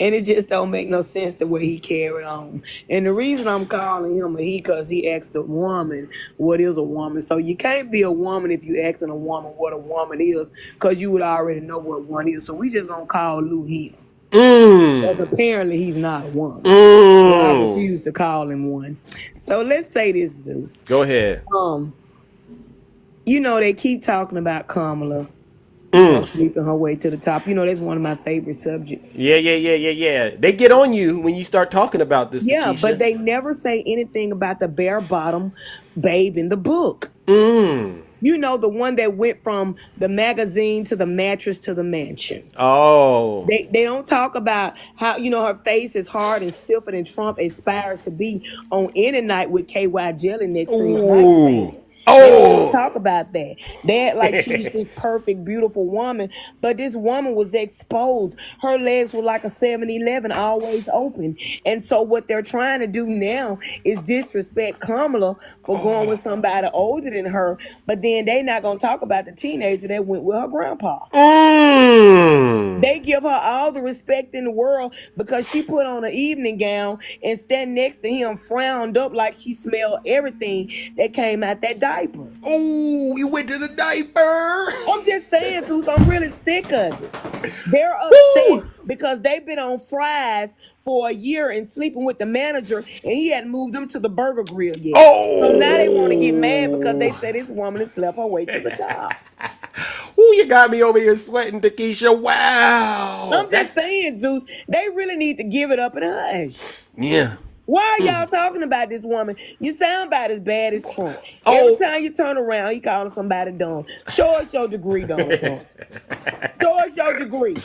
And it just don't make no sense the way he carried on. And the reason I'm calling him a he, because he asked a woman what is a woman. So you can't be a woman if you asking a woman what a woman is, because you would already know what one is. So we just gonna call Lou him. Because apparently he's not a woman. So I refuse to call him one. So let's say this, Zeus. Go ahead. You know, they keep talking about Kamala. Sleeping her way to the top. You know, that's one of my favorite subjects. Yeah. They get on you when you start talking about this. Yeah, Takesha. but they never say anything about the bare bottom babe in the book. You know, the one that went from the magazine to the mattress to the mansion. Oh. They don't talk about how, you know, her face is hard and stiffer than Trump aspires to be on any night with KY jelly next to his nightstand. They don't talk about that. They're like she's this perfect, beautiful woman, but this woman was exposed. Her legs were like a 7-Eleven, always open. And so what they're trying to do now is disrespect Kamala for going with somebody older than her, but then they not going to talk about the teenager that went with her grandpa. They give her all the respect in the world because she put on an evening gown and stand next to him frowned up like she smelled everything that came out that diaper. Oh, you went to the diaper. I'm just saying, Zeus, I'm really sick of it. They're upset because they've been on fries for a year and sleeping with the manager, and he hadn't moved them to the burger grill yet. So now they want to get mad because they said this woman has slept her way to the top. Ooh, you got me over here sweating, Takesha. Wow. I'm just saying, Zeus, they really need to give it up and hush. Yeah. Why are y'all talking about this woman? You sound about as bad as Trump. Oh. Every time you turn around, he calling somebody dumb. Show us your degree, Donald Trump. Show us your degree.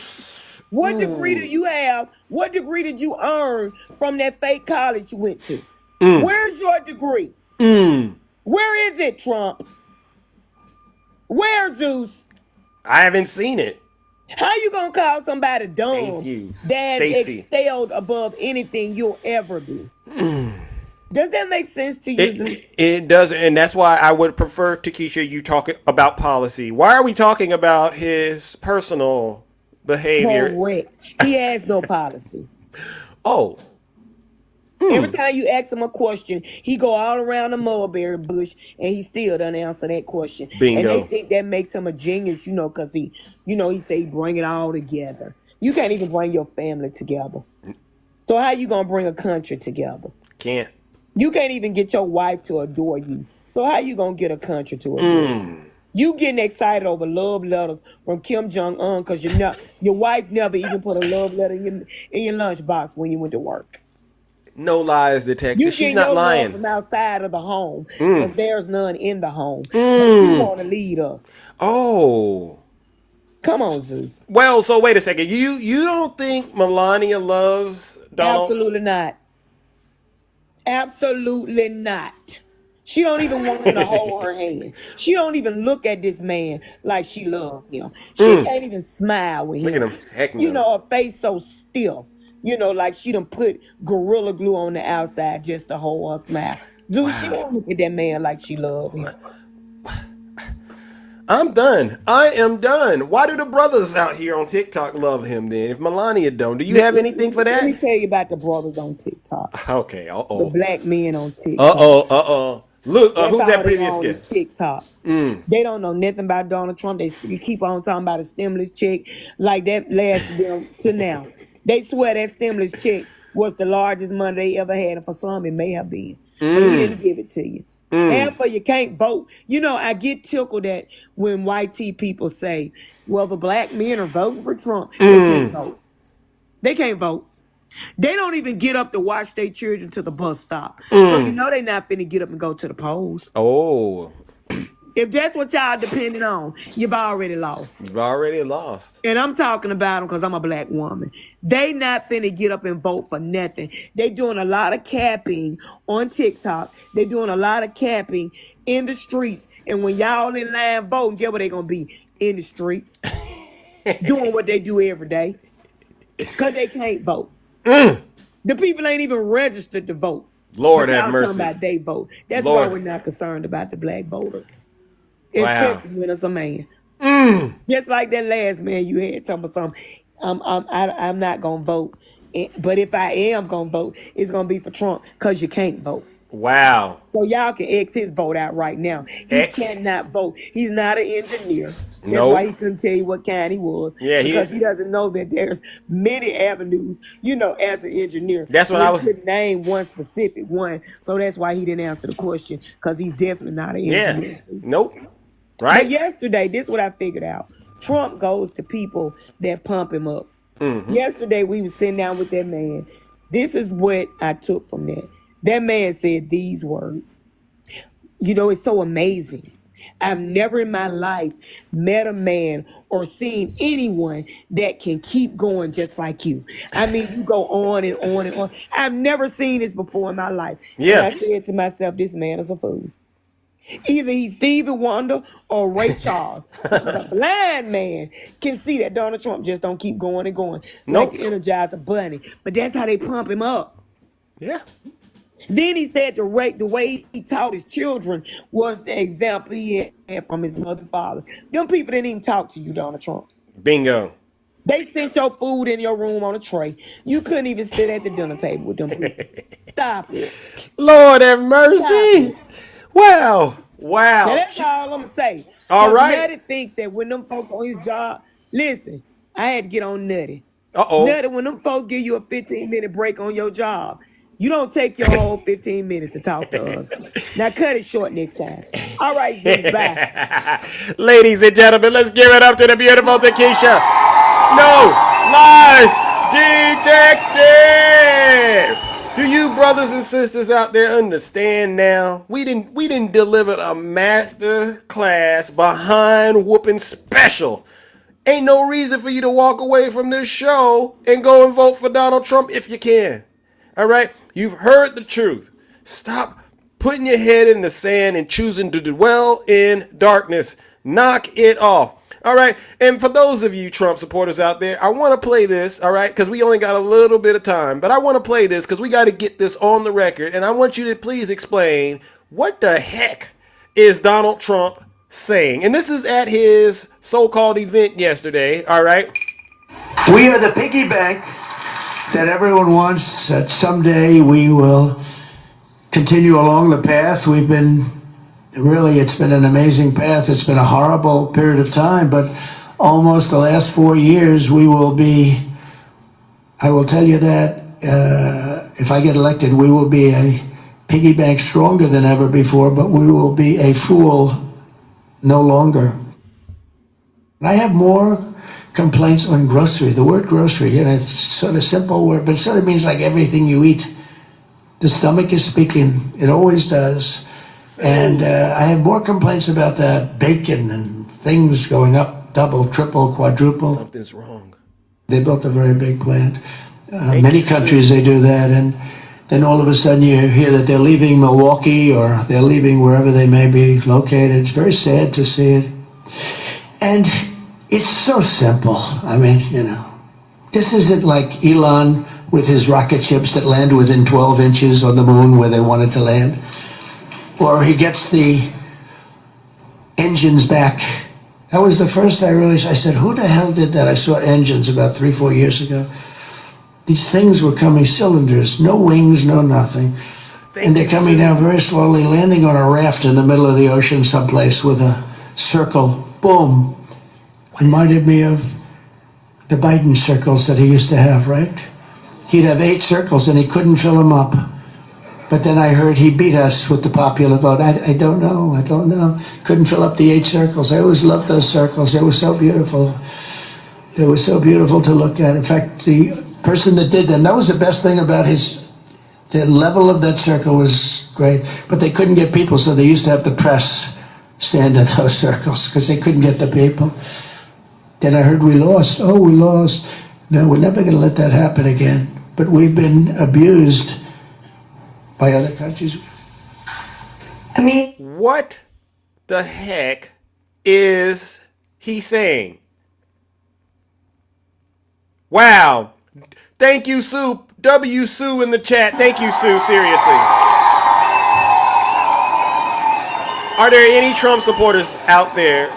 What degree do you have? What degree did you earn from that fake college you went to? Where's your degree? Where is it, Trump? Where, Zeus? I haven't seen it. How you gonna call somebody dumb that excelled above anything you'll ever be? Does that make sense to you? It doesn't, and that's why I would prefer, Takesha, you talk about policy. Why are we talking about his personal behavior? Correct. He has no policy. Oh. Every time you ask him a question, he go all around the mulberry bush, and he still doesn't answer that question. Bingo. And they think that makes him a genius, because he say he bring it all together. You can't even bring your family together. So how you gonna bring a country together? Can't. You can't even get your wife to adore you. So how you gonna get a country to adore you? You getting excited over love letters from Kim Jong-un because your wife never even put a love letter in your lunchbox when you went to work. No lies detected. You She's get not your lying. love from outside of the home because there's none in the home. But you want to lead us. Oh. Come on, Zeus. Well, so wait a second. You don't think Melania loves Donald? Absolutely not. Absolutely not. She don't even want him to hold her hand. She don't even look at this man like she loves him. She can't even smile with him. Look at him. Heck her face so stiff. Like she done put Gorilla Glue on the outside just to hold her smile. Dude, she don't look at that man like she loves him. I'm done. I am done. Why do the brothers out here on TikTok love him then? If Melania don't, do you have anything for that? Let me tell you about the brothers on TikTok. Okay. The black men on TikTok. Look, That's who's all that they previous on guest? is TikTok. They don't know nothing about Donald Trump. They keep on talking about a stimulus check like that lasted them to now. They swear that stimulus check was the largest money they ever had, and for some it may have been. But he didn't give it to you. And for you can't vote. I get tickled that when white people say, well, the black men are voting for Trump. They can't vote. They can't vote. They don't even get up to watch their children to the bus stop. So they're not finna get up and go to the polls. Oh. If that's what y'all depending on, you've already lost. You've already lost. And I'm talking about them because I'm a black woman. They not finna get up and vote for nothing. They doing a lot of capping on TikTok. They doing a lot of capping in the streets. And when y'all in line voting, guess where they gonna be? In the street. Doing what they do every day. Because they can't vote. The people ain't even registered to vote. Lord have mercy. Talking about they vote. That's why we're not concerned about the black voter. Especially when it's a man. Just like that last man you had talking about something. I'm not gonna vote. But if I am gonna vote, it's gonna be for Trump because you can't vote. Wow. So y'all can X his vote out right now. He cannot vote. He's not an engineer. That's why he couldn't tell you what kind he was. Yeah, because he doesn't know that there's many avenues, as an engineer. That's what I was. He couldn't name one specific one. So that's why he didn't answer the question, because he's definitely not an engineer. Nope. Right. But yesterday, this is what I figured out. Trump goes to people that pump him up. Yesterday, we was sitting down with that man. This is what I took from that. That man said these words. It's so amazing. I've never in my life met a man or seen anyone that can keep going just like you. I mean, you go on and on and on. I've never seen this before in my life. Yeah. And I said to myself, this man is a fool. Either he's Stevie Wonder or Ray Charles. The blind man can see that Donald Trump just don't keep going and going. Like the Energizer Bunny. But that's how they pump him up. Yeah. Then he said the way he taught his children was the example he had from his mother and father. Them people didn't even talk to you, Donald Trump. Bingo. They sent your food in your room on a tray. You couldn't even sit at the dinner table with them people. Stop it. Lord have mercy. Wow. Now that's all I'm going to say. All right. Nutty thinks that when them folks on his job, listen, I had to get on Nutty. Nothing when them folks give you a 15-minute break on your job. You don't take your whole 15 minutes to talk to us. Now cut it short next time. All right, Zeus, bye. Ladies and gentlemen, let's give it up to the beautiful Takesha. No Lies Detective. Do you brothers and sisters out there understand now? We didn't deliver a master class behind whooping special. Ain't no reason for you to walk away from this show and go and vote for Donald Trump if you can. All right? You've heard the truth. Stop putting your head in the sand and choosing to dwell in darkness. Knock it off. All right? And for those of you Trump supporters out there, I want to play this, all right? Because we only got a little bit of time. But I want to play this because we got to get this on the record. And I want you to please explain what the heck is Donald Trump saying. And this is at his so-called event yesterday, all right? We are the piggy bank that everyone wants, that someday we will continue along the path. We've been, really, it's been an amazing path. It's been a horrible period of time, but almost the last 4 years, we will be, I will tell you that if I get elected, we will be a piggy bank stronger than ever before, but we will be a fool no longer. And I have more complaints on grocery. The word grocery, it's sort of simple word, but it sort of means like everything you eat. The stomach is speaking. It always does. And I have more complaints about that bacon and things going up, double, triple, quadruple. Something's wrong. They built a very big plant. Many countries, they do that. And then all of a sudden you hear that they're leaving Milwaukee or they're leaving wherever they may be located. It's very sad to see it. And it's so simple. I mean, this isn't like Elon with his rocket ships that land within 12 inches on the moon where they wanted to land. Or he gets the engines back. That was the first I realized. I said, who the hell did that? I saw engines about 3-4 years ago. These things were coming, cylinders, no wings, no nothing. And they're coming down very slowly, landing on a raft in the middle of the ocean someplace with a circle. Boom. Reminded me of the Biden circles that he used to have, right? He'd have 8 circles and he couldn't fill them up. But then I heard he beat us with the popular vote. I don't know. Couldn't fill up the 8 circles. I always loved those circles. They were so beautiful. They were so beautiful to look at. In fact, the person that did them, that was the best thing about the level of that circle was great. But they couldn't get people, so they used to have the press stand at those circles because they couldn't get the people. Then I heard we lost. Oh, we lost. No, we're never going to let that happen again. But we've been abused by other countries. I mean, what the heck is he saying? Wow. Thank you, Sue. W. Sue in the chat. Thank you, Sue. Seriously. Are there any Trump supporters out there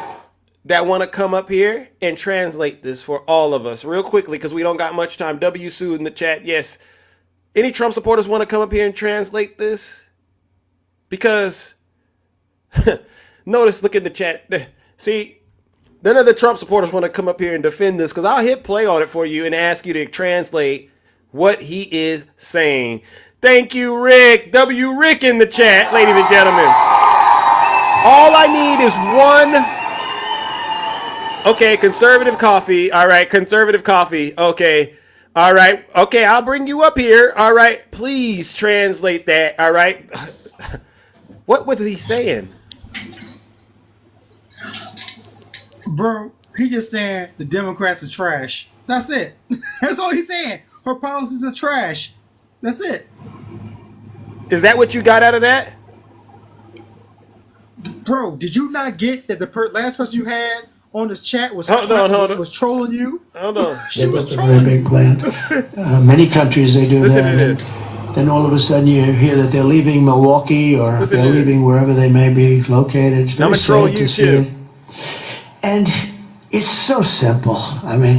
that want to come up here and translate this for all of us real quickly because we don't got much time? W. Sue in the chat. Yes. Any Trump supporters want to come up here and translate this? Because, notice, look at the chat. See, none of the Trump supporters want to come up here and defend this because I'll hit play on it for you and ask you to translate what he is saying. Thank you, Rick. W. Rick in the chat, ladies and gentlemen. All I need is one. Okay, conservative coffee. All right, conservative coffee. Okay. All right. Okay, I'll bring you up here. All right. Please translate that. All right. What was he saying? Bro, he just saying the Democrats are trash. That's it. That's all he's saying. Her policies are trash. That's it. Is that what you got out of that? Bro, did you not get that the last person you had on this chat was was trolling you? Hold on. They built a very big plant. Many countries, they do that. And then all of a sudden you hear that they're leaving Milwaukee or they're leaving wherever they may be located. It's very sad to see it. And it's so simple. I mean,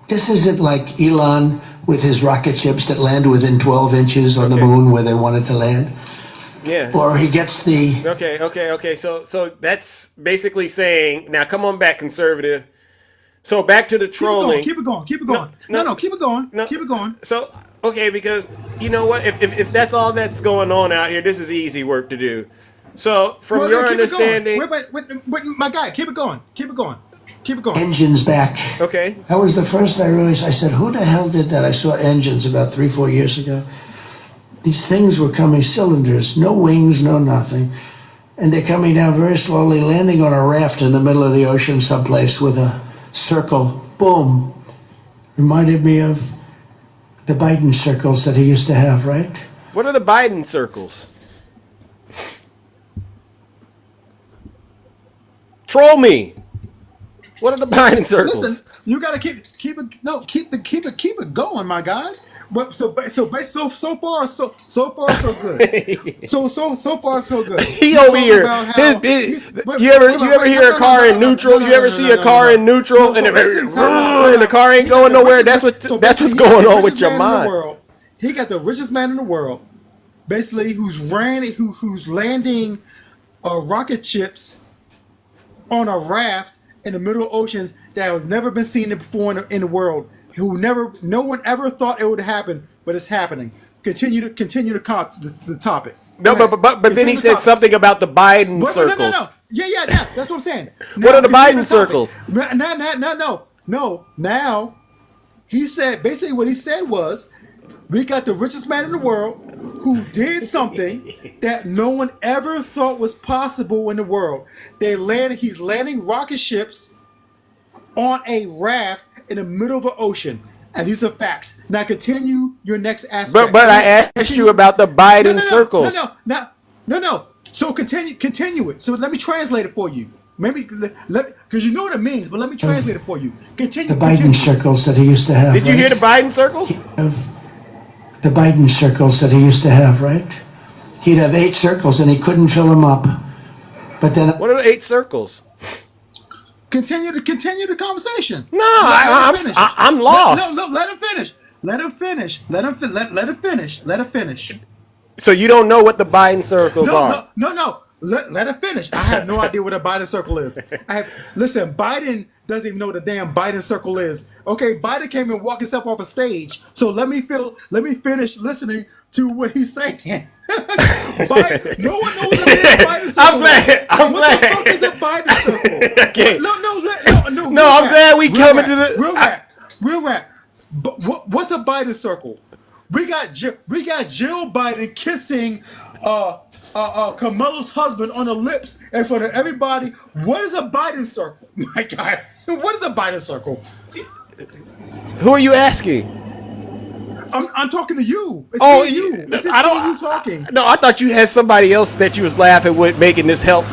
this isn't like Elon with his rocket ships that land within 12 inches on the moon where they wanted to land. Yeah. Or he gets the... Okay. So that's basically saying, now come on back, conservative. So back to the trolling. Keep it going. Keep it going. No, keep it going. Keep it going. So okay, because you know what? If that's all that's going on out here, this is easy work to do. So from your understanding, wait, my guy, keep it going. Keep it going. Keep it going. Engines back. Okay. That was the first I realized. I said, who the hell did that? I saw engines about 3-4 years ago. These things were coming, cylinders, no wings, no nothing. And they're coming down very slowly, landing on a raft in the middle of the ocean someplace with a circle. Boom. Reminded me of the Biden circles that he used to have, right? What are the Biden circles? Troll me. What are the Biden circles? Listen, you gotta keep it going, my guy. But so far so good. So far so good. He over here. You ever hear a car in neutral? You ever see a car in neutral and the car ain't going nowhere? That's what's going on with your mind. He got the richest man in the world, basically, who's landing rocket ships on a raft in the middle of oceans that has never been seen before in the world. No one ever thought it would happen, but it's happening. Continue the topic. No, but then he said something about the Biden circles. No. Yeah. That's what I'm saying. What are the Biden circles? No. Now, he said basically what he said was, we got the richest man in the world who did something that no one ever thought was possible in the world. He's landing rocket ships on a raft in the middle of the ocean. And these are facts. Now continue your next aspect. But I asked you about the Biden circles. No. So continue it. So let me translate it for you. Maybe because you know what it means, but let me translate it for you. Continue. The Biden circles that he used to have. Did you hear the Biden circles? The Biden circles that he used to have, right? He'd have 8 circles and he couldn't fill them up. But then, what are the 8 circles? Continue the conversation. No, I'm lost. Let him finish. Let him finish. So you don't know what the Biden circles are? No. Let him finish. I have no idea what a Biden circle is. Listen, Biden doesn't even know what a damn Biden circle is. Okay, Biden came and walked himself off a stage. So let me finish listening to what he's saying. No one knows what a damn Biden circle is. I'm glad. What the fuck is a Biden circle? Okay. No. I'm glad we coming to the real rap. But what's a Biden circle? We got Jill Biden kissing Kamala's husband on the lips in front of everybody. What is a Biden circle? My God, what is a Biden circle? Who are you asking? I'm talking to you. It's you. You talking. No, I thought you had somebody else that you was laughing with making this help.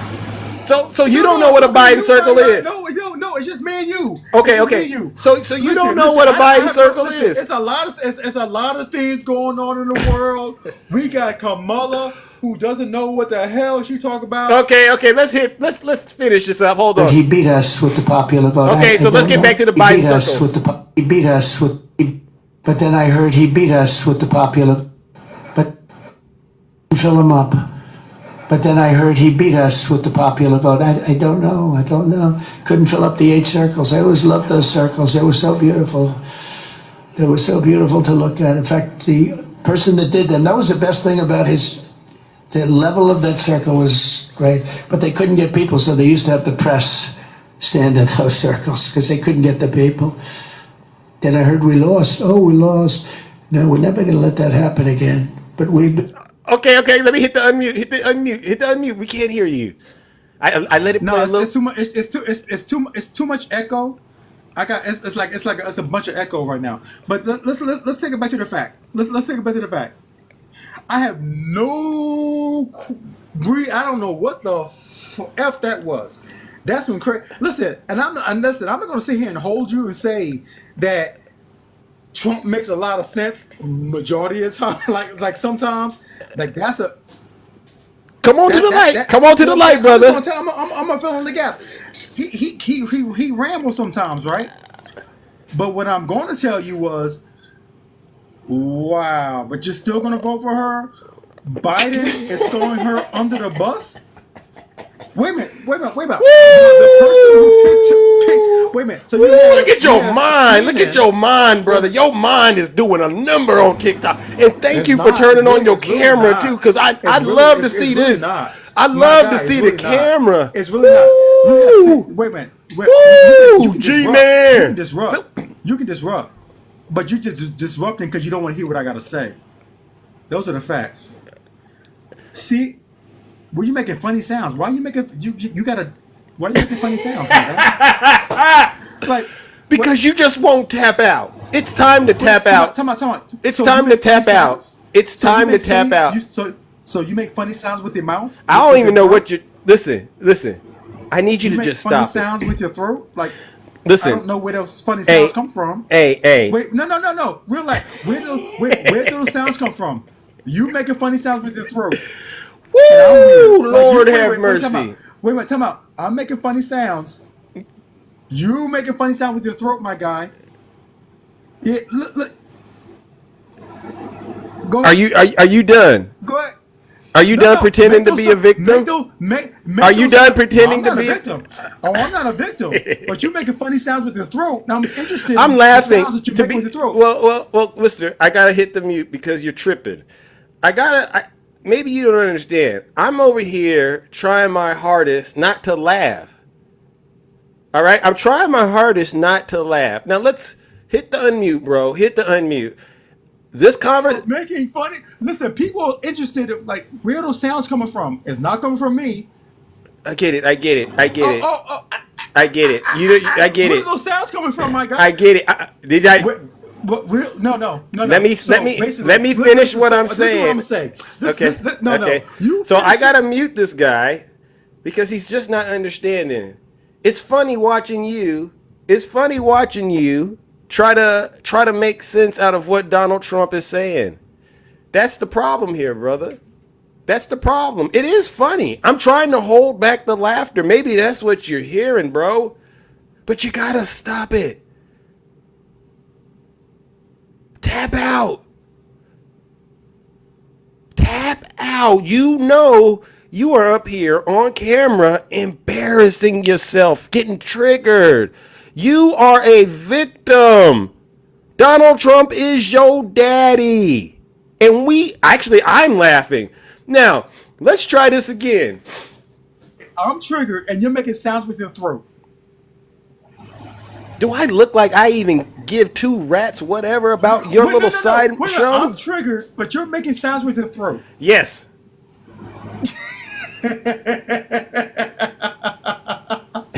So you don't know what a Biden circle is? No, it's just me and you. Okay. So you don't know what a Biden circle is? It's a lot of things going on in the world. We got Kamala, who doesn't know what the hell she talking about. Okay. Let's finish this up. Hold on. But he beat us with the popular vote. Okay, so let's get back to the Biden circles. He beat us with. But then I heard he beat us with the popular. But fill him up. But then I heard he beat us with the popular vote. I don't know. Couldn't fill up the 8 circles. I always loved those circles. They were so beautiful. They were so beautiful to look at. In fact, the person that did them, that was the best thing about the level of that circle was great. But they couldn't get people, so they used to have the press stand in those circles because they couldn't get the people. Then I heard we lost. Oh, we lost. No, we're never going to let that happen again. But we've... Okay. Let me hit the unmute. We can't hear you. I let it play a little. It's too much. It's too much echo. It's like a bunch of echo right now. But let's take it back to the fact. Let's take it back to the fact. I have no. I don't know what the f that was. That's when crazy. Listen, I'm not going to sit here and hold you and say that Trump makes a lot of sense majority of the time. Like sometimes, like that's a. Come on to the light. Come on to the light, brother. I'm gonna fill in the gaps. He rambles sometimes, right? But what I'm going to tell you was, wow. But you're still going to vote for her? Biden is throwing her under the bus. Wait a minute. The person who wait a minute. So Woo, you have, look at you your have mind. Look at CNN. your mind, brother. Your mind is doing a number on TikTok. And thank It's you for not. turning on It's your really camera not. too, because I'd It's love to it's see really this. not. I'd My love guy, to it's see really the not. camera. It's really not. You have wait a minute. You Woo, can G disrupt. You man. can disrupt. You can disrupt. But you just disrupting because you don't want to hear what I got to say. Those are the facts. See, were you making funny sounds? Why are you making you gotta? Why are you making funny sounds, man? Like Because you just won't tap out. It's time to tap out. Time out. It's So time you to make funny tap out. sounds? It's So you time to make tap funny- out. So you make funny sounds with your mouth? I don't With even your know throat? what you listen. I need you to make just funny stop it. sounds with your throat. Like Listen. I don't know where those funny Hey, sounds come from. Hey. Wait, no. Real life. Where do those sounds come from? You making funny sounds with your throat. Woo! Like, Lord wait, have time mercy. out. Wait, time out. I'm making funny sounds. You making funny sounds with your throat, my guy. Yeah, look. Go Are ahead. you done? Go ahead. Are you done pretending to be a victim? Are you done pretending to be a victim? Oh, I'm not a victim. But you're making funny sounds with your throat. Now I'm interested. I'm in laughing the sounds that you to make be with your throat. well, mister, I gotta hit the mute because you're tripping. Maybe you don't understand. I'm over here trying my hardest not to laugh. All right? I'm trying my hardest not to laugh. Now let's hit the unmute, bro. Hit the unmute. This conversation Making funny. Listen, people are interested in like where are those sounds coming from? It's not coming from me. I get it. I get it. Oh, I get it. I get it. Where are those sounds coming from, my guy? I get it. Did I? No. Let me So, finish basically, what I'm this is saying. what I'm saying. Okay. No. You So I finish gotta mute this guy because he's just not understanding. It's funny watching you. It's funny watching you try to make sense out of what Donald Trump is saying. That's the problem here, brother. That's the problem. It is funny. I'm trying to hold back the laughter. Maybe that's what you're hearing, bro. But you gotta stop it. Tap out. Tap out. You know you are up here on camera embarrassing yourself, getting triggered. You are a victim. Donald Trump is your daddy. And I'm laughing. Now, let's try this again. I'm triggered, and you're making sounds with your throat. Do I look like I even give two rats whatever about your little side show? I'm triggered, but you're making sounds with your throat. Yes.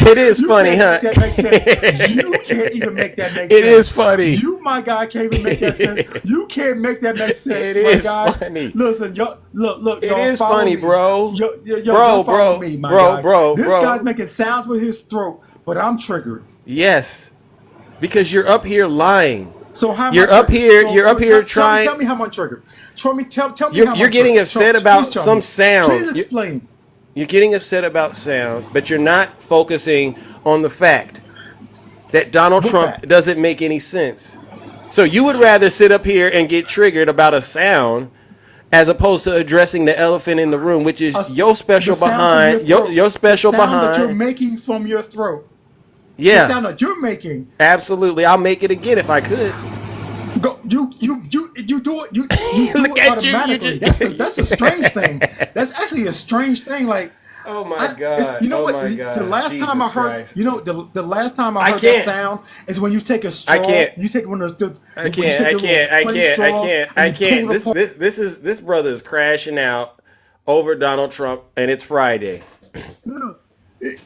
It is funny, huh? That makes sense. You can't even make that make sense. It is funny. You, my guy, can't even make that sense. You can't make that make sense, It my is guy. funny. Listen, look. It y'all is follow funny, me. bro. Y'all follow me, my guy. This bro. guy's making sounds with his throat, but I'm triggered. Yes. Because you're up here lying. So how am You're I up triggered? here. You're up here trying. Tell me how I'm triggered. Tell me how You're I'm getting triggered. upset Please about tell some me. sound. Please explain. You're getting upset about sound, but you're not focusing on the fact that Donald Trump doesn't make any sense. So you would rather sit up here and get triggered about a sound as opposed to addressing the elephant in the room, which is your special The sound from behind your throat. your special the sound that you're behind. making from your throat. Yeah. The sound that you're making. Absolutely. I'll make it again if I could. Go, you do it. You do Look it at you, automatically. That's a strange thing. That's actually a strange thing. Like, oh my God. You know Oh what? my God. The last time I Jesus heard, Christ. you know, the last time I heard can't. that sound is when you take a straw. I can't. You take one of those. I can't. This brother is crashing out over Donald Trump, and it's Friday. No.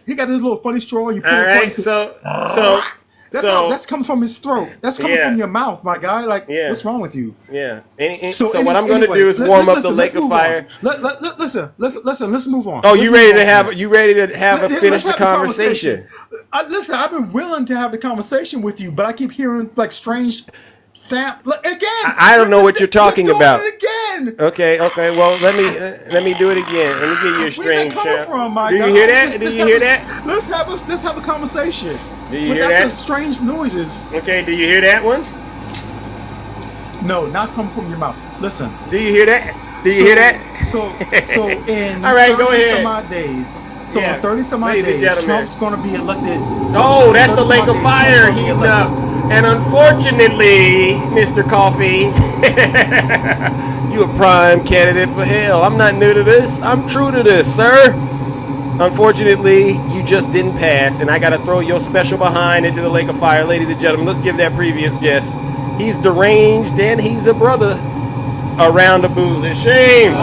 He got this little funny straw. You pull All it right, that's coming from his throat. That's coming from your mouth, my guy. Like, what's wrong with you? Yeah. So what I'm going to do is warm up the lake of fire. Listen. Let's move on. Oh, you ready to have finish the conversation? Listen, I've been willing to have the conversation with you, but I keep hearing like strange sound again. I don't know what you're talking about. It again. Okay. Well, let me do it again. Let me give you a strange sound. Do you hear that? Do you hear that? Let's have a conversation. Do you hear that? The strange noises. Okay. Do you hear that one? No, not coming from your mouth. Listen. Do you hear that? Do you hear that? So in all right, go ahead. Some odd days, So Yeah. in 30 some odd Ladies and days, gentlemen. Trump's going to be elected. Oh, that's the 30 some lake odd of days, fire Trump's gonna be heating elected. up. And unfortunately, Mr. Coffee, you a prime candidate for hell. I'm not new to this. I'm true to this, sir. Unfortunately, you just didn't pass, and I got to throw your special behind into the lake of fire. Ladies and gentlemen, let's give that previous guest. He's deranged, and he's a brother. A round of booze and shame.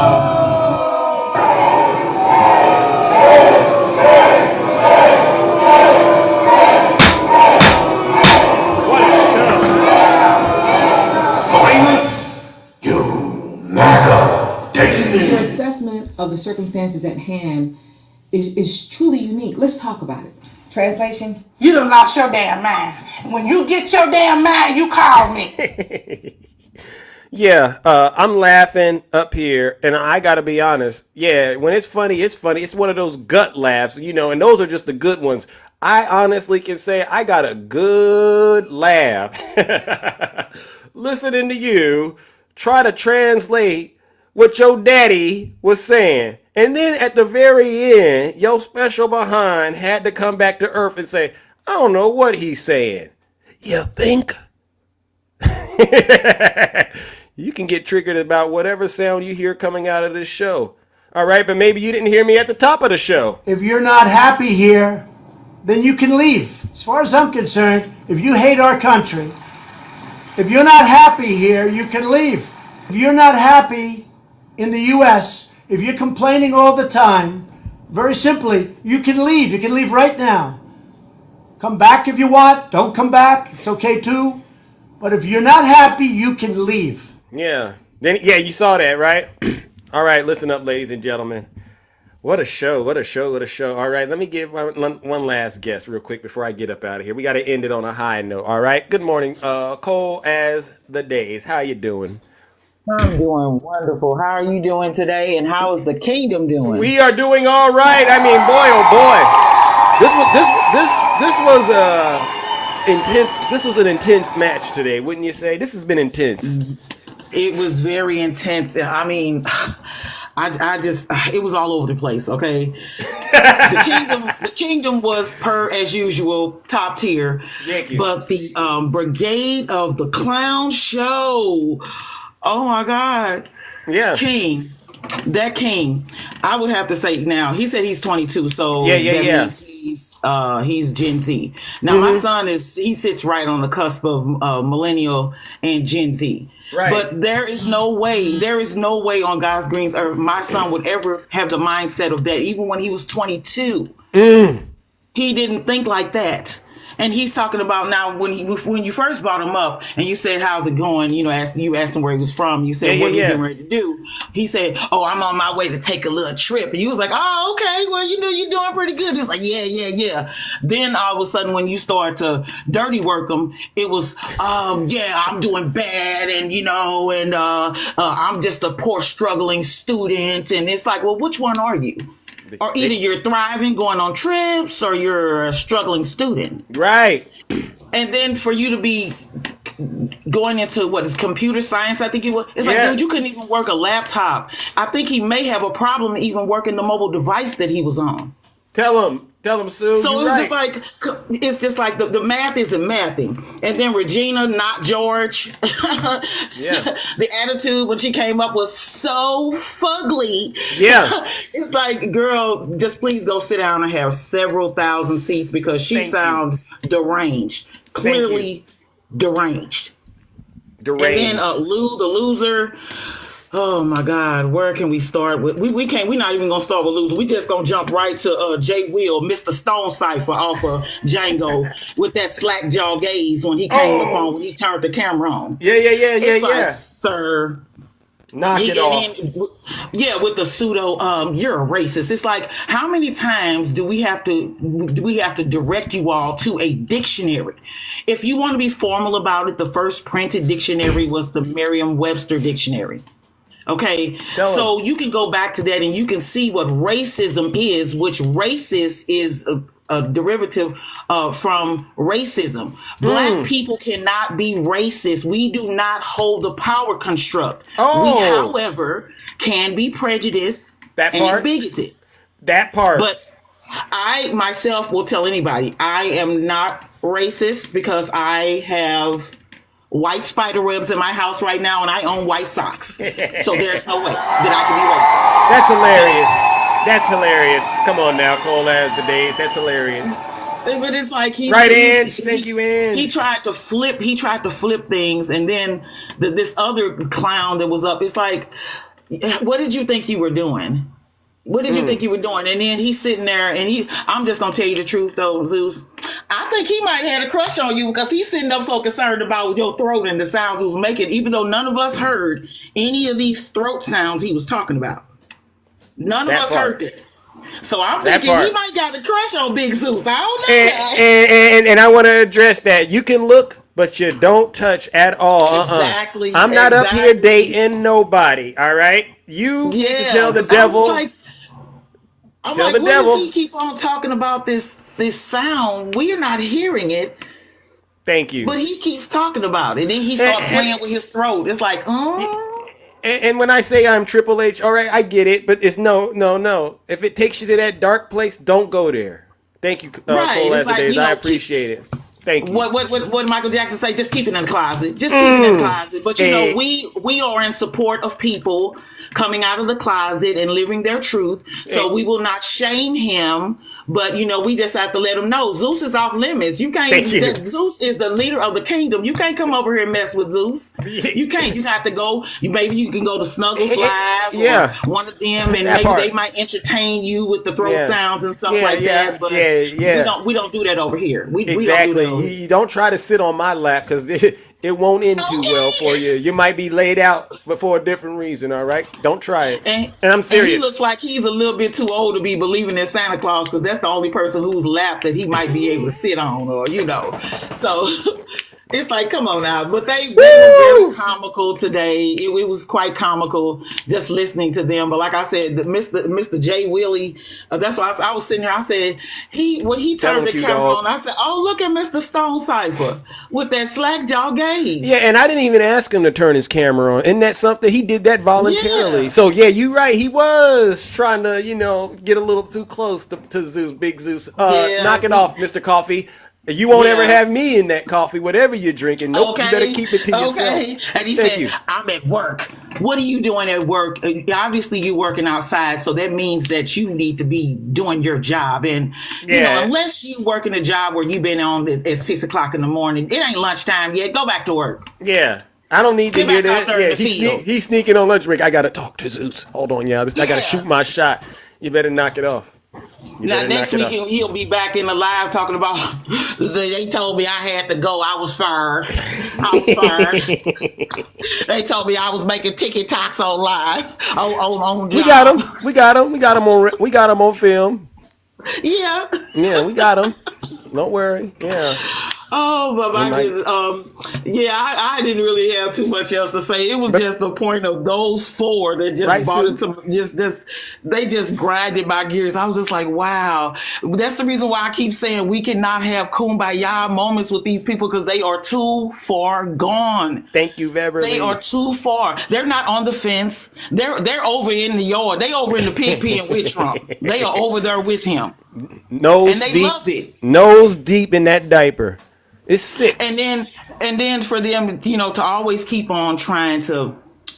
Silence, you MAGA daily. Your assessment of the circumstances at hand is truly unique. Let's talk about it. Translation? You done lost your damn mind. When you get your damn mind, you call me. Yeah, I'm laughing up here, and I gotta be honest. Yeah, when it's funny, it's funny. It's one of those gut laughs, you know, and those are just the good ones. I honestly can say I got a good laugh listening to you try to translate what your daddy was saying. And then at the very end, your special behind had to come back to earth and say, I don't know what he's saying. You think? You can get triggered about whatever sound you hear coming out of this show. All right, but maybe you didn't hear me at the top of the show. If you're not happy here, then you can leave. As far as I'm concerned, if you hate our country, if you're not happy here, you can leave. If you're not happy in the U.S., if you're complaining all the time, very simply, you can leave. You can leave right now. Come back if you want. Don't come back. It's okay too. But if you're not happy, you can leave. Yeah. Then you saw that, right? All right, listen up, ladies and gentlemen. What a show, what a show, what a show. All right, let me give one last guess real quick before I get up out of here. We got to end it on a high note, all right? Good morning, Cole as the days. How you doing? I'm doing wonderful. How are you doing today? And how is the kingdom doing? We are doing all right. I mean, boy, oh boy. This was intense. This was an intense match today, wouldn't you say? This has been intense. It was very intense. I mean, I just, it was all over the place. Okay, the kingdom was per as usual top tier, but the brigade of the clown show. Oh my God, yeah, King. That King, I would have to say now. He said he's 22, so yeah. means he's Gen Z. Now my son he sits right on the cusp of millennial and Gen Z. Right. But there is no way on God's green earth my son would ever have the mindset of that. Even when he was 22, he didn't think like that. And he's talking about now when you first brought him up and you said, how's it going? You know, asked him where he was from. You said, what are you getting ready to do? He said, oh, I'm on my way to take a little trip. And you was like, oh, okay, well, you know, you're doing pretty good. He's like, yeah. Then all of a sudden when you start to dirty work him, it was, I'm doing bad. And, you know, and I'm just a poor struggling student. And it's like, well, which one are you? Or either you're thriving, going on trips, or you're a struggling student. Right. And then for you to be going into what is computer science, I think it was. It's like, dude, you couldn't even work a laptop. I think he may have a problem even working the mobile device that he was on. Tell him, Sue. So it was just like the math isn't mathing. And then Regina, not George. The attitude when she came up was so fugly. Yeah. It's like, girl, just please go sit down and have several thousand seats because she sounds deranged. Clearly deranged. And then Lou, the loser. Oh my God, where can we start with? We can't. We're not even gonna start with loser. We just gonna jump right to Jay Will, Mr. Stone Cipher off of Django with that slack jaw gaze when he came up on when he turned the camera on. It's like, sir, knock it off. With the pseudo, you're a racist. It's like, how many times do we have to direct you all to a dictionary? If you want to be formal about it, the first printed dictionary was the Merriam-Webster dictionary. Okay, so you can go back to that and you can see what racism is, which racist is a derivative from racism. Black people cannot be racist. We do not hold the power construct. We, however, can be prejudiced and bigoted. That part. But I myself will tell anybody I am not racist because I have white spider webs in my house right now and I own white socks. So there's no way that I can be racist. That's hilarious. That's hilarious. Come on now, Cole as the days. That's hilarious. But it's like thank you, Ange. He tried to flip things, and then this other clown that was up, it's like, what did you think you were doing? What did you think you were doing? And then he's sitting there, and I'm just gonna tell you the truth though, Zeus. I think he might have had a crush on you because he's sitting up so concerned about your throat and the sounds he was making, even though none of us heard any of these throat sounds he was talking about. None of us heard it. So I'm thinking he might got a crush on Big Zeus. I don't know. And I want to address that. You can look, but you don't touch at all. Exactly. I'm not up here dating nobody. All right. You tell the devil. I'm like, what does he keep on talking about this sound? We're not hearing it. Thank you. But he keeps talking about it. And then he starts playing with his throat. It's like, And when I say I'm Triple H, all right, I get it, but it's no. If it takes you to that dark place, don't go there. Thank you, Cole Days. I appreciate it. Thank you. What did Michael Jackson say? Just keep it in the closet. Just keep it in the closet. But you know, we are in support of people coming out of the closet and living their truth. So we will not shame him. But you know, we just have to let him know Zeus is off limits. You can't. Zeus is the leader of the kingdom. You can't come over here and mess with Zeus. You can't. You have to go. Maybe you can go to Snuggles Live or one of them, and maybe they might entertain you with the throat sounds and stuff like that. But we don't do that over here. We don't do that. You don't try to sit on my lap because it won't end too well for you. You might be laid out, but for a different reason. All right, don't try it. And I'm serious. And he looks like he's a little bit too old to be believing in Santa Claus because that's the only person whose lap that he might be able to sit on, or you know. So it's like, come on now. But they were very comical today. It was quite comical just listening to them. But like I said, Mr. Jay Willie, that's why I was sitting here. I said, when he turned the camera on, I said, oh, look at Mr. Stone Cypher with that slack jaw gaze. Yeah, and I didn't even ask him to turn his camera on. Isn't that something? He did that voluntarily. Yeah. So, yeah, you're right. He was trying to, get a little too close to Zeus, Big Zeus. Knock it off, Mr. Coffee. You won't ever have me in that coffee, whatever you're drinking. Nope, you better keep it to yourself. And he said, I'm at work. What are you doing at work? Obviously, you're working outside, so that means that you need to be doing your job. And, unless you work in a job where you've been on at 6 o'clock in the morning, it ain't lunchtime yet. Go back to work. Yeah. I don't need to hear that. Yeah, he's sneaking on lunch break. I got to talk to Zeus. Hold on, y'all. I got to shoot my shot. You better knock it off. Now next week he'll be back in the live talking about they told me I had to go. I was fired. They told me I was making TikToks on live on We got him on film. Yeah, we got him. Don't worry. Yeah. Oh, but I didn't really have too much else to say. It was just the point of those four that just bought it to they just grinded my gears. I was just like, wow. That's the reason why I keep saying we cannot have kumbaya moments with these people because they are too far gone. Thank you, Beverly. They are too far. They're not on the fence. They're over in the yard. They over in the pig pen with Trump. They are over there with him. Nose deep, love it. Nose deep in that diaper. It's sick. And then for them, to always keep on trying to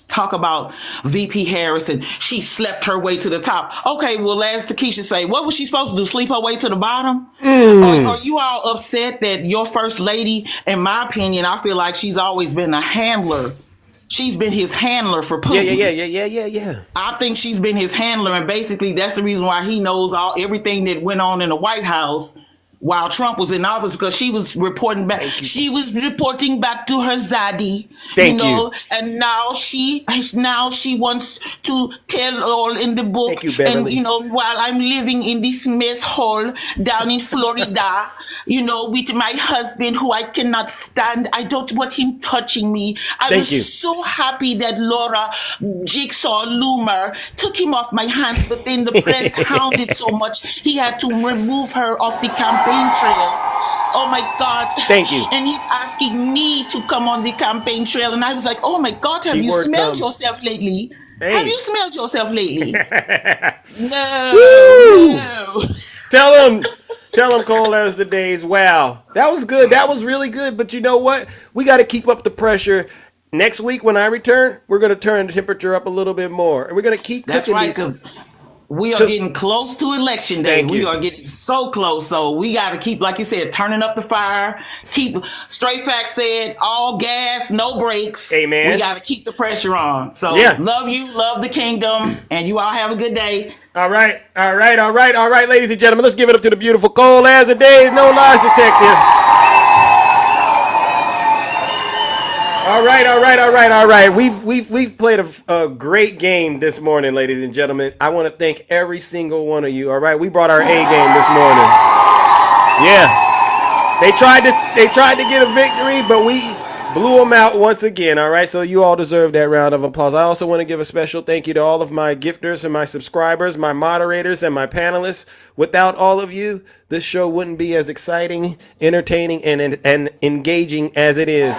talk about VP Harris and she slept her way to the top. Okay, well, as Takesha say, what was she supposed to do? Sleep her way to the bottom? Are you all upset that your first lady, in my opinion, I feel like she's always been a handler. She's been his handler for Putin. Yeah. I think she's been his handler, and basically that's the reason why he knows everything that went on in the White House while Trump was in office, because she was reporting back. She was reporting back to her zaddy, and now she wants to tell all in the book. Thank you, Beverly. And while I'm living in this mess hall down in Florida, with my husband who I cannot stand. I don't want him touching me. I was so happy that Laura Jigsaw Loomer took him off my hands, but then the press hounded so much he had to remove her off the campaign trail. Oh my God. Thank you. And he's asking me to come on the campaign trail. And I was like, oh my God, have you smelled yourself lately? Hey. Have you smelled yourself lately? No. Tell him, cold as the days. Wow, that was good. That was really good. But you know what? We got to keep up the pressure. Next week when I return, we're going to turn the temperature up a little bit more, and we're going to keep. That's right, because we are getting close to election day. We are getting so close. So we got to keep, like you said, turning up the fire. Keep, Straight Facts said, all gas, no brakes. Amen. We got to keep the pressure on. So love you, love the kingdom, and you all have a good day. All right, ladies and gentlemen, let's give it up to the beautiful Cold as the Days, No Lies Detective. All right. We've played a great game this morning, ladies and gentlemen. I want to thank every single one of you. All right, we brought our A game this morning. Yeah, they tried to get a victory, but we blew them out once again. All right, so you all deserve that round of applause. I also want to give a special thank you to all of my gifters and my subscribers, my moderators, and my panelists. Without all of you, this show wouldn't be as exciting, entertaining, and engaging as it is.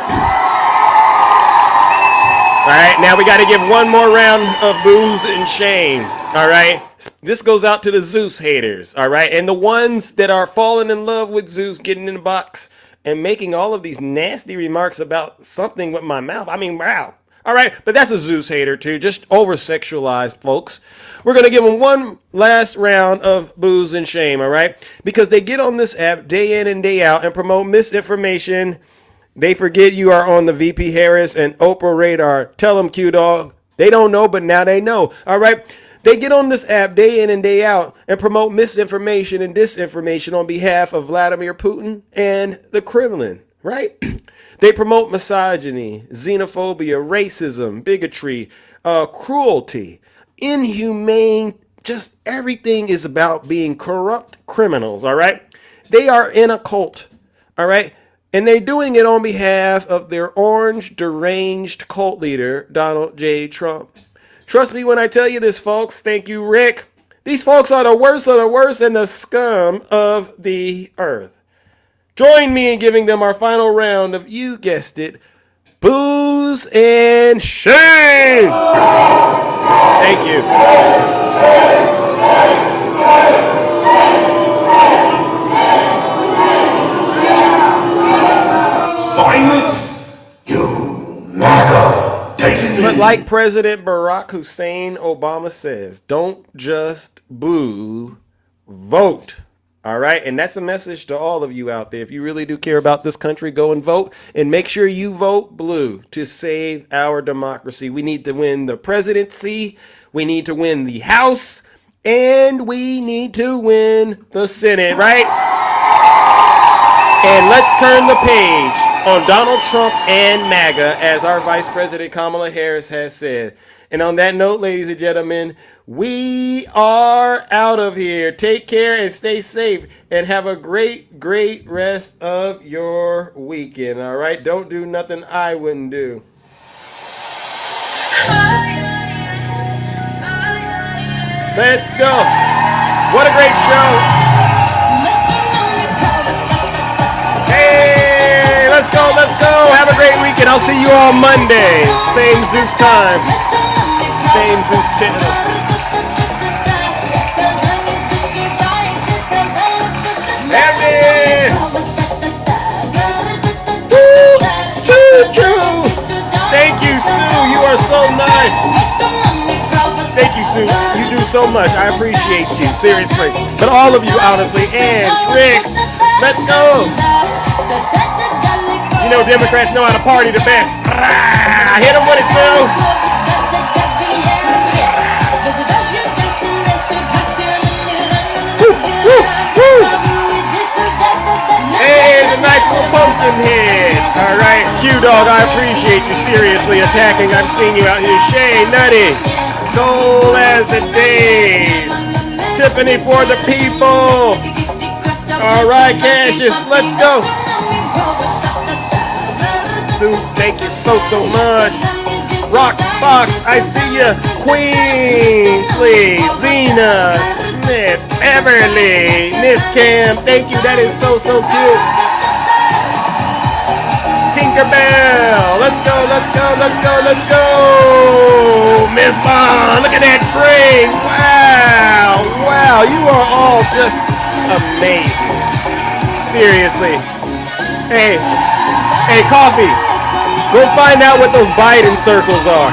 All right, now we got to give one more round of booze and shame. All right, this goes out to the Zeus haters. All right, and the ones that are falling in love with Zeus, getting in the box and making all of these nasty remarks about something with my mouth. I mean, wow. All right, but that's a Zeus hater too, just over-sexualized folks. We're going to give them one last round of booze and shame, all right? Because they get on this app day in and day out and promote misinformation. They forget you are on the VP Harris and Oprah radar. Tell them, Q-Dog. They don't know, but now they know. All right? They get on this app day in and day out and promote misinformation and disinformation on behalf of Vladimir Putin and the Kremlin, right? They promote misogyny, xenophobia, racism, bigotry, cruelty, inhumane, just everything is about being corrupt criminals, all right? They are in a cult, all right? And they're doing it on behalf of their orange, deranged cult leader, Donald J. Trump. Trust me when I tell you this, folks. Thank you, Rick. These folks are the worst of the worst and the scum of the earth. Join me in giving them our final round of, you guessed it, booze and shame. Thank you. Silence, you MAGA dating. But like President Barack Hussein Obama says, don't just boo, vote. All right, and that's a message to all of you out there. If you really do care about this country, go and vote, and make sure you vote blue to save our democracy. We need to win the presidency, we need to win the House, and we need to win the Senate, right? And let's turn the page on Donald Trump and MAGA, as our Vice President Kamala Harris has said. And on that note, ladies and gentlemen, we are out of here. Take care and stay safe and have a great, great rest of your weekend. All right? Don't do nothing I wouldn't do. Let's go. What a great show. Hey, let's go, let's go. Have a great weekend. I'll see you all Monday. Same Zeus time. Same Zeus channel. Happy. Woo. Choo-choo. Thank you, Sue. You are so nice. Thank you, Sue. You do so much. I appreciate you. Seriously. But all of you, honestly. And Rick, let's go. You know Democrats know how to party the best. Hit them with it, Sue. Hey, the nice little pumpkin head. All right, Q-Dog, I appreciate you seriously attacking. I've seen you out here. Shay, Nutty, cold as the days. Tiffany for the people. All right, Cassius, let's go. Dude, thank you so much. Rock Box, I see ya. Queen, please. Zena, Smith, Everly, Miss Cam, thank you. That is so cute. Tinkerbell, let's go. Miss Bond, look at that drink. Wow, you are all just amazing. Seriously. Hey, Coffee, go find out what those Biden circles are.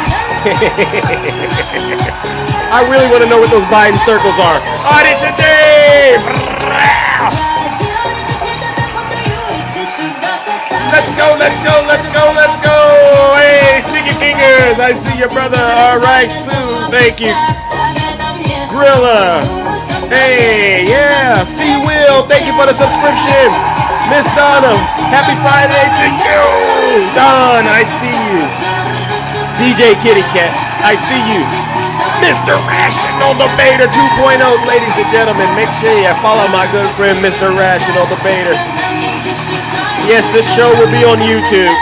I really want to know what those Biden circles are. Audit today! Let's go, let's go, let's go, let's go! Hey, Sneaky Fingers, I see your brother. All right, Sue, thank you. Grilla. Hey, yeah. C. Will, thank you for the subscription. Miss Donna, happy Friday to you. Don, I see you. DJ Kitty Cat, I see you. Mr. Rational Debater 2.0, ladies and gentlemen, make sure you follow my good friend Mr. Rational Debater. Yes, this show will be on YouTube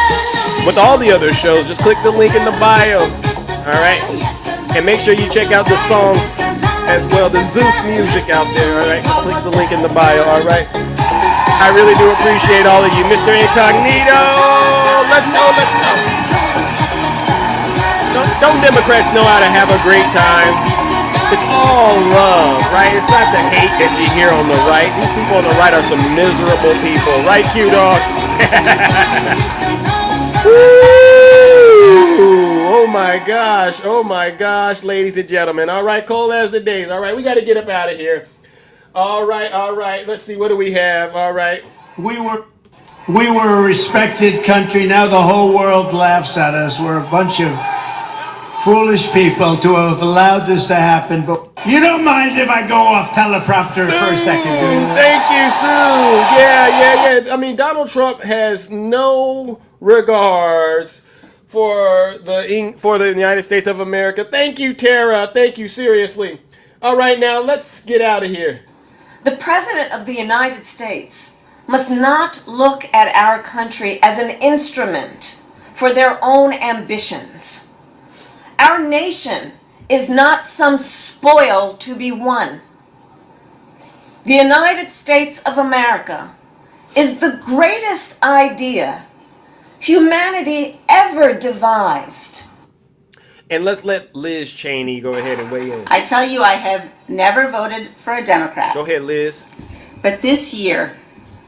with all the other shows. Just click the link in the bio. All right, and make sure you check out the songs as well, the Zeus music out there. All right, just click the link in the bio. All right, I really do appreciate all of you, Mr. Incognito. Let's go, let's go. Don't Democrats know how to have a great time? It's all love, right? It's not the hate that you hear on the right. These people on the right are some miserable people, right, Q-Dog? Oh my gosh, ladies and gentlemen. All right, cold as the days. All right, we got to get up out of here. All right. Let's see, what do we have? All right. We were a respected country. Now the whole world laughs at us. We're a bunch of foolish people to have allowed this to happen. But you don't mind if I go off teleprompter for a second, do you? Thank you, Sue. Yeah. I mean, Donald Trump has no regards for the United States of America. Thank you, Tara. Thank you, seriously. All right, now let's get out of here. The President of the United States must not look at our country as an instrument for their own ambitions. Our nation is not some spoil to be won. The United States of America is the greatest idea humanity ever devised. And let's let Liz Cheney go ahead and weigh in. I tell you, I have never voted for a Democrat. Go ahead, Liz. But this year,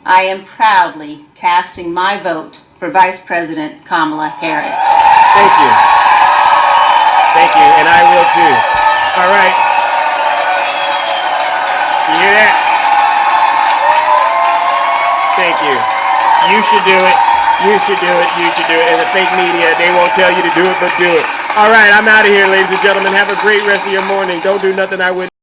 I am proudly casting my vote for Vice President Kamala Harris. Thank you. And I will too. All right. You hear that? Thank you. You should do it. And the fake media, they won't tell you to do it, but do it. All right, I'm out of here, ladies and gentlemen. Have a great rest of your morning. Don't do nothing I wouldn't.